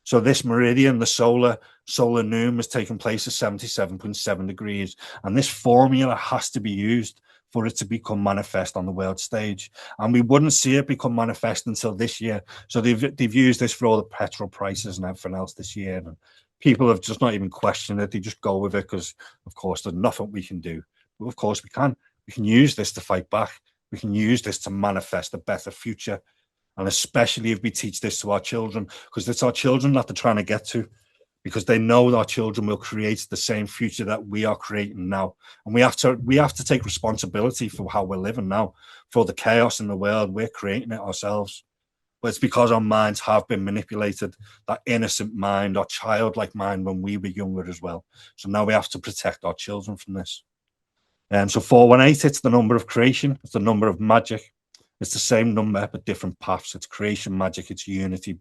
So this meridian, the solar noon, was taking place at 77.7 degrees. And this formula has to be used for it to become manifest on the world stage. And we wouldn't see it become manifest until this year. So they've used this for all the petrol prices and everything else this year. And people have just not even questioned it. They just go with it because, of course, there's nothing we can do. But of course, we can. We can use this to fight back. We can use this to manifest a better future. And especially if we teach this to our children, because it's our children that they're trying to get to, because they know our children will create the same future that we are creating now. And we have to take responsibility for how we're living now, for the chaos in the world. We're creating it ourselves. But it's because our minds have been manipulated, that innocent mind, our childlike mind when we were younger as well. So now we have to protect our children from this. So 418, it's the number of creation. It's the number of magic. It's the same number, but different paths. It's creation, magic, it's unity,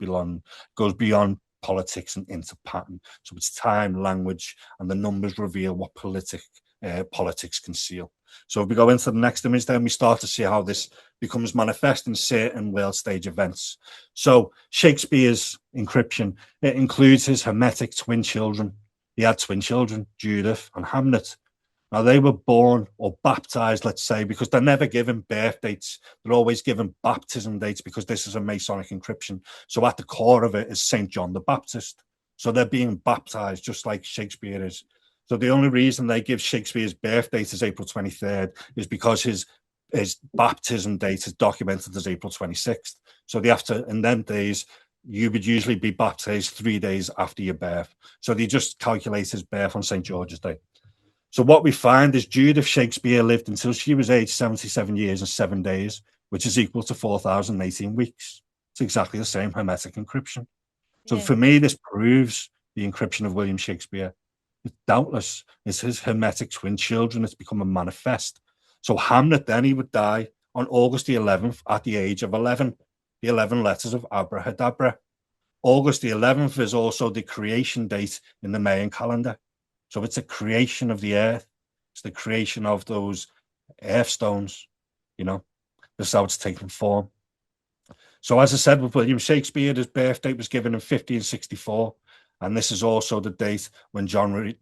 goes beyond politics and into pattern. So it's time, language, and the numbers reveal what politics conceal. So if we go into the next image, then we start to see how this becomes manifest in certain world stage events. So Shakespeare's encryption, it includes his Hermetic twin children. He had twin children, Judith and Hamlet. Now, they were born or baptized, let's say, because they're never given birth dates. They're always given baptism dates because this is a Masonic encryption. So at the core of it is St. John the Baptist. So they're being baptized just like Shakespeare is. So the only reason they give Shakespeare's birth date as April 23rd is because his baptism date is documented as April 26th. So they have to, in them days, you would usually be baptized 3 days after your birth. So they just calculate his birth on St. George's Day. So what we find is Judith Shakespeare lived until she was aged 77 years and 7 days, which is equal to 4,018 weeks. It's exactly the same Hermetic encryption. So for me, this proves the encryption of William Shakespeare. It's doubtless, it's his Hermetic twin children. It's become a manifest. So Hamlet, then, he would die on August the 11th at the age of 11, the 11 letters of Abrahadabra. August the 11th is also the creation date in the Mayan calendar. So it's a creation of the earth. It's the creation of those earth stones, This is how it's taken form. So as I said, with William Shakespeare, his birth date was given in 1564. And this is also the date when John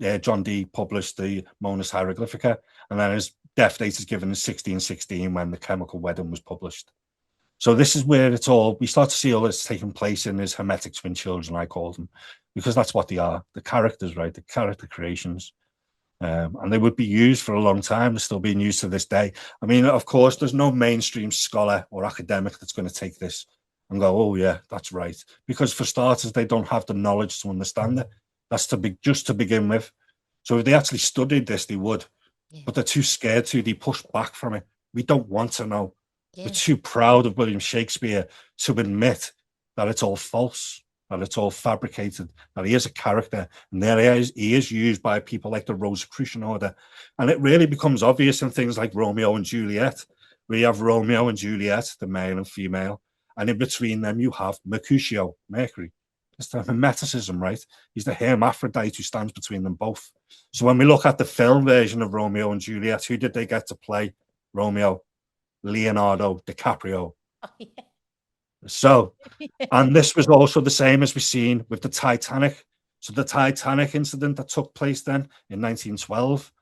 Dee published the Monas Hieroglyphica. And then his death date is given in 1616 when the Chemical Wedding was published. So this is where we start to see all this taking place in his Hermetic twin children, I call them, because that's what they are, the characters, right? The character creations. And they would be used for a long time. They're still being used to this day. I mean, of course, there's no mainstream scholar or academic that's going to take this and go, oh, yeah, that's right. Because for starters, they don't have the knowledge to understand it. That's just to begin with. So if they actually studied this, they would. Yeah. But they're too scared to. They push back from it. We don't want to know. Yeah. We're too proud of William Shakespeare to admit that it's all false, that it's all fabricated, that he is a character, and there he is used by people like the Rosicrucian order. And it really becomes obvious in things like Romeo and Juliet, where you have Romeo and Juliet, the male and female, and in between them you have Mercutio, Mercury. It's the Hermeticism, right? He's the hermaphrodite who stands between them both. So when we look at the film version of Romeo and Juliet, who did they get to play Romeo? Leonardo DiCaprio. Oh, yeah. So, and this was also the same as we've seen with the Titanic. So the Titanic incident that took place then in 1912,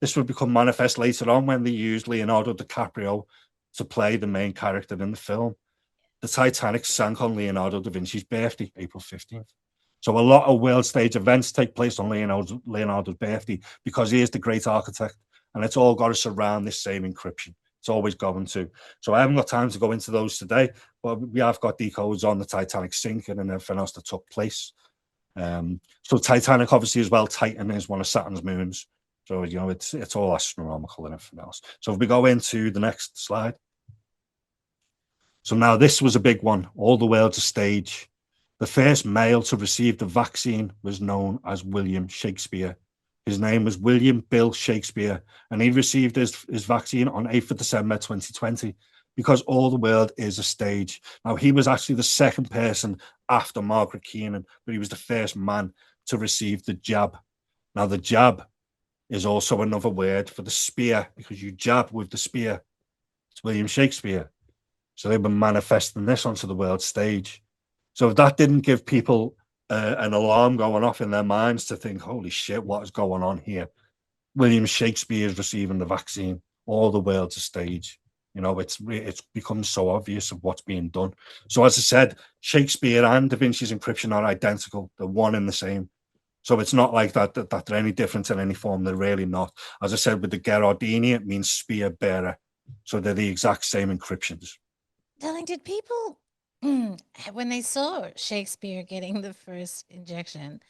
this would become manifest later on when they used Leonardo DiCaprio to play the main character in the film. The Titanic sank on Leonardo da Vinci's birthday, April 15th. So a lot of world stage events take place on Leonardo's birthday because he is the great architect, and it's all got to surround this same encryption. It's always going to. So I haven't got time to go into those today, but we have got decodes on the Titanic sinking and everything else that took place. So Titanic, obviously, as well, Titan is one of Saturn's moons. So, it's all astronomical and everything else. So if we go into the next slide. So now this was a big one. All the world's a stage. The first male to receive the vaccine was known as William Shakespeare. His name was William Bill Shakespeare, and he received his vaccine on 8th of December 2020 because all the world is a stage. Now, he was actually the second person after Margaret Keenan, but he was the first man to receive the jab. Now, the jab is also another word for the spear because you jab with the spear. It's William Shakespeare. So they've been manifesting this onto the world stage. So if that didn't give people an alarm going off in their minds to think, holy shit, what is going on here? William Shakespeare is receiving the vaccine. All the world's a stage. You know, it's become so obvious of what's being done. So as I said, Shakespeare and Da Vinci's encryption are identical. They're one and the same. So it's not like that they're any different in any form. They're really not. As I said, with the Gherardini, it means spear bearer. So they're the exact same encryptions. Darling, did people, when they saw Shakespeare getting the first injection,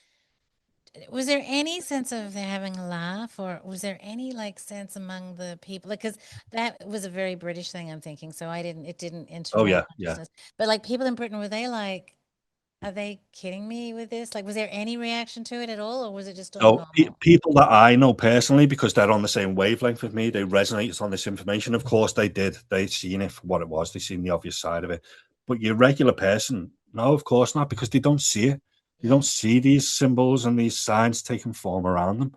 was there any sense of they're having a laugh, or was there any like sense among the people? Because that was a very British thing, I'm thinking. So it didn't enter Oh my yeah, yeah. consciousness. But like people in Britain, were they like, are they kidding me with this? Like, was there any reaction to it at all, or was it just all So normal? people that I know personally, because they're on the same wavelength with me, they resonate on this information. Of course, they did. They'd seen it for what it was. They seen the obvious side of it. But your regular person, no, of course not, because they don't see it. They Yeah. don't see these symbols and these signs taking form around them.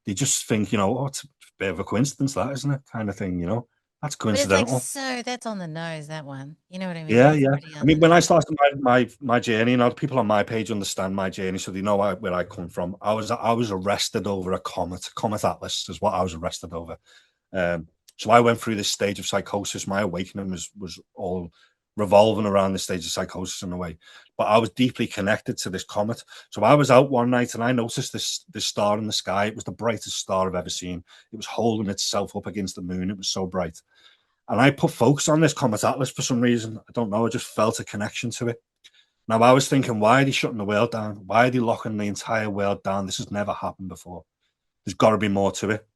They just think, oh, it's a bit of a coincidence, that, isn't it? Kind of thing, That's But it's like, coincidental. so that's on the nose, that one. You know what I mean? Yeah, That's yeah. pretty I on the mean, when I nose. started my journey, the people on my page understand my journey, so they know where I come from. I was arrested over a comet atlas is what I was arrested over. So I went through this stage of psychosis. My awakening was all revolving around this stage of psychosis in a way. But I was deeply connected to this comet. So I was out one night and I noticed this star in the sky. It was the brightest star I've ever seen. It was holding itself up against the moon. It was so bright. And I put focus on this comet atlas for some reason. I don't know. I just felt a connection to it. Now I was thinking, why are they shutting the world down? Why are they locking the entire world down? This has never happened before. There's got to be more to it.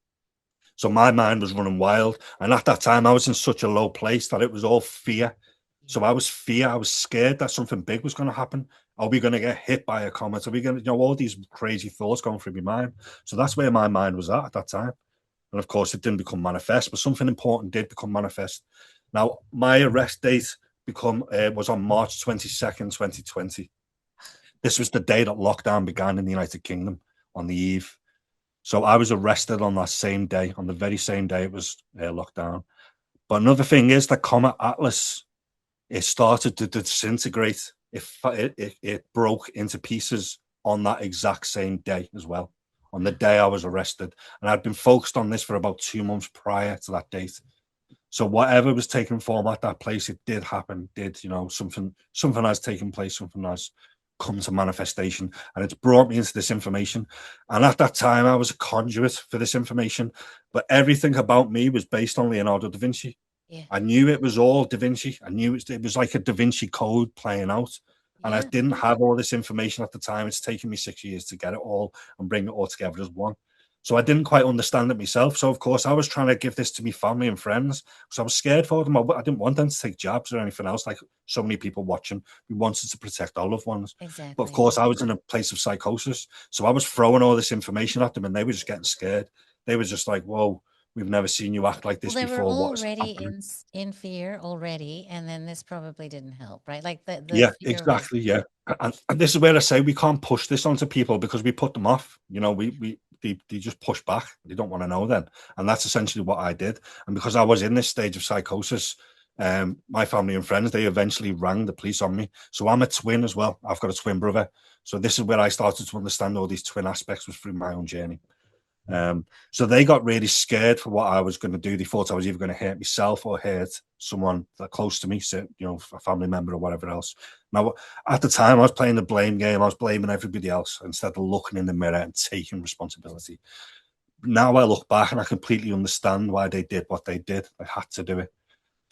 So my mind was running wild. And at that time, I was in such a low place that it was all fear. So I was scared that something big was going to happen. Are we going to get hit by a comet? Are we going to, all these crazy thoughts going through my mind? So that's where my mind was at that time. And of course, it didn't become manifest, but something important did become manifest. Now, my arrest date was on March 22nd, 2020. This was the day that lockdown began in the United Kingdom on the eve. So I was arrested on that same day, on the very same day it was locked down. But another thing is the Comet Atlas, it started to disintegrate. It broke into pieces on that exact same day as well, on the day I was arrested. And I'd been focused on this for about 2 months prior to that date. So whatever was taking form at that place, it did happen, something has taken place, something has come to manifestation, and it's brought me into this information. And at that time, I was a conduit for this information, but everything about me was based on Leonardo da Vinci. Yeah. I knew it was all Da Vinci. I knew it was like a Da Vinci code playing out. And I didn't have all this information at the time. It's taken me 6 years to get it all and bring it all together as one. So I didn't quite understand it myself. So, of course, I was trying to give this to my family and friends because I was scared for them. I didn't want them to take jabs or anything else, like so many people watching. We wanted to protect our loved ones. Exactly. But, of course, I was in a place of psychosis. So I was throwing all this information at them and they were just getting scared. They were just like, whoa, we've never seen you act like this Well, they were before. What is already happening? in fear already, and then this probably didn't help, right? Like the Yeah, fear was, exactly. Yeah. And this is where I say we can't push this onto people because we put them off. They just push back. They don't want to know then. And that's essentially what I did. And because I was in this stage of psychosis, my family and friends, they eventually rang the police on me. So I'm a twin as well. I've got a twin brother. So this is where I started to understand all these twin aspects was through my own journey. So they got really scared for what I was going to do. They thought I was either going to hurt myself or hurt someone that close to me, so, a family member or whatever else. Now, at the time, I was playing the blame game. I was blaming everybody else instead of looking in the mirror and taking responsibility. Now I look back and I completely understand why they did what they did. They had to do it.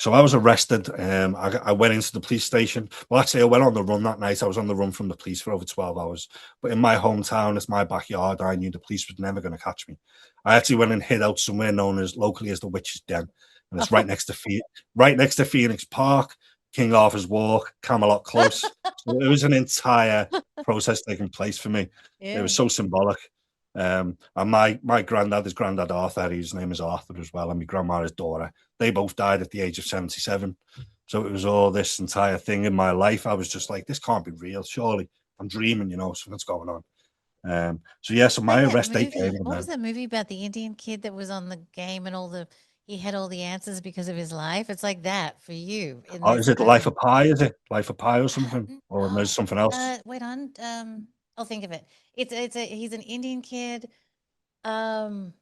So I was arrested. I went into the police station. Well, actually, I went on the run that night. I was on the run from the police for over 12 hours. But in my hometown, it's my backyard. I knew the police was never going to catch me. I actually went and hid out somewhere known as locally as the Witch's Den. And it's right next to Phoenix Park, King Arthur's Walk, Camelot Close. So it was an entire process taking place for me. It was so symbolic. And my granddad is Granddad Arthur. His name is Arthur as well. And my grandma is Dora. They both died at the age of 77. So it was all this entire thing in my life. I was just like, this can't be real. Surely I'm dreaming, something's going on. So my like that arrest date movie. came. What was that movie about the Indian kid that was on the game and all the he had all the answers because of his life. It's like that for you in Or this is it Life poem. of Pi? Is it Life of Pi or something? Or there's something else? Wait on. I'll think of it. He's an Indian kid. Um,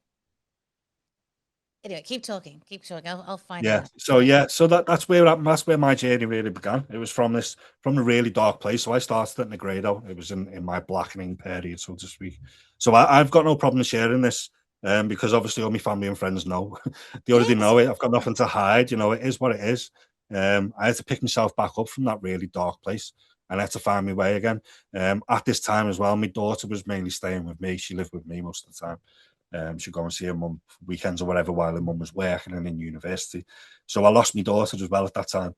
anyway, keep talking. Keep talking. I'll find it Yeah. out. So so that's where my journey really began. It was from the really dark place. So I started at Negredo. It was in my blackening period, so to speak. So I've got no problem sharing this. Because obviously all my family and friends know. They already Yes, know of it. I've got nothing course. to hide. It is what it is. I had to pick myself back up from that really dark place, and I had to find my way again. At this time as well, my daughter was mainly staying with me. She lived with me most of the time. She'd go and see her mum weekends or whatever while her mum was working and in university. So I lost my daughter as well at that time.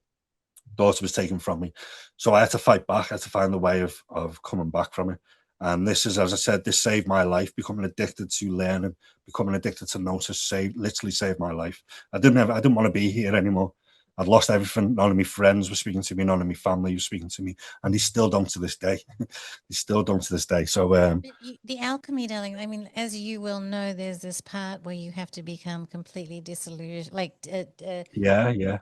Daughter was taken from me. So I had to fight back. I had to find a way of coming back from it. And this is, as I said, this saved my life. Becoming addicted to learning, becoming addicted to notice, literally saved my life. I didn't want to be here anymore. I'd lost everything. None of my friends were speaking to me. None of my family was speaking to me, and they still don't to this day. They still don't to this day. So, The alchemy, darling. I mean, as you will know, there's this part where you have to become completely disillusioned, like yeah, yeah.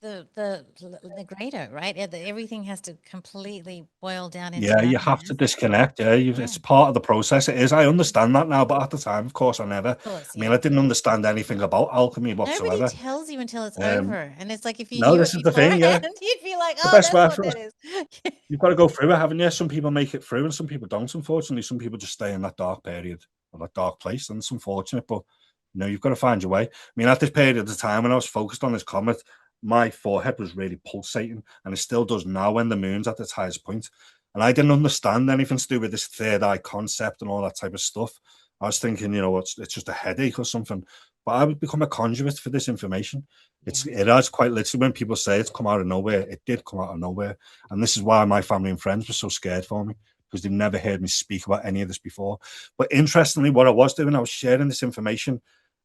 the grado, right? Everything has to completely boil down into Yeah, you have to nothingness. disconnect. Yeah, Yeah, it's part of the process. It is. I understand that now, but at the time, of course, I never. of course, I mean, yeah. I didn't understand anything about alchemy Nobody whatsoever. tells you until it's Um, over, and it's like if you no, knew it this is the thing. beforehand, Yeah, you'd be like, the "Oh, best that's way what for that us. is." You've got to go through it, haven't you? Some people make it through, and some people don't. Unfortunately, some people just stay in that dark period or that dark place, and it's unfortunate. But you've got to find your way. I mean, at this period of the time when I was focused on this comet, my forehead was really pulsating, and it still does now when the moon's at its highest point. And I didn't understand anything to do with this third eye concept and all that type of stuff. I was thinking, it's just a headache or something. But I would become a conduit for this information. Yeah. It has quite literally, when people say it's come out of nowhere, it did come out of nowhere. And this is why my family and friends were so scared for me, because they've never heard me speak about any of this before. But interestingly, what I was doing, I was sharing this information,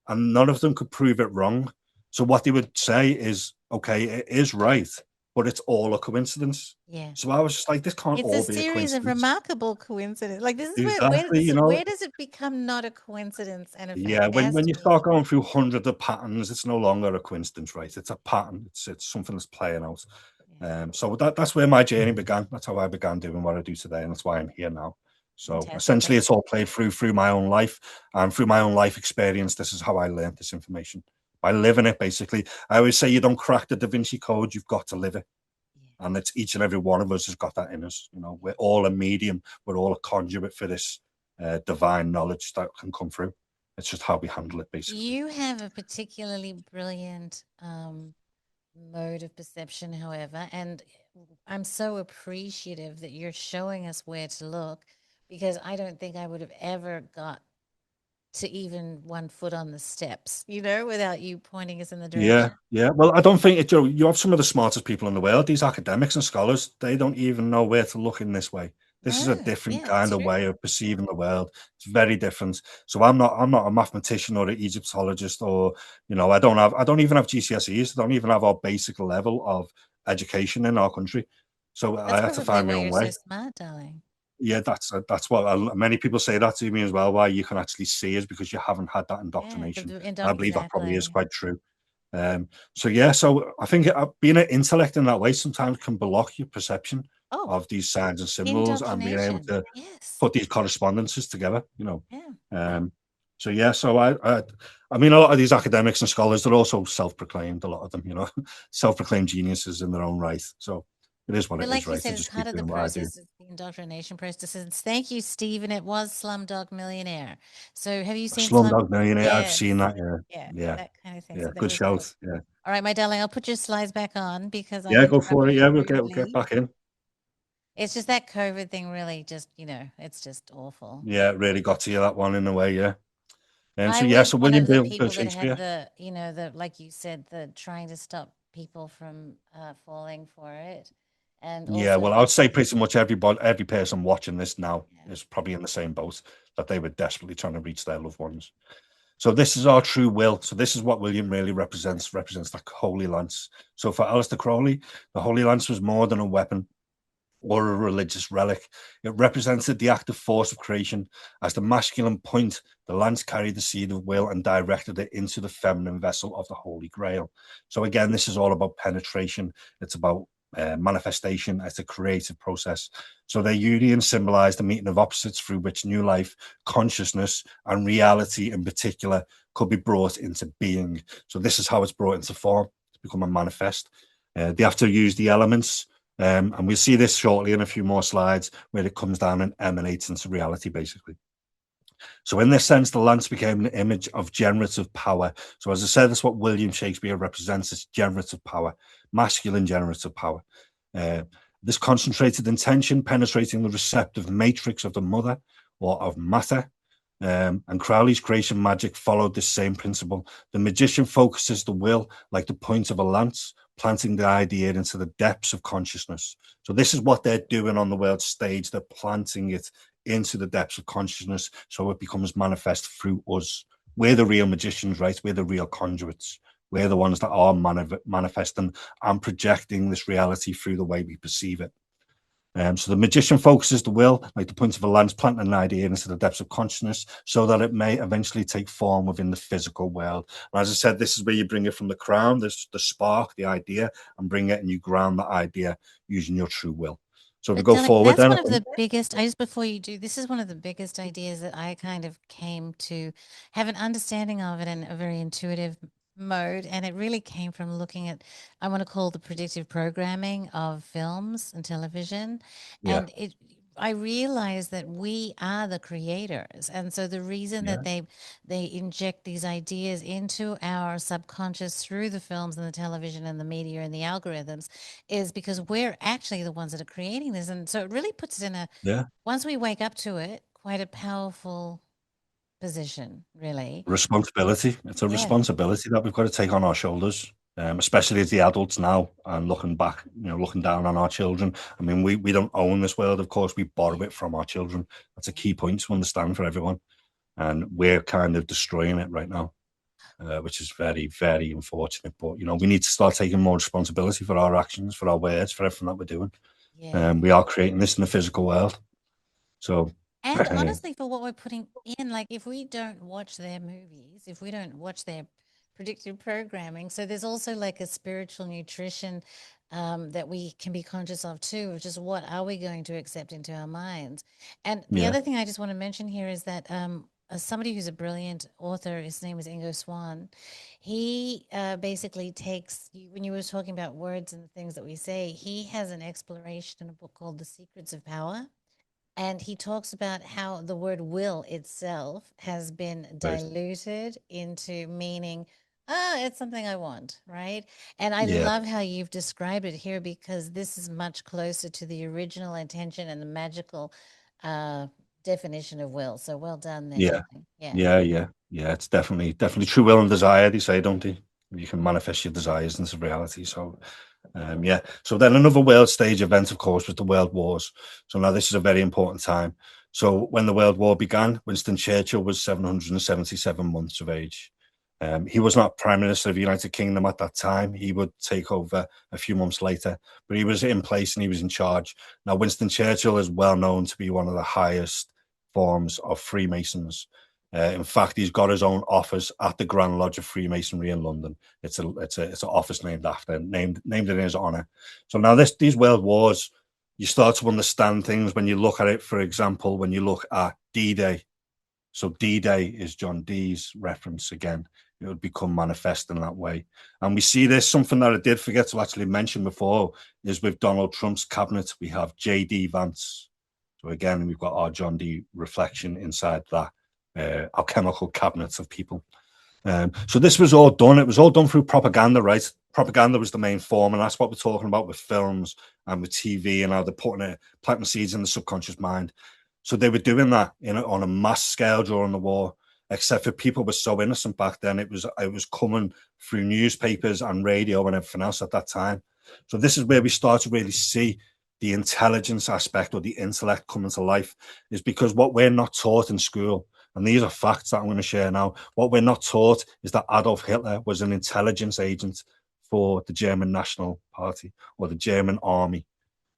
and none of them could prove it wrong. So what they would say is, okay, it is right, but it's all a coincidence. Yeah. So I was just like, this can't It's a all be a series of coincidence. remarkable coincidences. Like this is Exactly, where does it become not a coincidence and a yeah, when you fantastic? start going through hundreds of patterns, it's no longer a coincidence, right? It's a pattern. It's something that's playing out. Yeah. So that's where my journey began. That's how I began doing what I do today, and that's why I'm here now. So Fantastic. essentially, it's all played through my own life, and through my own life experience. This is how I learned this information, by living it. Basically, I always say you don't crack the Da Vinci Code; you've got to live it. Yeah. And it's each and every one of us has got that in us. We're all a medium. We're all a conduit for this divine knowledge that can come through. It's just how we handle it, basically. You have a particularly brilliant mode of perception, however, and I'm so appreciative that you're showing us where to look because I don't think I would have ever got to even one foot on the steps, without you pointing us in the Yeah, direction. yeah. Well, I don't think you have some of the smartest people in the world. These academics and scholars, they don't even know where to look in this way. This is a No, different yeah, it's kind of true. way of perceiving the world. It's very different. So I'm not a mathematician or an Egyptologist, or I don't even have GCSEs. I don't even have our basic level of education in our country. So I That's had to probably find my why own you're so way. smart, darling. Yeah, that's what many people say that to me as well. Why you can actually see is because you haven't had that Yeah, indoctrination. I believe that probably is exactly. quite true. So I think being an intellect in that way sometimes can block your perception Oh, of these signs and symbols, and being able indoctrination. to Yes. put these correspondences together. Yeah. Um, so I mean, a lot of these academics and scholars, they're also self-proclaimed. A lot of them, self-proclaimed geniuses in their own right. So it is what But it is, like you right? To said, it's just part keep of the doing what I do. process, it's the indoctrination process. And thank you, Steve. And it was Slumdog Millionaire. So have you seen Slumdog Millionaire, I've Yes. seen that. Yeah, Yeah, yeah, that kind of thing. yeah. So that Good was cool. shout. Yeah, All right, my darling, I'll put your slides back on because I'm yeah. Go for it. interrupting Yeah, you we'll get rudely. back in. It's just that COVID thing really just, it's just awful. Yeah, it really got to you, that one, in a way. Yeah. I So was one William of the Bill people that had Shakespeare. like you said, the trying to stop people from falling for it. And Yeah, also, well, I would say pretty much every person watching this now yeah. is probably in the same boat, that they were desperately trying to reach their loved ones. So this is our true will. So this is what William really represents that holy lance. So for Aleister Crowley, the holy lance was more than a weapon. or a religious relic. It represented the active force of creation. As the masculine point, the lance carried the seed of will and directed it into the feminine vessel of the Holy Grail. So again, this is all about penetration. It's about manifestation. It's a creative process. So their union symbolized the meeting of opposites through which new life, consciousness, and reality in particular could be brought into being. So this is how it's brought into form. It's become a manifest. They have to use the elements. And we'll see this shortly in a few more slides where it comes down and emanates into reality, basically. So in this sense, the lance became an image of generative power. So as I said, that's what William Shakespeare represents as generative power, masculine generative power. This concentrated intention penetrating the receptive matrix of the mother or of matter. And Crowley's creation magic followed this same principle. The magician focuses the will like the point of a lance, planting the idea into the depths of consciousness. So this is what they're doing on the world stage. They're planting it into the depths of consciousness so it becomes manifest through us. We're the real magicians, right? We're the real conduits. We're the ones that are manifesting and projecting this reality through the way we perceive it. So the magician focuses the will, like the point of a lance, planting an idea into the depths of consciousness so that it may eventually take form within the physical world. And as I said, this is where you bring it from the crown, the spark, the idea, and bring it and you ground the idea using your true will. So to go forward that's then. one of the biggest, just before you do, this is one of the biggest ideas that I kind of came to have an understanding of it in a very intuitive mode. And it really came from looking at, I want to call the predictive programming of films and television. Yeah. And I realized that we are the creators. And so the reason that they inject these ideas into our subconscious through the films and the television and the media and the algorithms is because we're actually the ones that are creating this. And so it really puts it in once we wake up to it, quite a powerful position, really. Responsibility. It's a responsibility that we've got to take on our shoulders. Especially as the adults now and looking back, looking down on our children. I mean, we don't own this world, of course, we borrow it from our children. That's a key point to understand for everyone. And we're kind of destroying it right now, which is very, very unfortunate. But, we need to start taking more responsibility for our actions, for our words, for everything that we're doing. We are creating this in the physical world. So, and honestly, for what we're putting in, like if we don't watch their movies, if we don't watch their predictive programming, so there's also like a spiritual nutrition that we can be conscious of too, of just what are we going to accept into our minds. And the other thing I just want to mention here is that somebody who's a brilliant author, his name is Ingo Swann, he basically takes, when you were talking about words and the things that we say, he has an exploration in a book called The Secrets of Power. And he talks about how the word will itself has been diluted into meaning, it's something I want, right? And I love how you've described it here because this is much closer to the original intention and the magical definition of will. So well done there. Yeah. It's definitely true will and desire, they say, don't they? You can manifest your desires into reality. So so then another world stage event, of course, was the World Wars. So now this is a very important time. So when the World War began, Winston Churchill was 777 months of age. He was not Prime Minister of the United Kingdom at that time. He would take over a few months later, but he was in place and he was in charge. Now, Winston Churchill is well known to be one of the highest forms of Freemasons. In fact, he's got his own office at the Grand Lodge of Freemasonry in London. It's an office named in his honor. So now these world wars, you start to understand things when you look at it. For example, when you look at D-Day. So D-Day is John Dee's reference again. It would become manifest in that way. And we see this, something that I did forget to actually mention before, is with Donald Trump's cabinet, we have J.D. Vance. So again, we've got our John Dee reflection inside that alchemical cabinets of people. So this was all done. It was all done through propaganda, right? Propaganda was the main form, and that's what we're talking about with films and with TV and how they're planting seeds in the subconscious mind. So they were doing that on a mass scale during the war, except for people were so innocent back then. It was coming through newspapers and radio and everything else at that time. So this is where we start to really see the intelligence aspect or the intellect coming to life, is because what we're not taught in school, and these are facts that I'm going to share now, what we're not taught is that Adolf Hitler was an intelligence agent for the German National Party or the German army.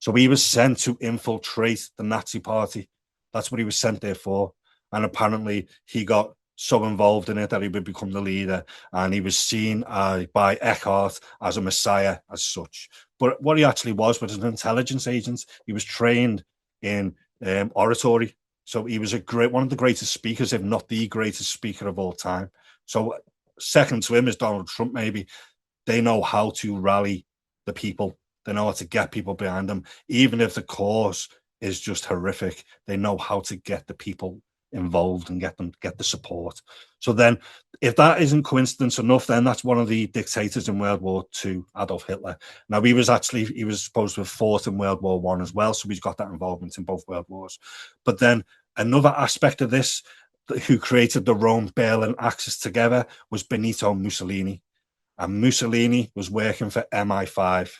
So he was sent to infiltrate the Nazi party. That's what he was sent there for. And apparently he got so involved in it that he would become the leader, and he was seen by Eckhart as a messiah as such. But what he actually was an intelligence agent. He was trained in oratory. So he was one of the greatest speakers, if not the greatest speaker of all time. So second to him is Donald Trump, maybe. They know how to rally the people. They know how to get people behind them. Even if the cause is just horrific, they know how to get the people involved and get the support. So then, if that isn't coincidence enough, then that's one of the dictators in World War II, Adolf Hitler. Now, he was supposed to have fought in World War I as well, so he's got that involvement in both World Wars. But then another aspect of this, who created the Rome-Berlin Axis together, was Benito Mussolini. And Mussolini was working for MI5.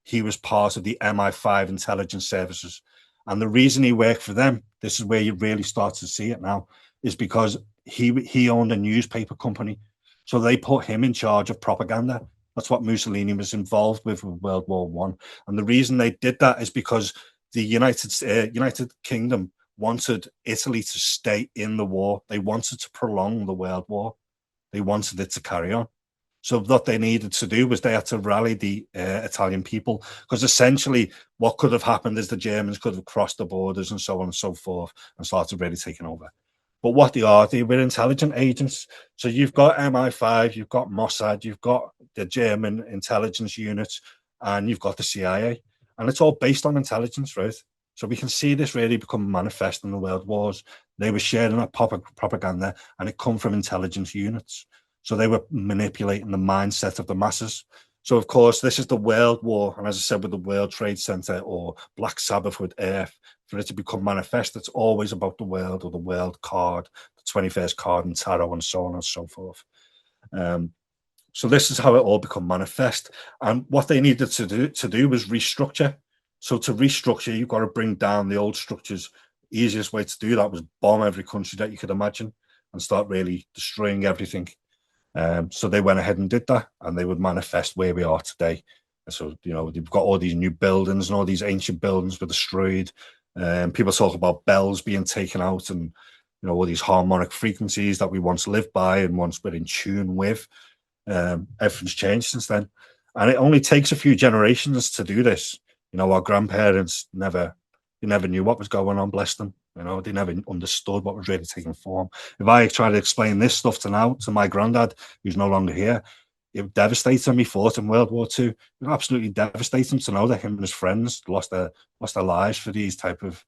He was part of the MI5 intelligence services. And the reason he worked for them, this is where you really start to see it now, is because he owned a newspaper company. So they put him in charge of propaganda. That's what Mussolini was involved with World War One. And the reason they did that is because the United Kingdom wanted Italy to stay in the war. They wanted to prolong the World War. They wanted it to carry on. So what they needed to do was they had to rally the Italian people, because essentially what could have happened is the Germans could have crossed the borders and so on and so forth and started really taking over. But what they were intelligent agents. So you've got MI5, you've got Mossad, you've got the German intelligence units, and you've got the CIA. And it's all based on intelligence, right? So we can see this really become manifest in the world wars. They were sharing that propaganda, and it come from intelligence units. So they were manipulating the mindset of the masses. So, of course, this is the World War. And as I said, with the World Trade Center or Black Sabbath with Earth, for it to become manifest, it's always about the world, or the world card, the 21st card in tarot, and so on and so forth. So this is how it all become manifest. And what they needed to do was restructure. So to restructure, you've got to bring down the old structures. The easiest way to do that was bomb every country that you could imagine and start really destroying everything. So they went ahead and did that, and they would manifest where we are today. And so, you've got all these new buildings, and all these ancient buildings were destroyed. People talk about bells being taken out, and all these harmonic frequencies that we once lived by and once were in tune with. Everything's changed since then, and it only takes a few generations to do this. Our grandparents never knew what was going on, bless them. They never understood what was really taking form. If I try to explain this stuff to my granddad, who's no longer here, it would devastate him. He fought in World War II. It would absolutely devastate him to know that him and his friends lost their lives for these type of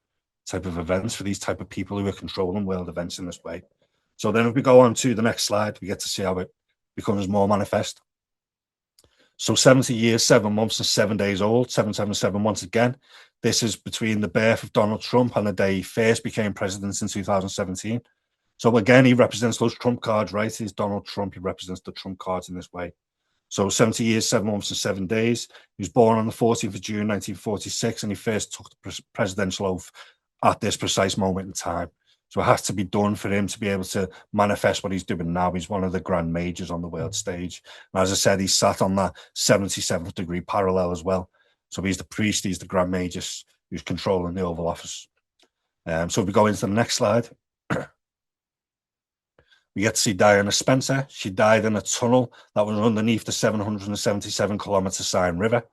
events, for these type of people who are controlling world events in this way. So then if we go on to the next slide, we get to see how it becomes more manifest. So 70 years, 7 months, and 7 days old, 777 once again. This is between the birth of Donald Trump and the day he first became president in 2017. So again, he represents those Trump cards, right? He's Donald Trump. He represents the Trump cards in this way. So 70 years, 7 months, and 7 days. He was born on the 14th of June, 1946, and he first took the presidential oath at this precise moment in time. So it has to be done for him to be able to manifest what he's doing now. He's one of the grand majors on the world stage. And as I said, he sat on that 77th degree parallel as well. So he's the priest, he's the grand magus who's controlling the Oval Office. So if we go into the next slide, we get to see Diana Spencer. She died in a tunnel that was underneath the 777-kilometer Seine River.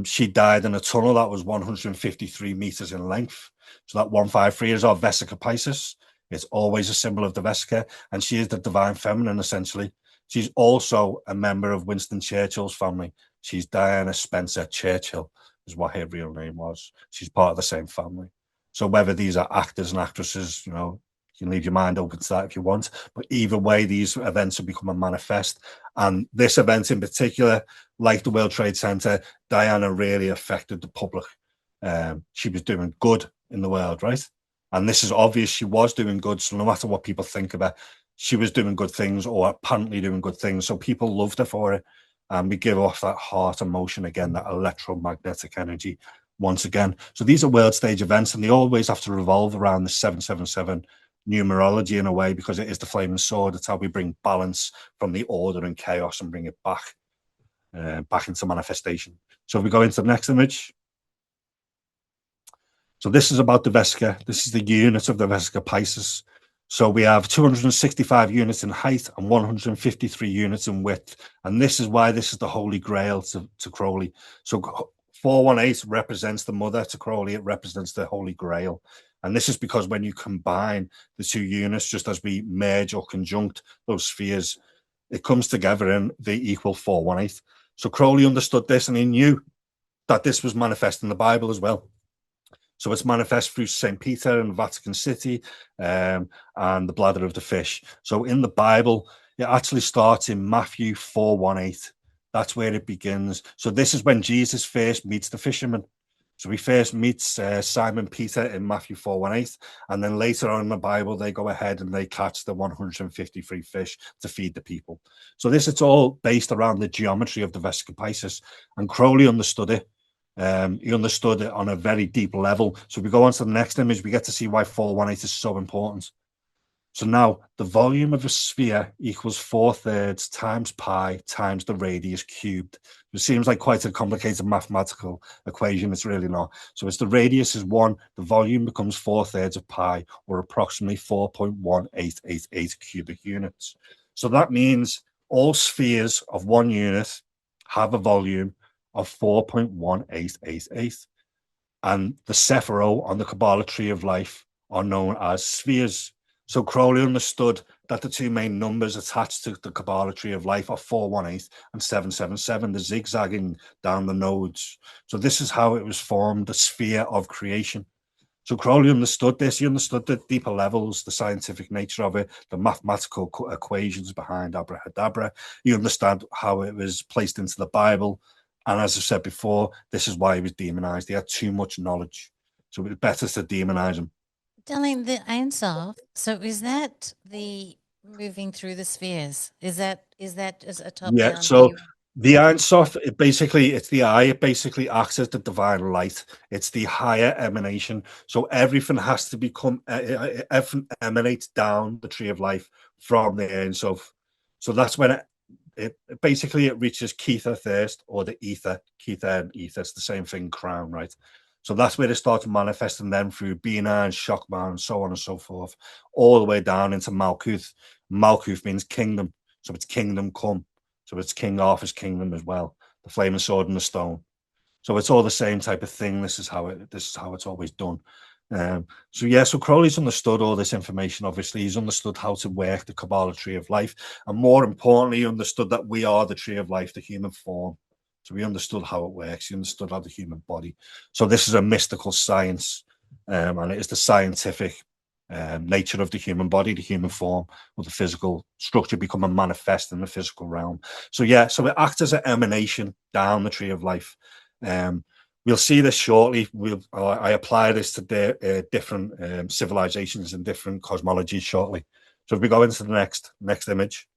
She died in a tunnel that was 153 meters in length. So that 153 is our Vesica Piscis. It's always a symbol of the Vesica, and she is the divine feminine, essentially. She's also a member of Winston Churchill's family. She's Diana Spencer Churchill, is what her real name was. She's part of the same family. So whether these are actors and actresses, you can leave your mind open to that if you want. But either way, these events have become a manifest. And this event in particular, like the World Trade Center, Diana really affected the public. She was doing good in the world, right? And this is obvious. She was doing good. So no matter what people think of her, she was doing good things, or apparently doing good things. So people loved her for it. And we give off that heart emotion again, that electromagnetic energy once again. So these are world stage events, and they always have to revolve around the 777 numerology in a way, because it is the flaming sword. It's how we bring balance from the order and chaos and bring it back into manifestation. So if we go into the next image, So this is about the Vesica. This is the unit of the Vesica Pisces. So we have 265 units in height and 153 units in width. And this is why this is the Holy Grail to Crowley. So 418 represents the mother to Crowley. It represents the Holy Grail. And this is because when you combine the two units, just as we merge or conjunct those spheres, it comes together and they equal 418. So Crowley understood this, and he knew that this was manifest in the Bible as well. So it's manifest through St. Peter and Vatican City, and the bladder of the fish. So in the Bible, it actually starts in Matthew 4:18. That's where it begins. So this is when Jesus first meets the fisherman. So he first meets Simon Peter in Matthew 4:18, and then later on in the Bible, they go ahead and they catch the 153 fish to feed the people. So this is all based around the geometry of the Vesica Pisces, and Crowley understood it. He understood it on a very deep level. So if we go on to the next image, we get to see why 418 is so important. So now the volume of a sphere equals 4/3 times pi times the radius cubed. It seems like quite a complicated mathematical equation. It's really not. So as the radius is 1, the volume becomes 4/3 of pi, or approximately 4.1888 cubic units. So that means all spheres of 1 unit have a volume of 4.1888. And the Sephiroth on the Kabbalah tree of life are known as spheres. So Crowley understood that the two main numbers attached to the Kabbalah tree of life are 418 and 777, the zigzagging down the nodes. So this is how it was formed, the sphere of creation. So Crowley understood this. He understood the deeper levels, the scientific nature of it, the mathematical equations behind abracadabra. He understood how it was placed into the Bible. And as I said before, this is why he was demonized. He had too much knowledge. So it was better to demonize him. Darling, the Ein Sof. So is that the moving through the spheres? Is that as a top-down So view? the Ein Sof, it's the eye. It basically acts as the divine light. It's the higher emanation. So everything has to become, everything emanates down the tree of life from the Ein Sof. So that's when it basically it reaches Kether first, or the ether. Kether and ether, it's the same thing, crown, right? So that's where it starts manifesting them through Bina and Shokma and so on and so forth, all the way down into Malkuth. Malkuth means kingdom, so it's kingdom come. So it's King Arthur's kingdom as well, the flaming sword and the stone. So it's all the same type of thing. This is how it's always done. So Crowley's understood all this information. Obviously, he's understood how to work the Kabbalah tree of life, and more importantly, he understood that we are the tree of life, the human form. So we understood how it works. He understood how the human body. So this is a mystical science, and it is the scientific nature of the human body, the human form, or the physical structure becoming manifest in the physical realm. So it acts as an emanation down the tree of life. We'll see this shortly. I apply this to different civilizations and different cosmologies shortly. So if we go into the next image.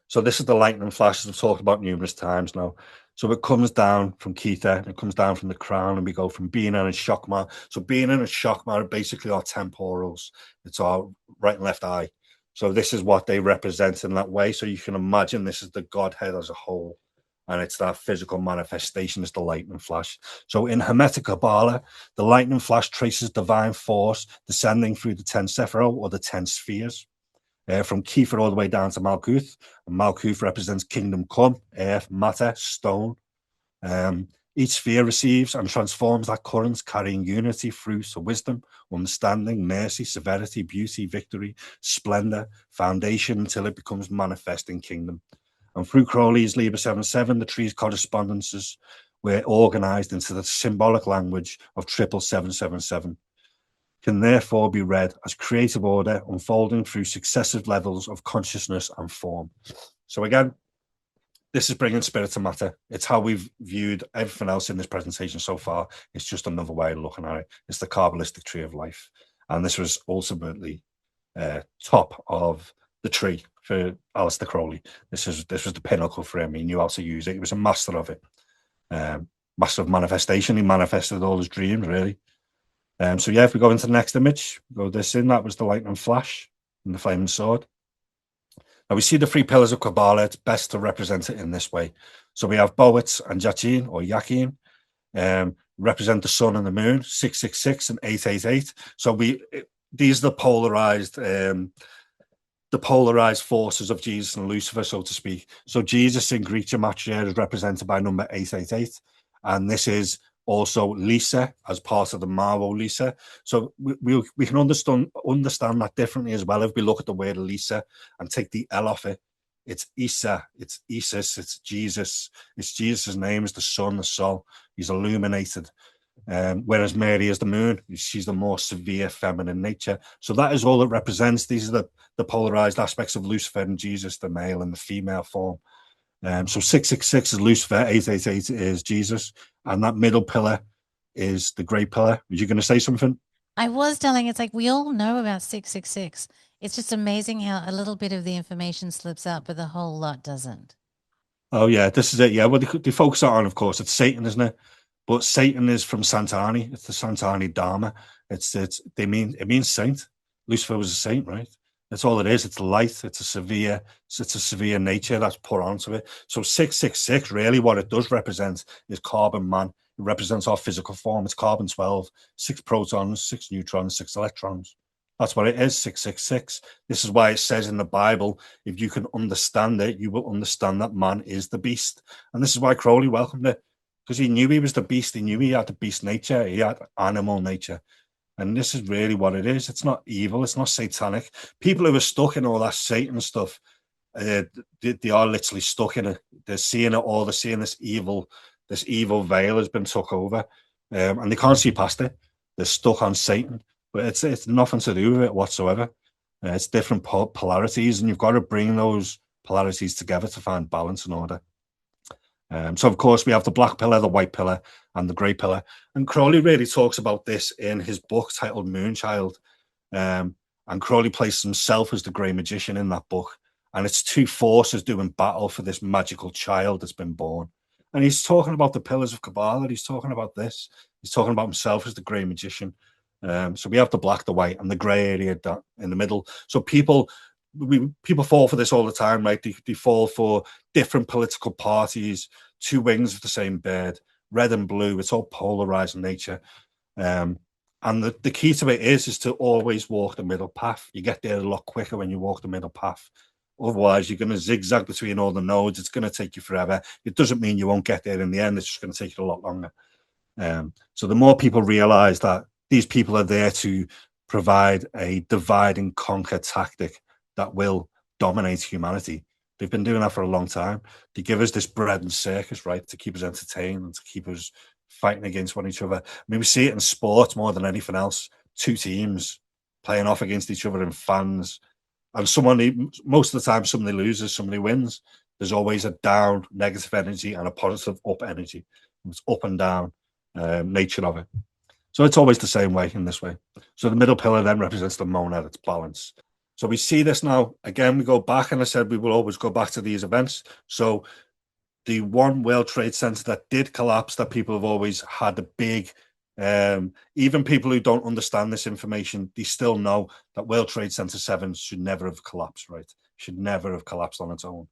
So this is the lightning flash, as we've talked about numerous times now. So it comes down from Kether, it comes down from the crown, and we go from Bina and Shokma. So Bina and Shokma are basically our temporals. It's our right and left eye. So this is what they represent in that way. So you can imagine this is the Godhead as a whole. And it's that physical manifestation is the lightning flash. So in Hermetic Kabbalah, the lightning flash traces divine force descending through the 10 Sephiroth, or the 10 spheres. From Kether all the way down to Malkuth. And Malkuth represents kingdom come, earth, matter, stone. Each sphere receives and transforms that current, carrying unity, fruit, wisdom, understanding, mercy, severity, beauty, victory, splendor, foundation, until it becomes manifest in kingdom. And through Crowley's Liber 77, the tree's correspondences were organized into the symbolic language of 77777. Can therefore be read as creative order unfolding through successive levels of consciousness and form. So again, this is bringing spirit to matter. It's how we've viewed everything else in this presentation so far. It's just another way of looking at it. It's the Kabbalistic tree of life. And this was ultimately top of the tree for Aleister Crowley. This was the pinnacle for him. He knew how to use it. He was a master of it. Master of manifestation. He manifested all his dreams, really. If we go into the next image, that was the lightning flash and the flaming sword. Now we see the 3 pillars of Kabbalah. It's best to represent it in this way. So we have Boetz and Jachin, or Yakin. represent the sun and the moon, 666 and 888. So these are the polarized forces of Jesus and Lucifer, so to speak. So Jesus in Greek gematria is represented by number 888, and this is also Lisa as part of the Maro Lisa. So we can understand that differently as well if we look at the word Lisa and take the L off it. It's Isa, it's Isis, it's Jesus. It's Jesus' name, is the sun, the soul. He's illuminated. Whereas Mary is the moon, she's the more severe feminine nature. So that is all it represents. These are the polarized aspects of Lucifer and Jesus, the male and the female form. So 666 is Lucifer, 888 is Jesus, and that middle pillar is the great pillar. Were you going to say something? I was telling, it's like we all know about 666. It's just amazing how a little bit of the information slips out, but the whole lot doesn't. Oh yeah, this is it. Yeah, well, they focus on, of course, it's Satan, isn't it? But Satan is from Santani. It's the Santani Dharma. It means saint. Lucifer was a saint, right? That's all it is. It's light. It's a severe nature that's put onto it. So 666, really what it does represent is carbon man. It represents our physical form. It's carbon 12, 6 protons, 6 neutrons, 6 electrons. That's what it is, 666. This is why it says in the Bible, if you can understand it, you will understand that man is the beast. And this is why Crowley welcomed it, because he knew he was the beast. He knew he had the beast nature. He had animal nature. And this is really what it is. It's not evil. It's not satanic. People who are stuck in all that Satan stuff, they are literally stuck in it. They're seeing it all. They're seeing this evil veil has been took over, and they can't see past it. They're stuck on Satan, but it's nothing to do with it whatsoever. It's different polarities, and you've got to bring those polarities together to find balance and order. So, of course, we have the black pillar, the white pillar, and the grey pillar. And Crowley really talks about this in his book titled Moonchild. And Crowley places himself as the grey magician in that book. And it's two forces doing battle for this magical child that's been born. And he's talking about the pillars of Kabbalah. He's talking about this. He's talking about himself as the grey magician. So we have the black, the white, and the grey area in the middle. So people fall for this all the time, right? They fall for different political parties, two wings of the same bird, red and blue. It's all polarized in nature. And the key to it is to always walk the middle path. You get there a lot quicker when you walk the middle path. Otherwise, you're going to zigzag between all the nodes. It's going to take you forever. It doesn't mean you won't get there in the end. It's just going to take you a lot longer. So the more people realize that these people are there to provide a divide and conquer tactic that will dominate humanity. They've been doing that for a long time. They give us this bread and circus, right, to keep us entertained and to keep us fighting against one each other. I mean, we see it in sports more than anything else. Two teams playing off against each other and fans. And most of the time, somebody loses, somebody wins. There's always a down, negative energy and a positive up energy. It's up and down nature of it. So it's always the same way in this way. So the middle pillar then represents the monad, it's balance. So we see this now. Again, we go back, and I said we will always go back to these events. So the one World Trade Center that did collapse, that people have always had a big, even people who don't understand this information, they still know that World Trade Center 7 should never have collapsed, right? Should never have collapsed on its own.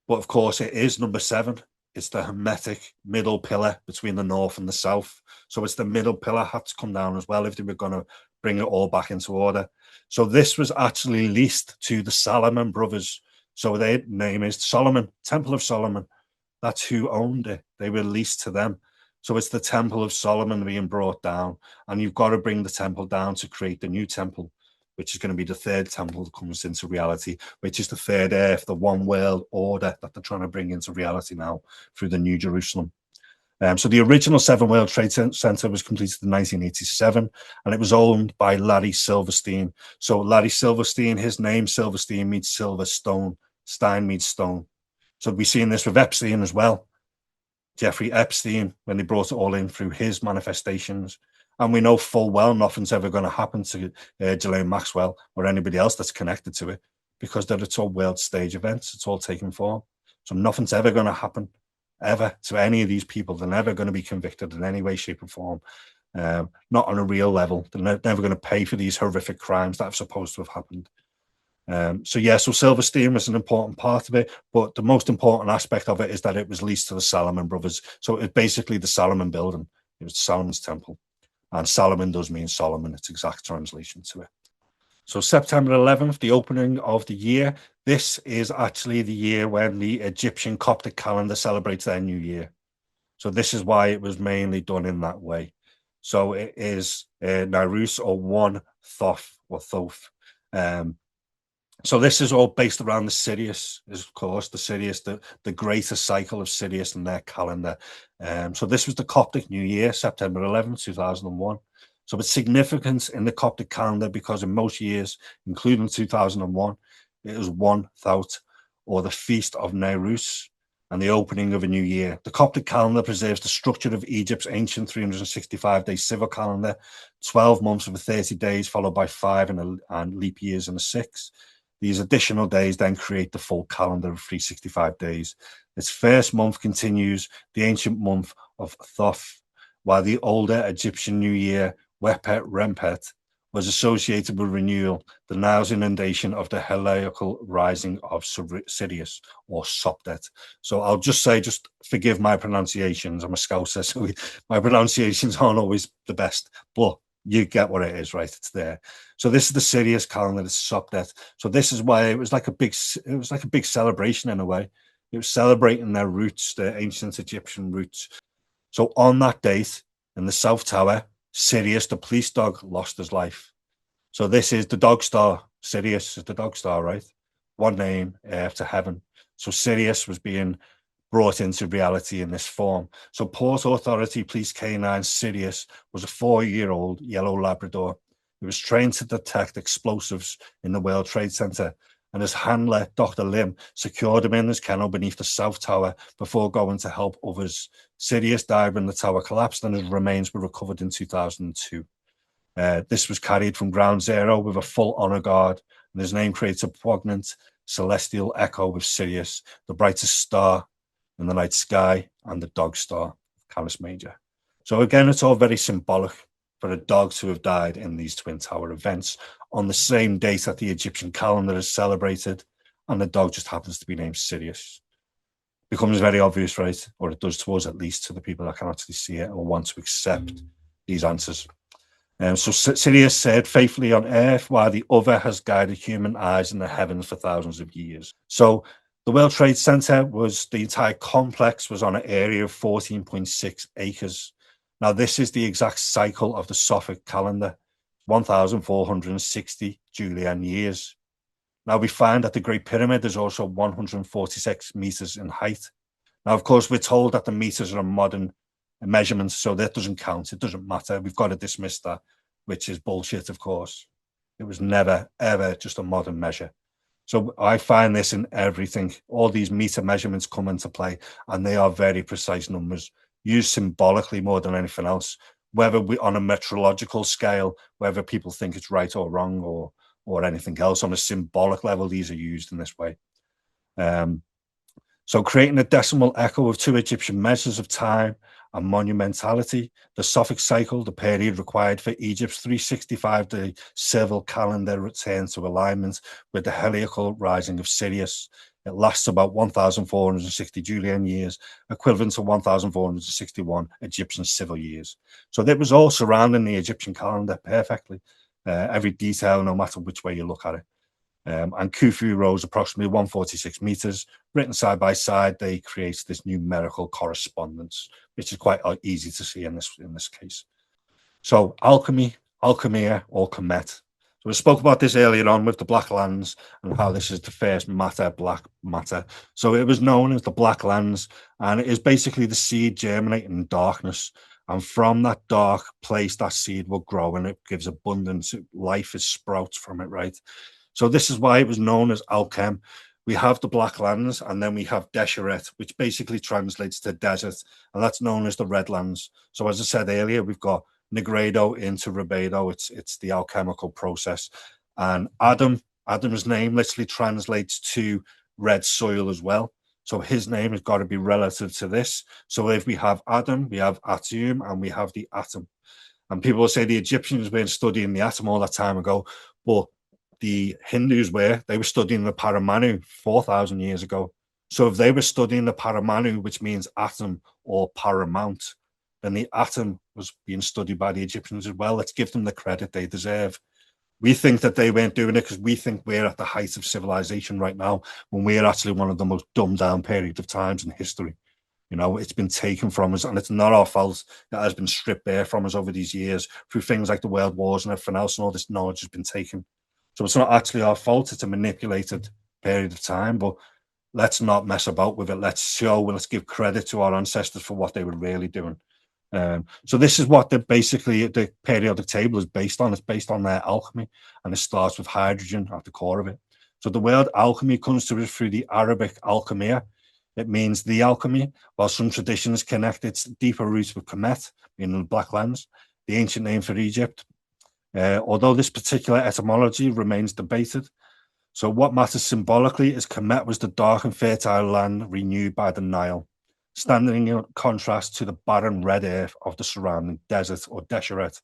But of course, it is number 7. It's the hermetic middle pillar between the north and the south. So it's the middle pillar had to come down as well if they were going to bring it all back into order. So this was actually leased to the Solomon brothers. So their name is Solomon, Temple of Solomon. That's who owned it. They were leased to them. So it's the Temple of Solomon being brought down. And you've got to bring the temple down to create the new temple, which is going to be the third temple that comes into reality, which is the third earth, the one world order that they're trying to bring into reality now through the New Jerusalem. So the original 7 World Trade Center was completed in 1987, and it was owned by Larry Silverstein. So Larry Silverstein, his name Silverstein means silver stone, Stein means stone. So we've seen this with Epstein as well. Jeffrey Epstein, when they brought it all in through his manifestations. And we know full well nothing's ever going to happen to Ghislaine Maxwell or anybody else that's connected to it, because it's all world stage events. It's all taking form. So nothing's ever going to happen, ever, to any of these people. They're never going to be convicted in any way, shape, or form. Not on a real level. They're never going to pay for these horrific crimes that are supposed to have happened. So silverstein was an important part of it, but the most important aspect of it is that it was leased to the Salomon brothers. So it's basically the Salomon building. It was Solomon's temple. And Solomon does mean Solomon, its exact translation to it. So September 11th, the opening of the year. This is actually the year when the Egyptian Coptic calendar celebrates their new year. So this is why it was mainly done in that way. So it is Nowruz, or one Thoth or Thoth. So this is all based around the Sirius, of course, the Sirius, the greater cycle of Sirius in their calendar. So this was the Coptic New Year, September 11th, 2001. So it's significant in the Coptic calendar because in most years, including 2001, it was one Thoth, or the Feast of Nowruz, and the opening of a new year. The Coptic calendar preserves the structure of Egypt's ancient 365-day civil calendar, 12 months of 30 days, followed by 5 and leap years and a 6. These additional days then create the full calendar of 365 days. Its first month continues the ancient month of Thoth, while the older Egyptian New Year, Wepet Rempet, was associated with renewal, the Nile's inundation of the heliacal rising of Sirius, or Sopdet. So I'll just say, just forgive my pronunciations. I'm a Scouser, so my pronunciations aren't always the best, but you get what it is, right? It's there. So this is the Sirius calendar, it's Sopdet. So this is why it was like a big celebration in a way. It was celebrating their roots, their ancient Egyptian roots. So on that date, in the South Tower, Sirius, the police dog, lost his life. So this is the dog star. Sirius is the dog star, right? One name, to heaven. So Sirius was being brought into reality in this form. So Port Authority Police K9 Sirius was a 4-year-old yellow Labrador. He was trained to detect explosives in the World Trade Center, and his handler, Dr. Lim, secured him in his kennel beneath the South Tower before going to help others. Sirius died when the tower collapsed, and his remains were recovered in 2002. This was carried from ground zero with a full honor guard, and his name creates a poignant celestial echo with Sirius, the brightest star in the night sky, and the dog star, Canis Major. So again, it's all very symbolic for a dog to have died in these Twin Tower events on the same date that the Egyptian calendar is celebrated, and the dog just happens to be named Sirius. Becomes very obvious, right? Or it does to us, at least, to the people that can actually see it or want to accept these answers. So Sirius said, faithfully on earth, while the other has guided human eyes in the heavens for thousands of years. So the World Trade Center the entire complex was on an area of 14.6 acres. Now, this is the exact cycle of the Sophic calendar, 1,460 Julian years. Now, we find that the Great Pyramid is also 146 meters in height. Now, of course, we're told that the meters are a modern measurement, so that doesn't count. It doesn't matter. We've got to dismiss that, which is bullshit, of course. It was never, ever just a modern measure. So I find this in everything. All these meter measurements come into play, and they are very precise numbers, used symbolically more than anything else. Whether we on a meteorological scale, whether people think it's right or wrong, or anything else, on a symbolic level, these are used in this way. So creating a decimal echo of 2 Egyptian measures of time and monumentality, the Sophic cycle, the period required for Egypt's 365-day civil calendar return to alignment with the heliacal rising of Sirius. It lasts about 1,460 Julian years, equivalent to 1,461 Egyptian civil years. So that was all surrounding the Egyptian calendar perfectly, every detail, no matter which way you look at it. And Khufu rose approximately 146 meters. Written side by side, they create this numerical correspondence, which is quite easy to see in this case. So alchemy, alchemia, or Kemet. So we spoke about this earlier on with the Black Lands and how this is the first black matter. So it was known as the Black Lands, and it is basically the seed germinating in darkness. And from that dark place, that seed will grow, and it gives abundance. Life is sprouts from it, right? So this is why it was known as Alchem. We have the Black Lands, and then we have Desheret, which basically translates to desert, and that's known as the Red Lands. So as I said earlier, we've got Negredo into Rubedo. It's the alchemical process. And Adam's name literally translates to red soil as well. So his name has got to be relative to this. So if we have Adam, we have Atum, and we have the atom. And people will say the Egyptians weren't studying the atom all that time ago, but the Hindus were. They were studying the Paramanu 4,000 years ago. So if they were studying the Paramanu, which means atom or paramount, then the atom was being studied by the Egyptians as well. Let's give them the credit they deserve. We think that they weren't doing it because we think we're at the height of civilization right now, when we're actually one of the most dumbed down period of times in history. You know, it's been taken from us, and it's not our fault. It has been stripped bare from us over these years through things like the world wars and everything else, and all this knowledge has been taken. So it's not actually our fault. It's a manipulated period of time, but let's not mess about with it. Let's give credit to our ancestors for what they were really doing. So this is what basically the periodic table is based on. It's based on their alchemy, and it starts with hydrogen at the core of it. So the word alchemy comes to us through the Arabic alchemia. It means the alchemy, while some traditions connect its deeper roots with Kemet, meaning the Black Lands, the ancient name for Egypt. Although this particular etymology remains debated. So what matters symbolically is Kemet was the dark and fertile land renewed by the Nile, standing in contrast to the barren red earth of the surrounding desert or desert.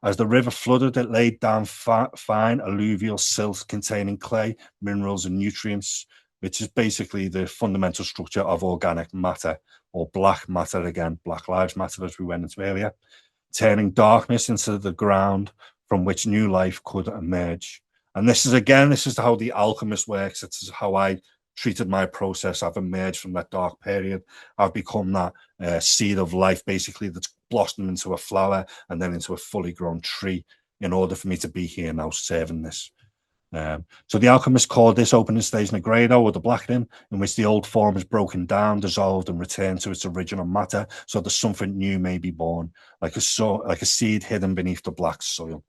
As the river flooded, it laid down fine alluvial silt containing clay, minerals, and nutrients, which is basically the fundamental structure of organic matter, or black matter again, Black Lives Matter, as we went into earlier, turning darkness into the ground from which new life could emerge. And this is how the alchemist works. It's how I treated my process. I've emerged from that dark period. I've become that seed of life, basically, that's blossomed into a flower and then into a fully grown tree in order for me to be here now serving this. So the alchemist called this opening stage Negredo, or the blackening, in which the old form is broken down, dissolved, and returned to its original matter, so that something new may be born, like a seed hidden beneath the black soil.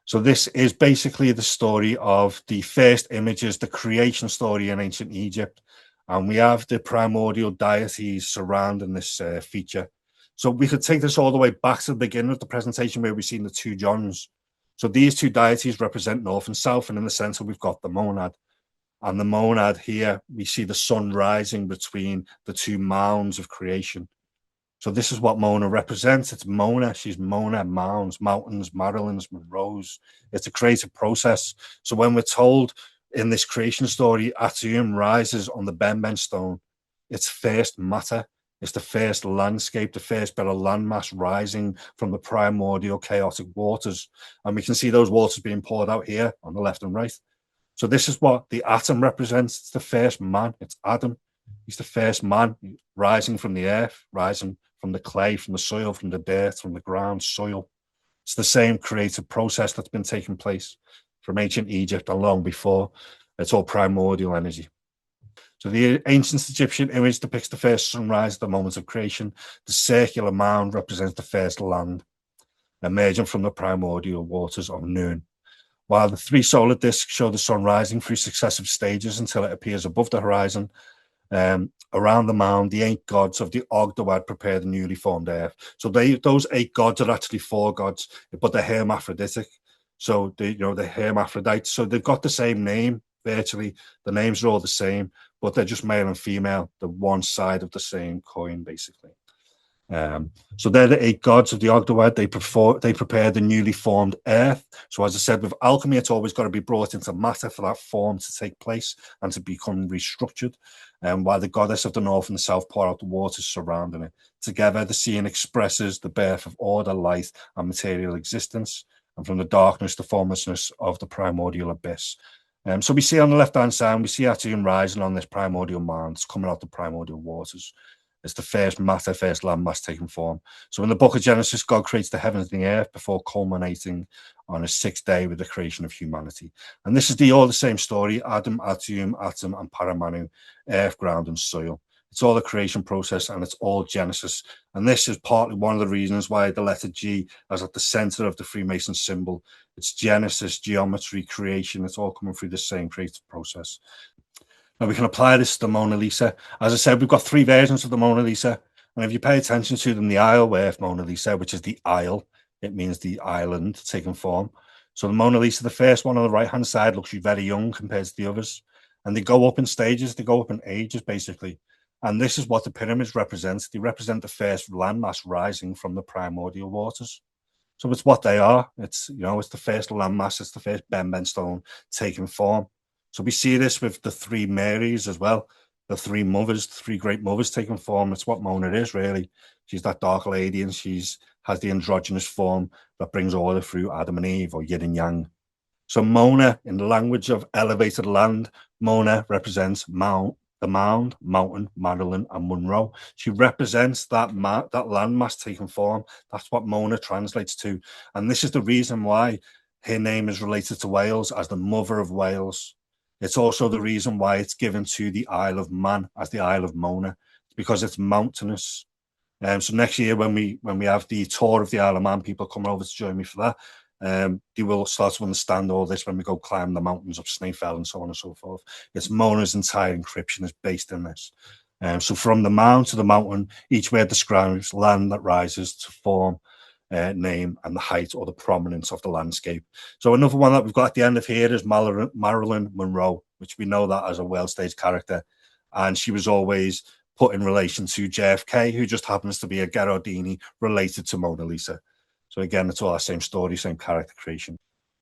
So this is basically the story of the first images, the creation story in ancient Egypt, and we have the primordial deities surrounding this feature. So we could take this all the way back to the beginning of the presentation, where we've seen the two Johns. So these two deities represent north and south, and in the center we've got the monad. And the monad here, we see the sun rising between the two mounds of creation. So this is what Mona represents. It's Mona. She's Mona, mounds, mountains, Marilyns, Monroes. It's a creative process. So when we're told in this creation story, Atum rises on the Benben stone, it's first matter. It's the first landscape, the first bit of landmass rising from the primordial chaotic waters. And we can see those waters being poured out here on the left and right. So this is what the atom represents. It's the first man. It's Adam. He's the first man rising from the earth, rising from the clay, from the soil, from the dirt, from the ground, soil. It's the same creative process that's been taking place from ancient Egypt and long before. It's all primordial energy. So the ancient Egyptian image depicts the first sunrise at the moment of creation. The circular mound represents the first land emerging from the primordial waters of noon, while the three solar discs show the sun rising through successive stages until it appears above the horizon. Around the mound, the 8 gods of the Ogdoad prepare the newly formed earth. So those 8 gods are actually 4 gods, but they're hermaphroditic. So they're hermaphrodites. So they've got the same name virtually. The names are all the same, but they're just male and female, the one side of the same coin, basically. So they're the 8 gods of the Ogdoad. They prepare the newly formed earth. So as I said, with alchemy, it's always got to be brought into matter for that form to take place and to become restructured. While the goddess of the north and the south pour out the waters surrounding it. Together, the scene expresses the birth of order, light, and material existence, and from the darkness, the formlessness of the primordial abyss. So we see on the left-hand side, we see Atum rising on this primordial mound. It's coming out the primordial waters. It's the first matter, first landmass taking form. So in the book of Genesis, God creates the heavens and the earth before culminating on a 6th day with the creation of humanity. And this is all the same story: Adam, Atum, Atom, and Paramanu, earth, ground, and soil. It's all the creation process, and it's all Genesis. And this is partly one of the reasons why the letter G is at the center of the Freemason symbol. It's Genesis, geometry, creation. It's all coming through the same creative process. Now we can apply this to the Mona Lisa. As I said, we've got 3 versions of the Mona Lisa. And if you pay attention to them, the Isleworth Mona Lisa, which is the isle, it means the island taking form. So the Mona Lisa, the first one on the right-hand side, looks very young compared to the others. And they go up in stages, they go up in ages, basically. And this is what the pyramids represent. They represent the first landmass rising from the primordial waters. So it's what they are. It's, you know, it's the first landmass. It's the first Ben stone taking form. So we see this with the three Marys as well. The three mothers, three great mothers taking form. It's what Mona is, really. She's that dark lady, and she's has the androgynous form that brings order through Adam and Eve, or yin and yang. So Mona, in the language of elevated land, Mona represents the mound, mountain, Madeline, and Monroe. She represents that landmass taking form. That's what Mona translates to. And this is the reason why her name is related to Wales as the mother of Wales. It's also the reason why it's given to the Isle of Man as the Isle of Mona, because it's mountainous. So next year, when we have the tour of the Isle of Man, people come over to join me for that. They will start to understand all this when we go climb the mountains of Snaefell and so on and so forth. It's Mona's entire encryption is based in this. So from the mound to the mountain, each word describes land that rises to form, name, and the height or the prominence of the landscape. So another one that we've got at the end of here is Marilyn Monroe, which we know that as a Wales stage character. And she was always put in relation to JFK, who just happens to be a Gherardini related to Mona Lisa. So again, it's all the same story, same character creation.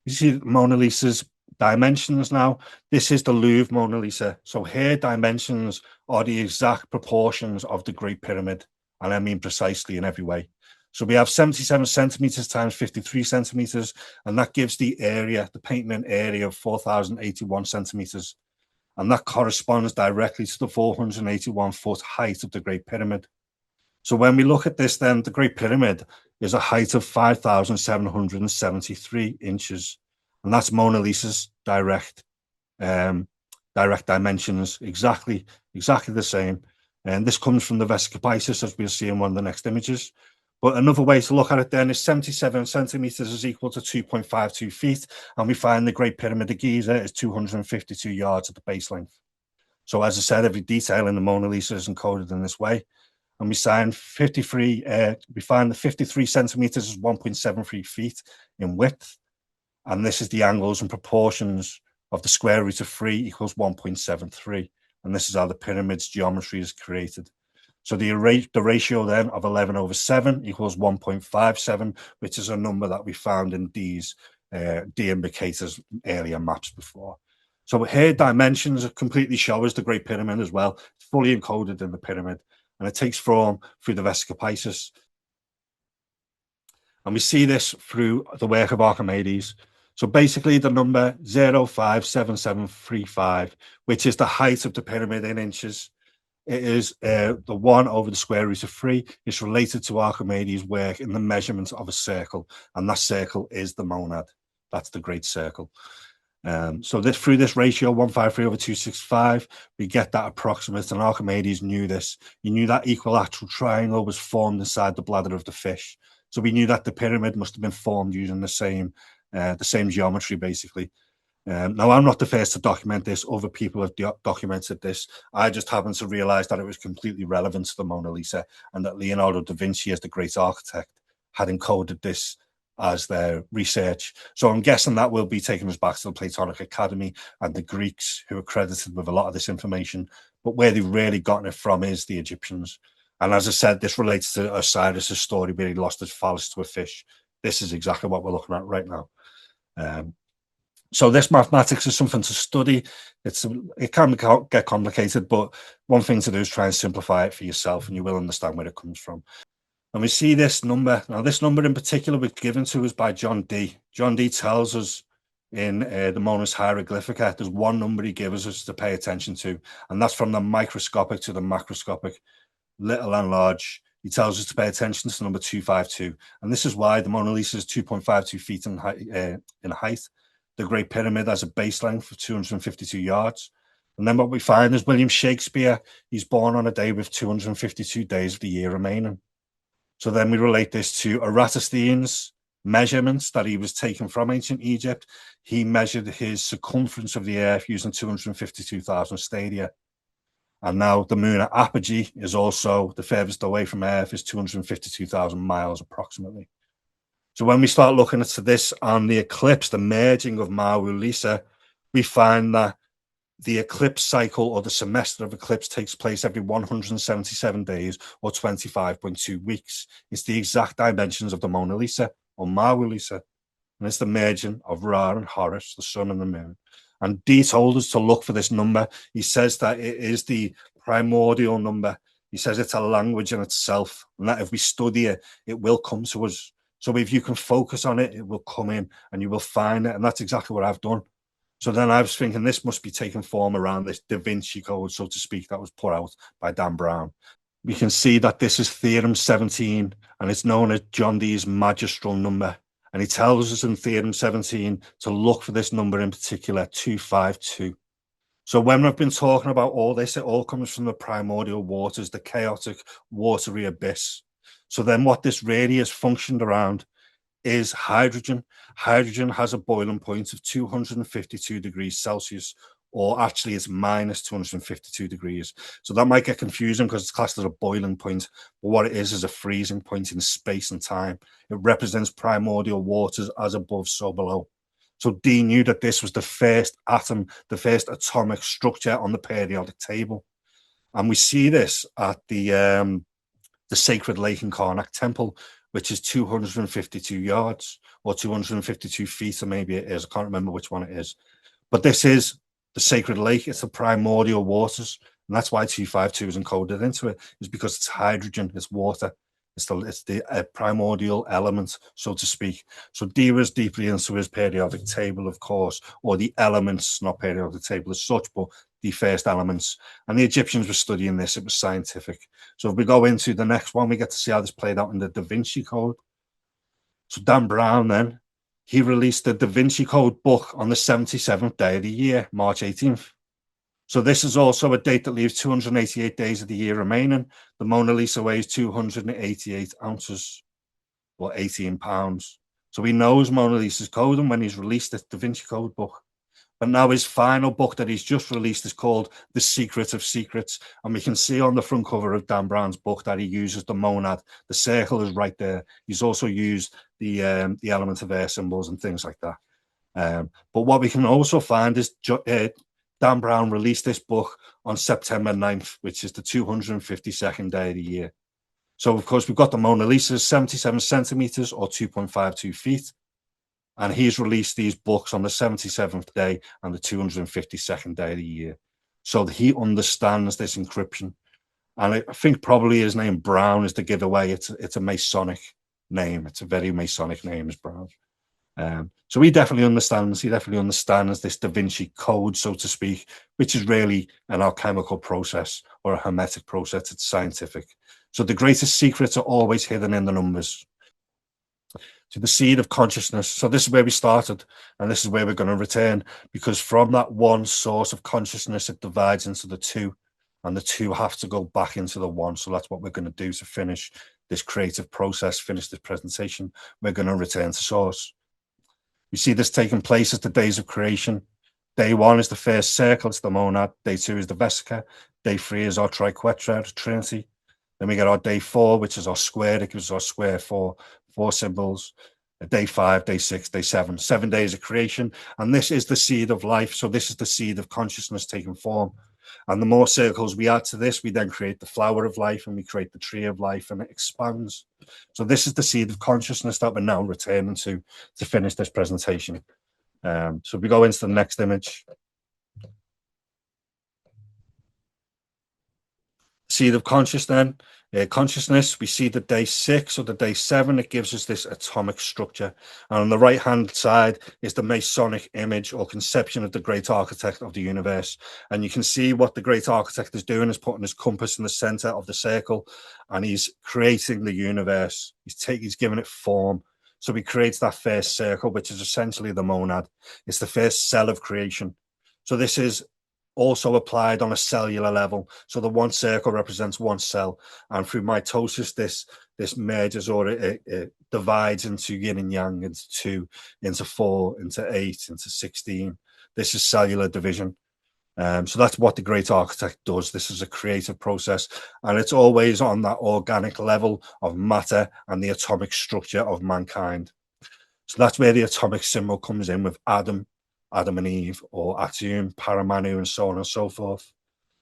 You see Mona Lisa's dimensions now. This is the Louvre Mona Lisa. So her dimensions are the exact proportions of the Great Pyramid. And I mean precisely in every way. So we have 77 centimeters times 53 centimeters, and that gives the area, the painting area of 4,081 centimeters. And that corresponds directly to the 481-foot height of the Great Pyramid. So when we look at this, then the Great Pyramid is a height of 5,773 inches. And that's Mona Lisa's direct dimensions, exactly the same. And this comes from the Vesica Piscis, as we'll see in one of the next images. But another way to look at it then is 77 centimeters is equal to 2.52 feet. And we find the Great Pyramid of Giza is 252 yards at the base length. So as I said, every detail in the Mona Lisa is encoded in this way. And we find the 53 centimeters is 1.73 feet in width. And this is the angles and proportions of the square root of 3 equals 1.73. And this is how the pyramid's geometry is created. So the ratio then of 11/7 equals 1.57, which is a number that we found in these D indicators earlier maps before. So here dimensions completely show us the Great Pyramid as well. It's fully encoded in the pyramid, and it takes form through the Vesica Piscis. And we see this through the work of Archimedes. So basically the number 0.57735, which is the height of the pyramid in inches, it is the 1 over the square root of 3. It's related to Archimedes' work in the measurement of a circle, and that circle is the monad. That's the great circle. So through this ratio, 153/265, we get that approximate, and Archimedes knew this. He knew that equilateral triangle was formed inside the bladder of the fish. So we knew that the pyramid must have been formed using the same geometry, basically. Now, I'm not the first to document this. Other people have documented this. I just happened to realize that it was completely relevant to the Mona Lisa, and that Leonardo da Vinci, as the great architect, had encoded this as their research. So I'm guessing that will be taking us back to the Platonic Academy and the Greeks, who are credited with a lot of this information. But where they've really gotten it from is the Egyptians. And as I said, this relates to Osiris' story where he lost his phallus to a fish. This is exactly what we're looking at right now. So this mathematics is something to study. It can get complicated, but one thing to do is try and simplify it for yourself, and you will understand where it comes from. And we see this number. Now, this number in particular was given to us by John Dee. John Dee tells us in the Mona's Hieroglyphica, there's one number he gives us to pay attention to, and that's from the microscopic to the macroscopic, little and large. He tells us to pay attention to number 252. And this is why the Mona Lisa is 2.52 feet in height. The Great Pyramid has a base length of 252 yards. And then what we find is William Shakespeare, he's born on a day with 252 days of the year remaining. So then we relate this to Eratosthenes' measurements that he was taken from ancient Egypt. He measured his circumference of the earth using 252,000 stadia. And now the moon at apogee is also the furthest away from Earth, is 252,000 miles approximately. So when we start looking at this on the eclipse, the merging of Maui Lisa, we find that the eclipse cycle, or the semester of eclipse, takes place every 177 days or 25.2 weeks. It's the exact dimensions of the Mona Lisa. or Mawilisa, and it's the merging of Ra and Horus, the sun and the moon. And Dee told us to look for this number. He says that it is the primordial number. He says it's a language in itself, and that if we study it, it will come to us. So if you can focus on it, it will come in and you will find it. And that's exactly what I've done. So then I was thinking this must be taking form around this Da Vinci Code, so to speak, that was put out by Dan Brown. We can see that this is Theorem 17, and it's known as John Dee's magistral number. And he tells us in Theorem 17 to look for this number in particular, 252. So when I've been talking about all this, it all comes from the primordial waters, the chaotic, watery abyss. So then what this really is functioned around is hydrogen. Hydrogen has a boiling point of 252 degrees Celsius, or actually it's minus 252 degrees. So that might get confusing because it's classed as a boiling point, but what it is a freezing point in space and time. It represents primordial waters as above, so below. So Dee knew that this was the first atom, the first atomic structure on the periodic table. And we see this at the Sacred Lake in Karnak Temple, which is 252 yards or 252 feet, or maybe it is. I can't remember which one it is. But this is the Sacred Lake. It's the primordial waters. And that's why 252 is encoded into it, is because it's hydrogen, it's water. It's the primordial element, so to speak. So Dee was deeply into his periodic table, of course, or the elements, not periodic table as such, but the first elements. And the Egyptians were studying this. It was scientific. So if we go into the next one, we get to see how this played out in the Da Vinci Code. So Dan Brown then, he released the Da Vinci Code book on the 77th day of the year, March 18th. So this is also a date that leaves 288 days of the year remaining. The Mona Lisa weighs 288 ounces, or 18 pounds. So he knows Mona Lisa's code, and when he's released the Da Vinci Code book. But now his final book that he's just released is called The Secret of Secrets. And we can see on the front cover of Dan Brown's book that he uses the monad. The circle is right there. He's also used the element of air symbols and things like that. But what we can also find is Dan Brown released this book on September 9th, which is the 252nd day of the year. So, of course, we've got the Mona Lisa, 77 centimeters or 2.52 feet. And he's released these books on the 77th day and the 252nd day of the year. So he understands this encryption. And I think probably his name Brown is the giveaway. It's a Masonic name. It's a very Masonic name, is Brown. So he definitely understands this Da Vinci Code, so to speak, which is really an alchemical process or a hermetic process. It's scientific. So the greatest secrets are always hidden in the numbers. To the seed of consciousness. So this is where we started, and this is where we're going to return, because from that one source of consciousness, it divides into the two, and the two have to go back into the one. So that's what we're going to do to finish this creative process, finish this presentation. We're going to return to source. We see this taking place as the days of creation. Day one is the first circle, it's the monad. Day two is the vesica. Day three is our triquetra, the trinity. Then we get our day four, which is our square. It gives us our square four symbols. Day 5, day 6, day 7. 7 days of creation. And this is the seed of life. So this is the seed of consciousness taking form. And the more circles we add to this, we then create the flower of life, and we create the tree of life, and it expands. So this is the seed of consciousness that we're now returning to finish this presentation. So if we go into the next image. Seed of consciousness, we see the day 6 or the day 7, it gives us this atomic structure. And on the right hand side is the Masonic image or conception of the great architect of the universe. And you can see what the great architect is doing is putting his compass in the center of the circle, and he's creating the universe. He's giving it form. So he creates that first circle, which is essentially the monad. It's the first cell of creation. So this is also applied on a cellular level. So the one circle represents one cell, and through mitosis, this merges, or it divides into yin and yang, into 2, into 4, into 8, into 16. This is cellular division. So that's what the great architect does. This is a creative process, and it's always on that organic level of matter and the atomic structure of mankind. So that's where the atomic symbol comes in with Adam and Eve, or Atum, Paramanu, and so on and so forth.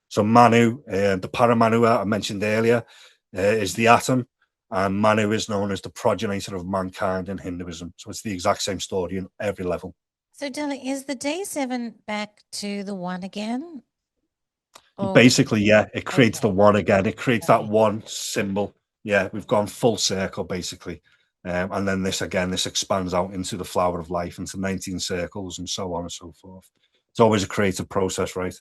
So Manu, the Paramanu I mentioned earlier, is the atom, and Manu is known as the progenitor of mankind in Hinduism. So it's the exact same story in every level. So, Della, is the day 7 back to the 1 again? Or Basically, yeah, it creates Okay. the 1 again. It creates that Okay. 1 symbol. Yeah, we've gone full circle, basically. And then this expands out into the flower of life, into 19 circles and so on and so forth. It's always a creative process, right?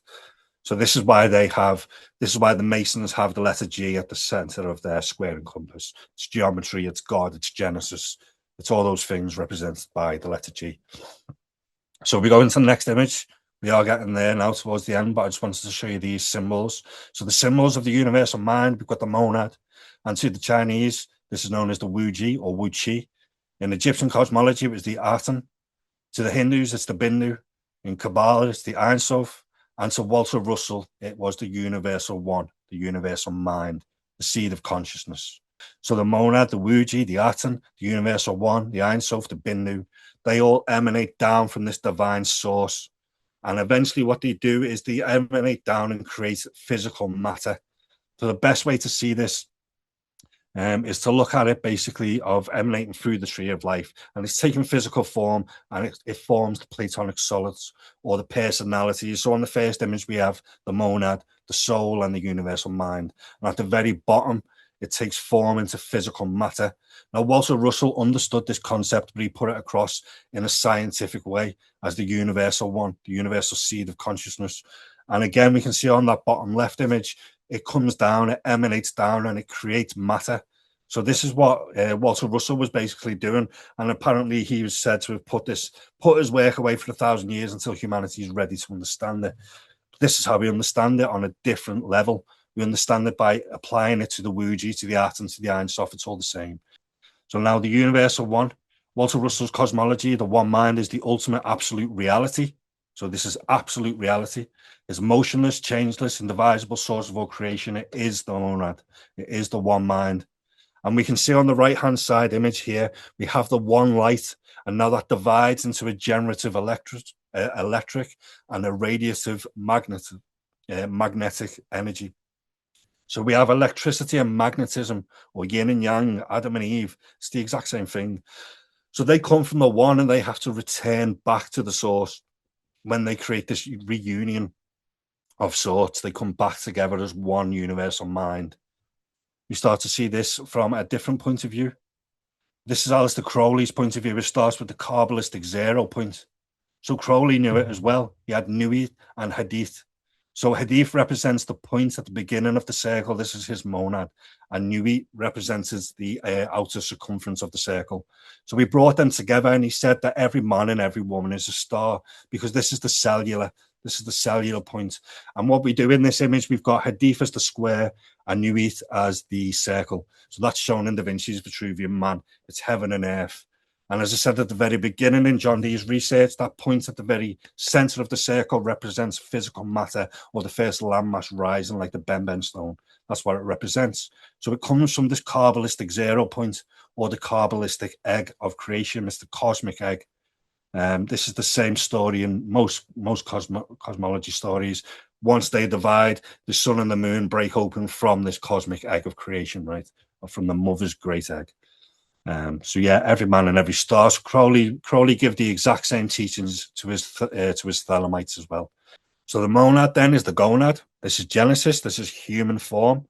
So this is why the Masons have the letter G at the center of their square and compass. It's geometry, it's God, it's Genesis. It's all those things represented by the letter G. So we go into the next image. We are getting there now towards the end, but I just wanted to show you these symbols. So the symbols of the universal mind, we've got the monad, and to the Chinese, this is known as the Wuji or Wuqi. In Egyptian cosmology, it was the Aten. To the Hindus, it's the Bindu. In Kabbalah, it's the Ein Sof. And to Walter Russell, it was the universal 1, the universal mind, the seed of consciousness. So the monad, the Wuji, the Aten, the universal 1, the Ein Sof, the Bindu, they all emanate down from this divine source. And eventually what they do is they emanate down and create physical matter. So the best way to see this is to look at it basically of emanating through the tree of life, and it's taking physical form, and it forms the platonic solids or the personalities. So on the first image we have the monad, the soul, and the universal mind, and at the very bottom it takes form into physical matter. Now Walter Russell understood this concept, but he put it across in a scientific way as the universal 1, the universal seed of consciousness. And again, we can see on that bottom left image, it comes down, it emanates down, and it creates matter. So this is what Walter Russell was basically doing, and apparently he was said to have put his work away for 1,000 years until humanity is ready to understand it. This is how we understand it on a different level. We understand it by applying it to the Wuji, to the Aten, to the Ein Sof. It's all the same. So now the universal 1, Walter Russell's cosmology, the one mind is the ultimate absolute reality. So this is absolute reality. It's motionless, changeless, indivisible source of all creation. It is the monad. It is the one mind. And we can see on the right-hand side image here, we have the one light, and now that divides into a generative electric and a radiative magnetic energy. So we have electricity and magnetism, or yin and yang, Adam and Eve. It's the exact same thing. So they come from the 1 and they have to return back to the source. When they create this reunion of sorts, they come back together as one universal mind. We start to see this from a different point of view. This is Aleister Crowley's point of view. It starts with the Kabbalistic 0 point. So Crowley knew it as well. He had Nuit and Hadith. So Hadith represents the point at the beginning of the circle. This is his monad. And Nuit represents the outer circumference of the circle. So we brought them together, and he said that every man and every woman is a star, because this is the cellular point. And what we do in this image, we've got Hadith as the square and Nuit as the circle. So that's shown in Da Vinci's Vitruvian Man. It's heaven and earth. And as I said at the very beginning in John Dee's research, that point at the very center of the circle represents physical matter, or the first landmass rising like the Benben stone. That's what it represents. So it comes from this Kabbalistic 0 point, or the Kabbalistic egg of creation. It's the cosmic egg. This is the same story in most cosmology stories. Once they divide, the sun and the moon break open from this cosmic egg of creation, right? Or from the mother's great egg. So yeah, every man and every star. So Crowley give the exact same teachings to his Thelemites as well. So the monad then is the gonad. This is Genesis. This is human form.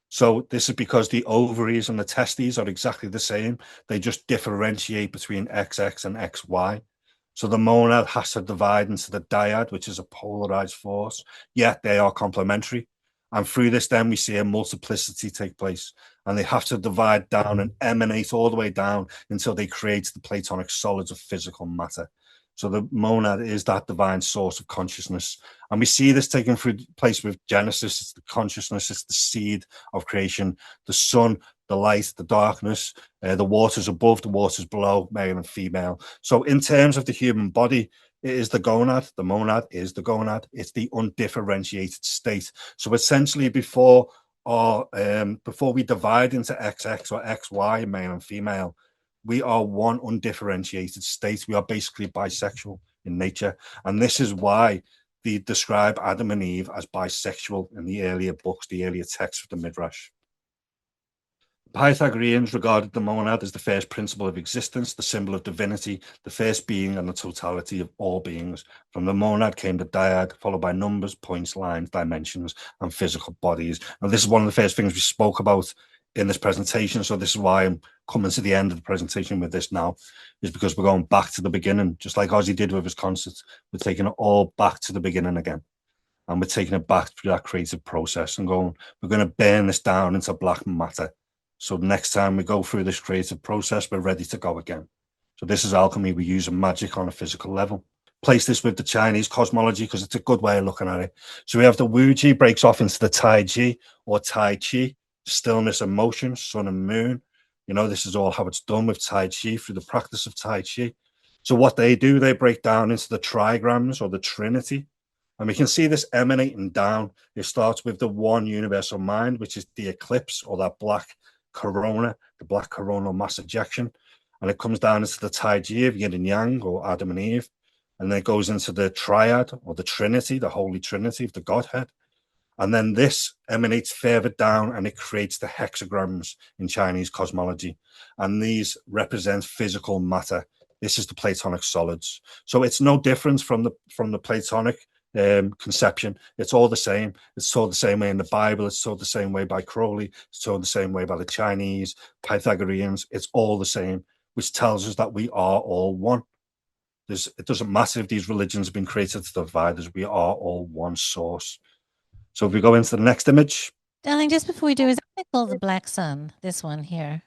So this is because the ovaries and the testes are exactly the same. They just differentiate between XX and XY. So the monad has to divide into the dyad, which is a polarized force, yet they are complementary. And through this, then we see a multiplicity take place, and they have to divide down and emanate all the way down until they create the platonic solids of physical matter. So the monad is that divine source of consciousness. And we see this taking place with Genesis. It's the consciousness, it's the seed of creation, the sun, the light, the darkness, the waters above, the waters below, male and female. So in terms of the human body, it is the gonad. The monad is the gonad. It's the undifferentiated state. So essentially, before we divide into XX or XY, male and female, we are one undifferentiated state. We are basically bisexual in nature. And this is why they describe Adam and Eve as bisexual in the earlier books, the earlier texts of the Midrash. Pythagoreans regarded the monad as the first principle of existence, the symbol of divinity, the first being and the totality of all beings. From the monad came the dyad, followed by numbers, points, lines, dimensions, and physical bodies. And this is one of the first things we spoke about in this presentation. So this is why I'm coming to the end of the presentation with this now, is because we're going back to the beginning, just like Ozzy did with his concerts. We're taking it all back to the beginning again. And we're taking it back through that creative process and going, we're going to burn this down into black matter. So next time we go through this creative process, we're ready to go again. So this is alchemy. We use magic on a physical level. Place this with the Chinese cosmology because it's a good way of looking at it. So we have the Wu Ji breaks off into the Tai Chi or Tai Chi, stillness and motion, sun and moon. You know, this is all how it's done with Tai Chi through the practice of Tai Chi. So what they do, they break down into the trigrams or the Trinity. And we can see this emanating down. It starts with the one universal mind, which is the eclipse or that black corona, the black coronal mass ejection. And it comes down into the Tai Chi of yin and yang or Adam and Eve. And then it goes into the triad or the Trinity, the Holy Trinity of the Godhead. And then this emanates further down and it creates the hexagrams in Chinese cosmology. And these represent physical matter. This is the Platonic solids. So it's no different from the Platonic conception. It's all the same. It's told the same way in the Bible. It's told the same way by Crowley. It's told the same way by the Chinese, Pythagoreans. It's all the same, which tells us that we are all one. It doesn't matter if these religions have been created to divide us. We are all one source. So if we go into the next image. Darling, just before we do, is that called the black sun? This one here.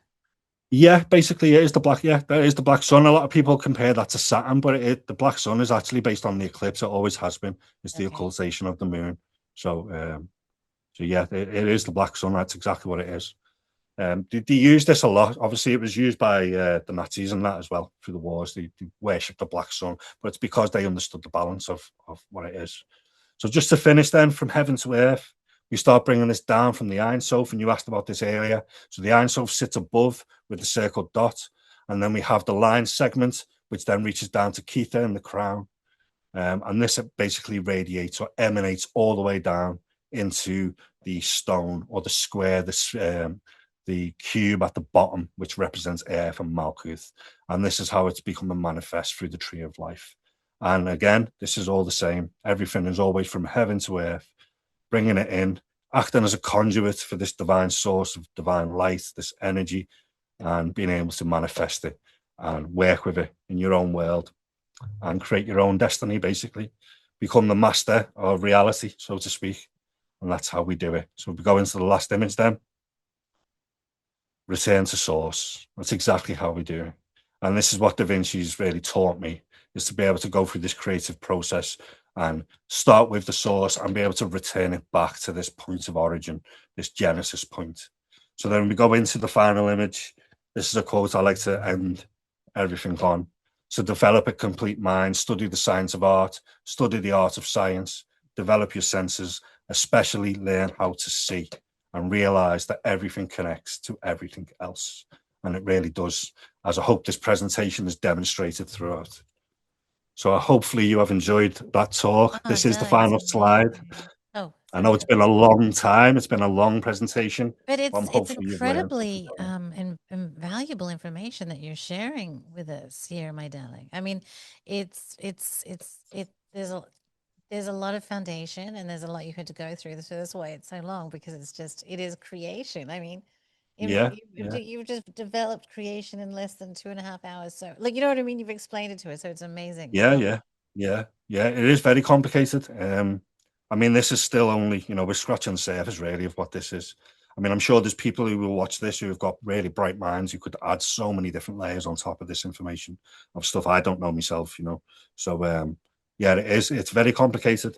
Yeah, basically it is the black. Yeah, that is the black sun. A lot of people compare that to Saturn, but the black sun is actually based on the eclipse. It always has been. It's the occultation of the moon. So, yeah, it is the black sun. That's exactly what it is. They use this a lot. Obviously, it was used by the Nazis and that as well through the wars. They worship the black sun, but it's because they understood the balance of what it is. So just to finish then, from heaven to earth, we start bringing this down from the Ein Sof, and you asked about this earlier. So the Ein Sof sits above with the circled dot, and then we have the line segment, which then reaches down to Ketha in the crown. And this basically radiates or emanates all the way down into the stone or the square, the cube at the bottom, which represents earth and Malkuth. And this is how it's become a manifest through the tree of life. And again, this is all the same. Everything is always from heaven to earth, bringing it in, acting as a conduit for this divine source of divine light, this energy, and being able to manifest it and work with it in your own world and create your own destiny, basically. Become the master of reality, so to speak. And that's how we do it. So we go into the last image then. Return to source. That's exactly how we do it. And this is what Da Vinci's really taught me, is to be able to go through this creative process and start with the source and be able to return it back to this point of origin, this genesis point. So then we go into the final image. This is a quote I like to end everything on. So develop a complete mind, study the science of art, study the art of science, develop your senses, especially learn how to see and realize that everything connects to everything else. And it really does, as I hope this presentation has demonstrated throughout. So hopefully you have enjoyed that talk. This is the final slide. Oh, I know it's been a long time. It's been a long presentation. But it's incredibly valuable information that you're sharing with us here, my darling. I mean, there's a lot of foundation and there's a lot you had to go through. So that's why it's so long, because it is creation. I mean, you've just developed creation in less than 2.5 hours. So, like, you know what I mean? You've explained it to us, so it's amazing. Yeah. It is very complicated. I mean, this is still only, we're scratching the surface really of what this is. I mean, I'm sure there's people who will watch this who have got really bright minds who could add so many different layers on top of this information of stuff I don't know myself, So, yeah, it's very complicated.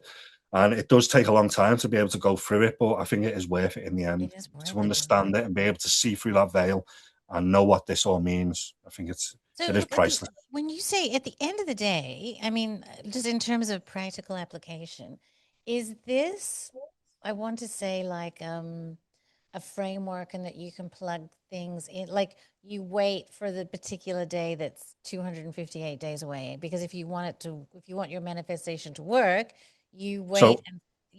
And it does take a long time to be able to go through it, but I think it is worth it in the end to understand it and be able to see through that veil and know what this all means. I think it is priceless. When you say at the end of the day, I mean, just in terms of practical application, is this, I want to say, like a framework, and that you can plug things in, like you wait for the particular day that's 258 days away, because if you want your manifestation to work, you wait.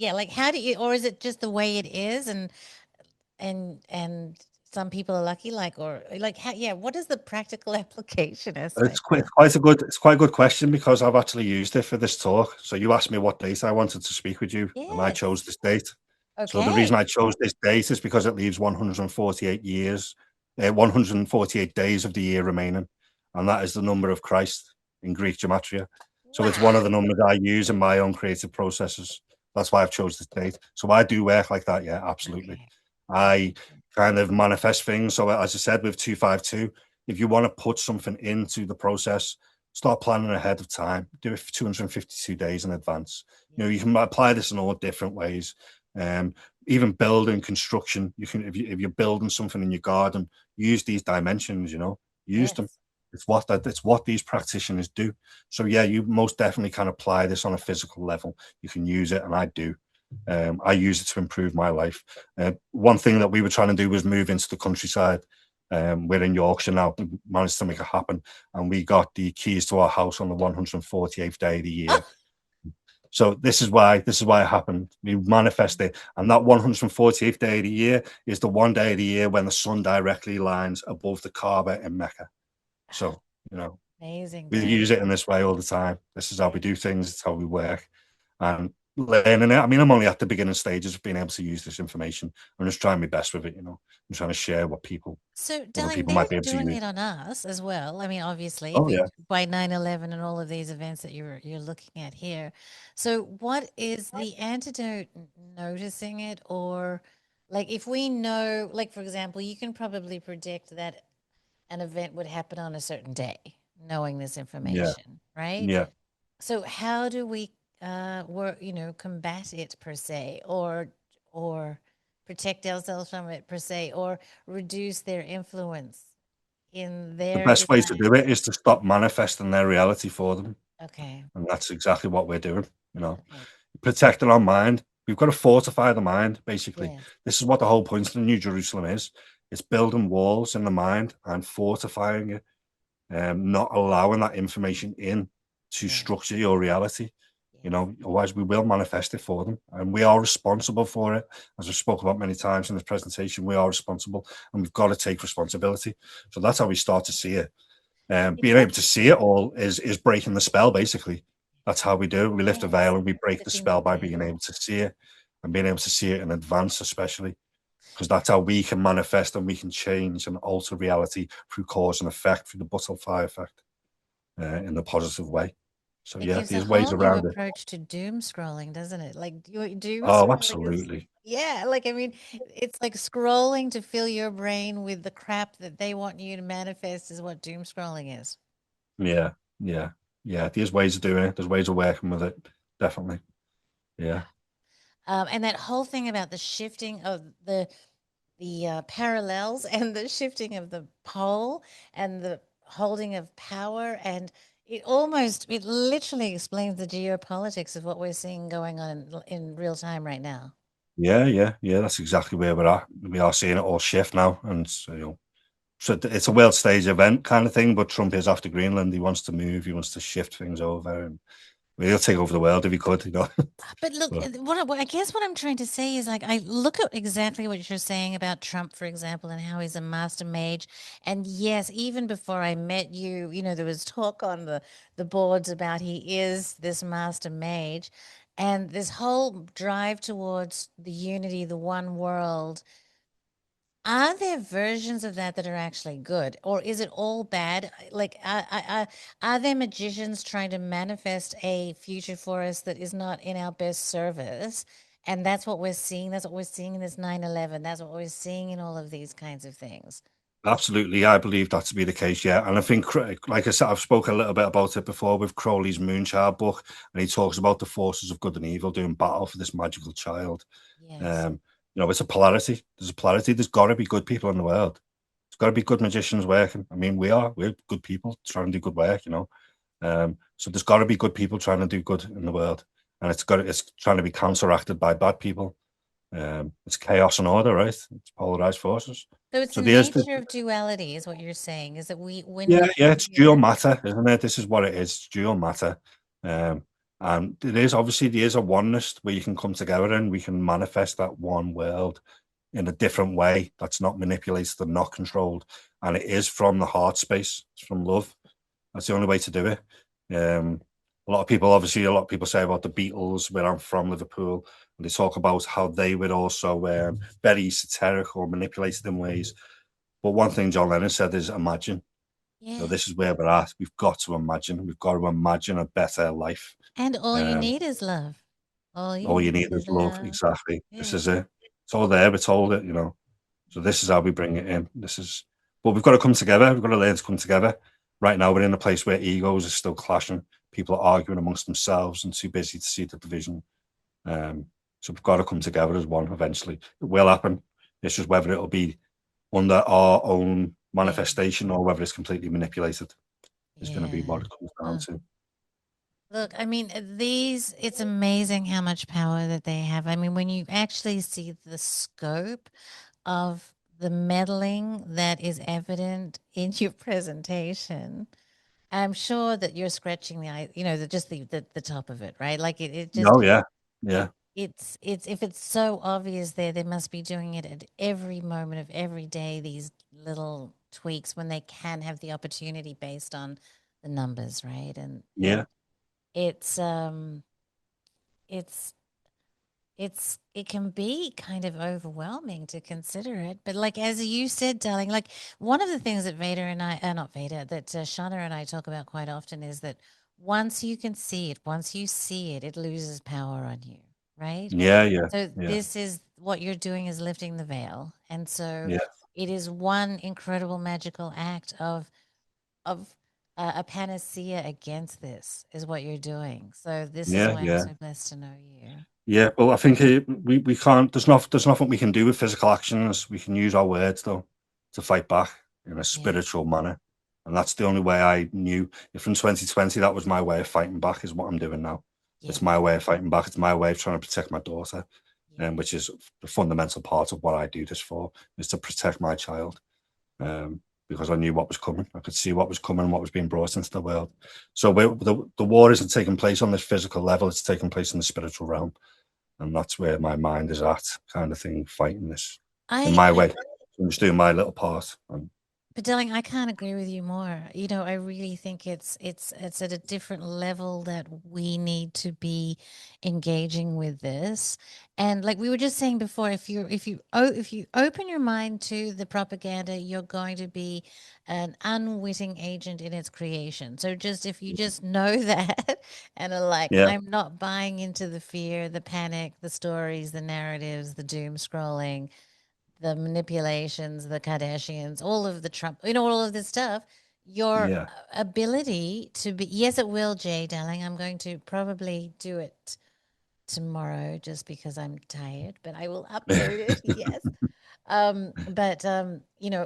Like, how do you, or is it just the way it is, and some people are lucky, like, or like, how, yeah, what is the practical application It's aspect? quite a good question because I've actually used it for this talk. So you asked me what date I wanted to speak with you, and I chose Yes. this date. So the reason Okay. I chose this date is because it leaves 148 years, 148 days of the year remaining, and that is the number of Christ in Greek gematria. So it's one Wow. of the numbers I use in my own creative processes. That's why I've chose this date. So I do work like that. Yeah, absolutely. Okay. I kind of manifest things. So as I said, with 252, if you want to put something into the process, start planning ahead of time. Do it for 252 days in advance. You know, you can apply this in all different ways. Um, Even building construction, you can if you're building something in your garden, use these dimensions. You know, use them. Yes. It's what these practitioners do. So yeah, you most definitely can apply this on a physical level. You can use it, and I do. I use it to improve my life. One thing that we were trying to do was move into the countryside. We're in Yorkshire now. We managed to make it happen, and we got the keys to our house on the 148th day of the year. So this is why it happened. We manifest it, and that 148th day of the year is the one day of the year when the sun directly lines above the Kaaba in Mecca. So you know, Amazing, we Dave. use it in this way all the time. This is how we Yeah. do things. It's how we work, and learning it. I mean, I'm only at the beginning stages of being able to use this information. I'm just trying my best with it. You know, I'm trying to share what So, other darling, people they're might be able to doing use. it on us as well. I mean, obviously, Oh yeah, by 9/11 and all of these events that you're looking at here. So, what is the antidote? Noticing it, or like if we know, like for example, you can probably predict that an event would happen on a certain day, knowing this yeah, information, right? yeah. So, how do we work, combat it per se, or protect ourselves from it per se, or reduce their influence in The their best way to design? do it is to stop manifesting their reality for them. Okay. And that's exactly what we're doing, you know. Okay. Protecting our mind. We've got to fortify the mind, basically. Yes. This is what the whole point of the New Jerusalem is. It's building walls in the mind and fortifying it, not allowing that information in to Yes. structure your reality. You Yes. know, otherwise we will manifest it for them. And we are responsible for it. As I've spoken about many times in this presentation, we are responsible and we've got to take responsibility. So that's how we start to see it. It's Being able like to see it all is breaking the spell. Basically, that's how we do it. We lift the veil yes, and we break the lifting the spell by being veil. able to see it and being able to see it in advance, especially because that's how we can manifest and we can change and alter reality through cause and effect, through the butterfly effect, in a positive way. So It yeah, gives a there's ways whole new around it. approach to doom scrolling, doesn't it? Like doom Oh, scrolling is, absolutely. yeah, like I mean, it's like scrolling to fill your brain with the crap that they want you to manifest is what doom scrolling is. Yeah, yeah, yeah. There's ways of doing it. There's ways of working with it. Definitely. Yeah. Yeah. And that whole thing about the shifting of the parallels and the shifting of the pole and the holding of power, and it literally explains the geopolitics of what we're seeing going on in real time right now. Yeah, yeah, yeah. That's exactly where we're at. We are seeing it all shift now, and so, you know, so it's a world stage event kind of thing. But Trump is after Greenland. He wants to move. He wants to shift things over, and he'll take over the world if he could. You know. But look, But, what I guess what I'm trying to say is like I look at exactly what you're saying about Trump, for example, and how he's a master mage. And yes, even before I met you, there was talk on the boards about he is this master mage, and this whole drive towards the unity, the one world. Are there versions of that are actually good, or is it all bad? Like, are there magicians trying to manifest a future for us that is not in our best service? And that's what we're seeing. That's what we're seeing in this 9/11. That's what we're seeing in all of these kinds of things. absolutely, I believe that to be the case. Yeah, and I think, like I said, I've spoken a little bit about it before with Crowley's Moonchild book, and he talks about the forces of good and evil doing battle for this magical child. Yes. Um, you know, it's a polarity. There's a polarity. There's got to be good people in the world. There's got to be good magicians working. I mean, we're good people trying to do good work. You know, so there's got to be good people trying to do good in the world, and it's trying to be counteracted by bad people. It's chaos and order, right? It's polarized forces. So it's the So there's the nature of duality, is what you're saying, is that when yeah, we yeah, come it's dual here. matter, isn't it? This is what it is. It's dual matter. Um, and there is a oneness where you can come together and we can manifest that one world in a different way that's not manipulated and not controlled. And it is from the heart space, it's from love. That's the only way to do it. A lot of people say about the Beatles, where I'm from, Liverpool, and they talk about how they were also very esoteric or manipulated in ways. But one thing John Lennon said is imagine. Yeah. So this is where we're at. We've got to imagine. We've got to imagine a better life. And all you need is love. All You need is love. love. Exactly. Yeah. This is it. It's all there. We're told it, So this is how we bring it in. But we've got to come together. We've got to learn to come together. Right now, we're in a place where egos are still clashing. People are arguing amongst themselves and too busy to see the division. So we've got to come together as one eventually. It will happen. It's just whether it'll be under our own manifestation or whether it's completely manipulated is going to be what it comes down to. Look, I mean, it's amazing how much power that they have. I mean, when you actually see the scope of the meddling that is evident in your presentation, I'm sure that you're scratching the eye, just the top of it, right? Like it just. Oh yeah, yeah. It's if it's so obvious there, they must be doing it at every moment of every day. These little tweaks when they can have the opportunity based on the numbers, right? And yeah, it's it can be kind of overwhelming to consider it, but like as you said, darling, like one of the things that Vader and I, not Vader, that Shauna and I talk about quite often is that once you can see it, once you see it, it loses power on you, right? yeah. So this is what you're doing is lifting the veil, and so Yeah. it is one incredible magical act of a panacea against this is what you're doing. So this is why I'm so blessed to know you. Yeah, well, I think we can't. There's nothing we can do with physical actions. We can use our words though to fight back in a spiritual manner, and that's the only way I knew. If in 2020 that was my way of fighting back, is what I'm doing now. It's my way of fighting back. It's my way of trying to protect my daughter, which is the fundamental part of what I do this for, is to protect my child. Because I knew what was coming. I could see what was coming, what was being brought into the world. So the war isn't taking place on this physical level, it's taking place in the spiritual realm. And that's where my mind is at, kind of thing, fighting this in my way. I'm just doing my little part. But darling, I can't agree with you more. I really think it's at a different level that we need to be engaging with this. And like we were just saying before, if you open your mind to the propaganda, you're going to be an unwitting agent in its creation. So if you just know that and are like, I'm not buying into the fear, the panic, the stories, the narratives, the doom scrolling, the manipulations, the Kardashians, all of the Trump, all of this stuff, your ability to be, yes, it will, Jay, darling. I'm going to probably do it tomorrow just because I'm tired, but I will upload it. Yes. But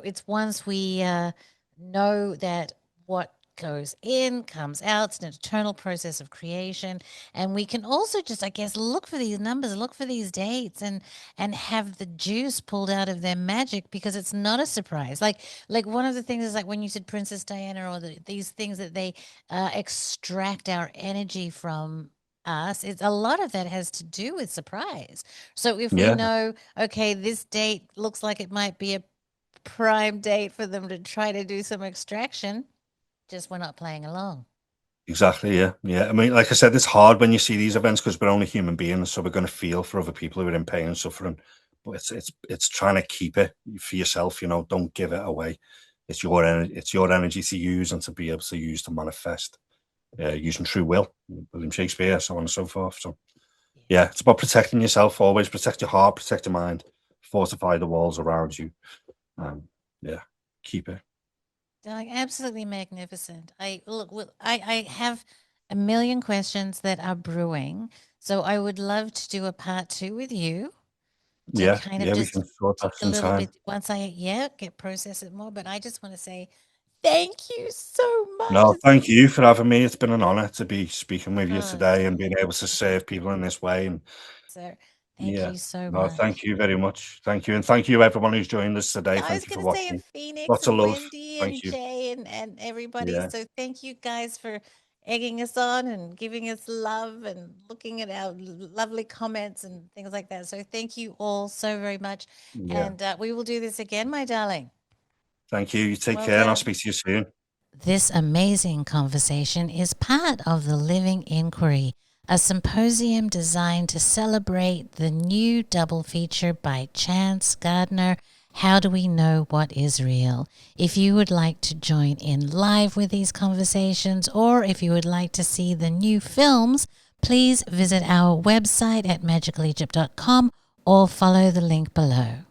it's once we know that what goes in comes out. It's an eternal process of creation, and we can also just, I guess, look for these numbers, look for these dates, and have the juice pulled out of their magic, because it's not a surprise. Like one of the things is like when you said Princess Diana, or these things that they extract our energy from us, it's a lot of that has to do with surprise. So if we know, okay, this date looks like it might be a prime date for them to try to do some extraction, just we're not playing along. Exactly. Yeah. I mean, like I said, it's hard when you see these events because we're only human beings, so we're going to feel for other people who are in pain and suffering. But it's trying to keep it for yourself. Don't give it away. It's your energy. It's your energy to use and to be able to use to manifest. Using true will, William Shakespeare, so on and so forth. So, yeah, it's about protecting yourself. Always protect your heart, protect your mind, fortify the walls around you. Keep it. Absolutely magnificent. I have a million questions that are brewing, so I would love to do a part 2 with you. To kind of we just can sort take out a some little time. bit once I get process it more. But I just want to say thank you so much. No, thank you for having me. It's been an honor to be speaking with you today and being able to serve people in this way. And so thank you so no, much. thank you very much. Thank you, and thank you everyone who's joined us today. I was Thank you for going to say watching. Phoenix Lots of and love. Wendy Thank and you. Jay and everybody. So thank you guys for egging us on and giving us love and looking at our lovely comments and things like that. So thank you all so very much. Yeah. And we will do this again, my darling. Thank you. You take Well care, and I'll done. speak to you soon. This amazing conversation is part of the Living Inquiry, a symposium designed to celebrate the new double feature by Chance Gardner, How Do We Know What Is Real? If you would like to join in live with these conversations, or if you would like to see the new films, please visit our website at magicalegypt.com or follow the link below.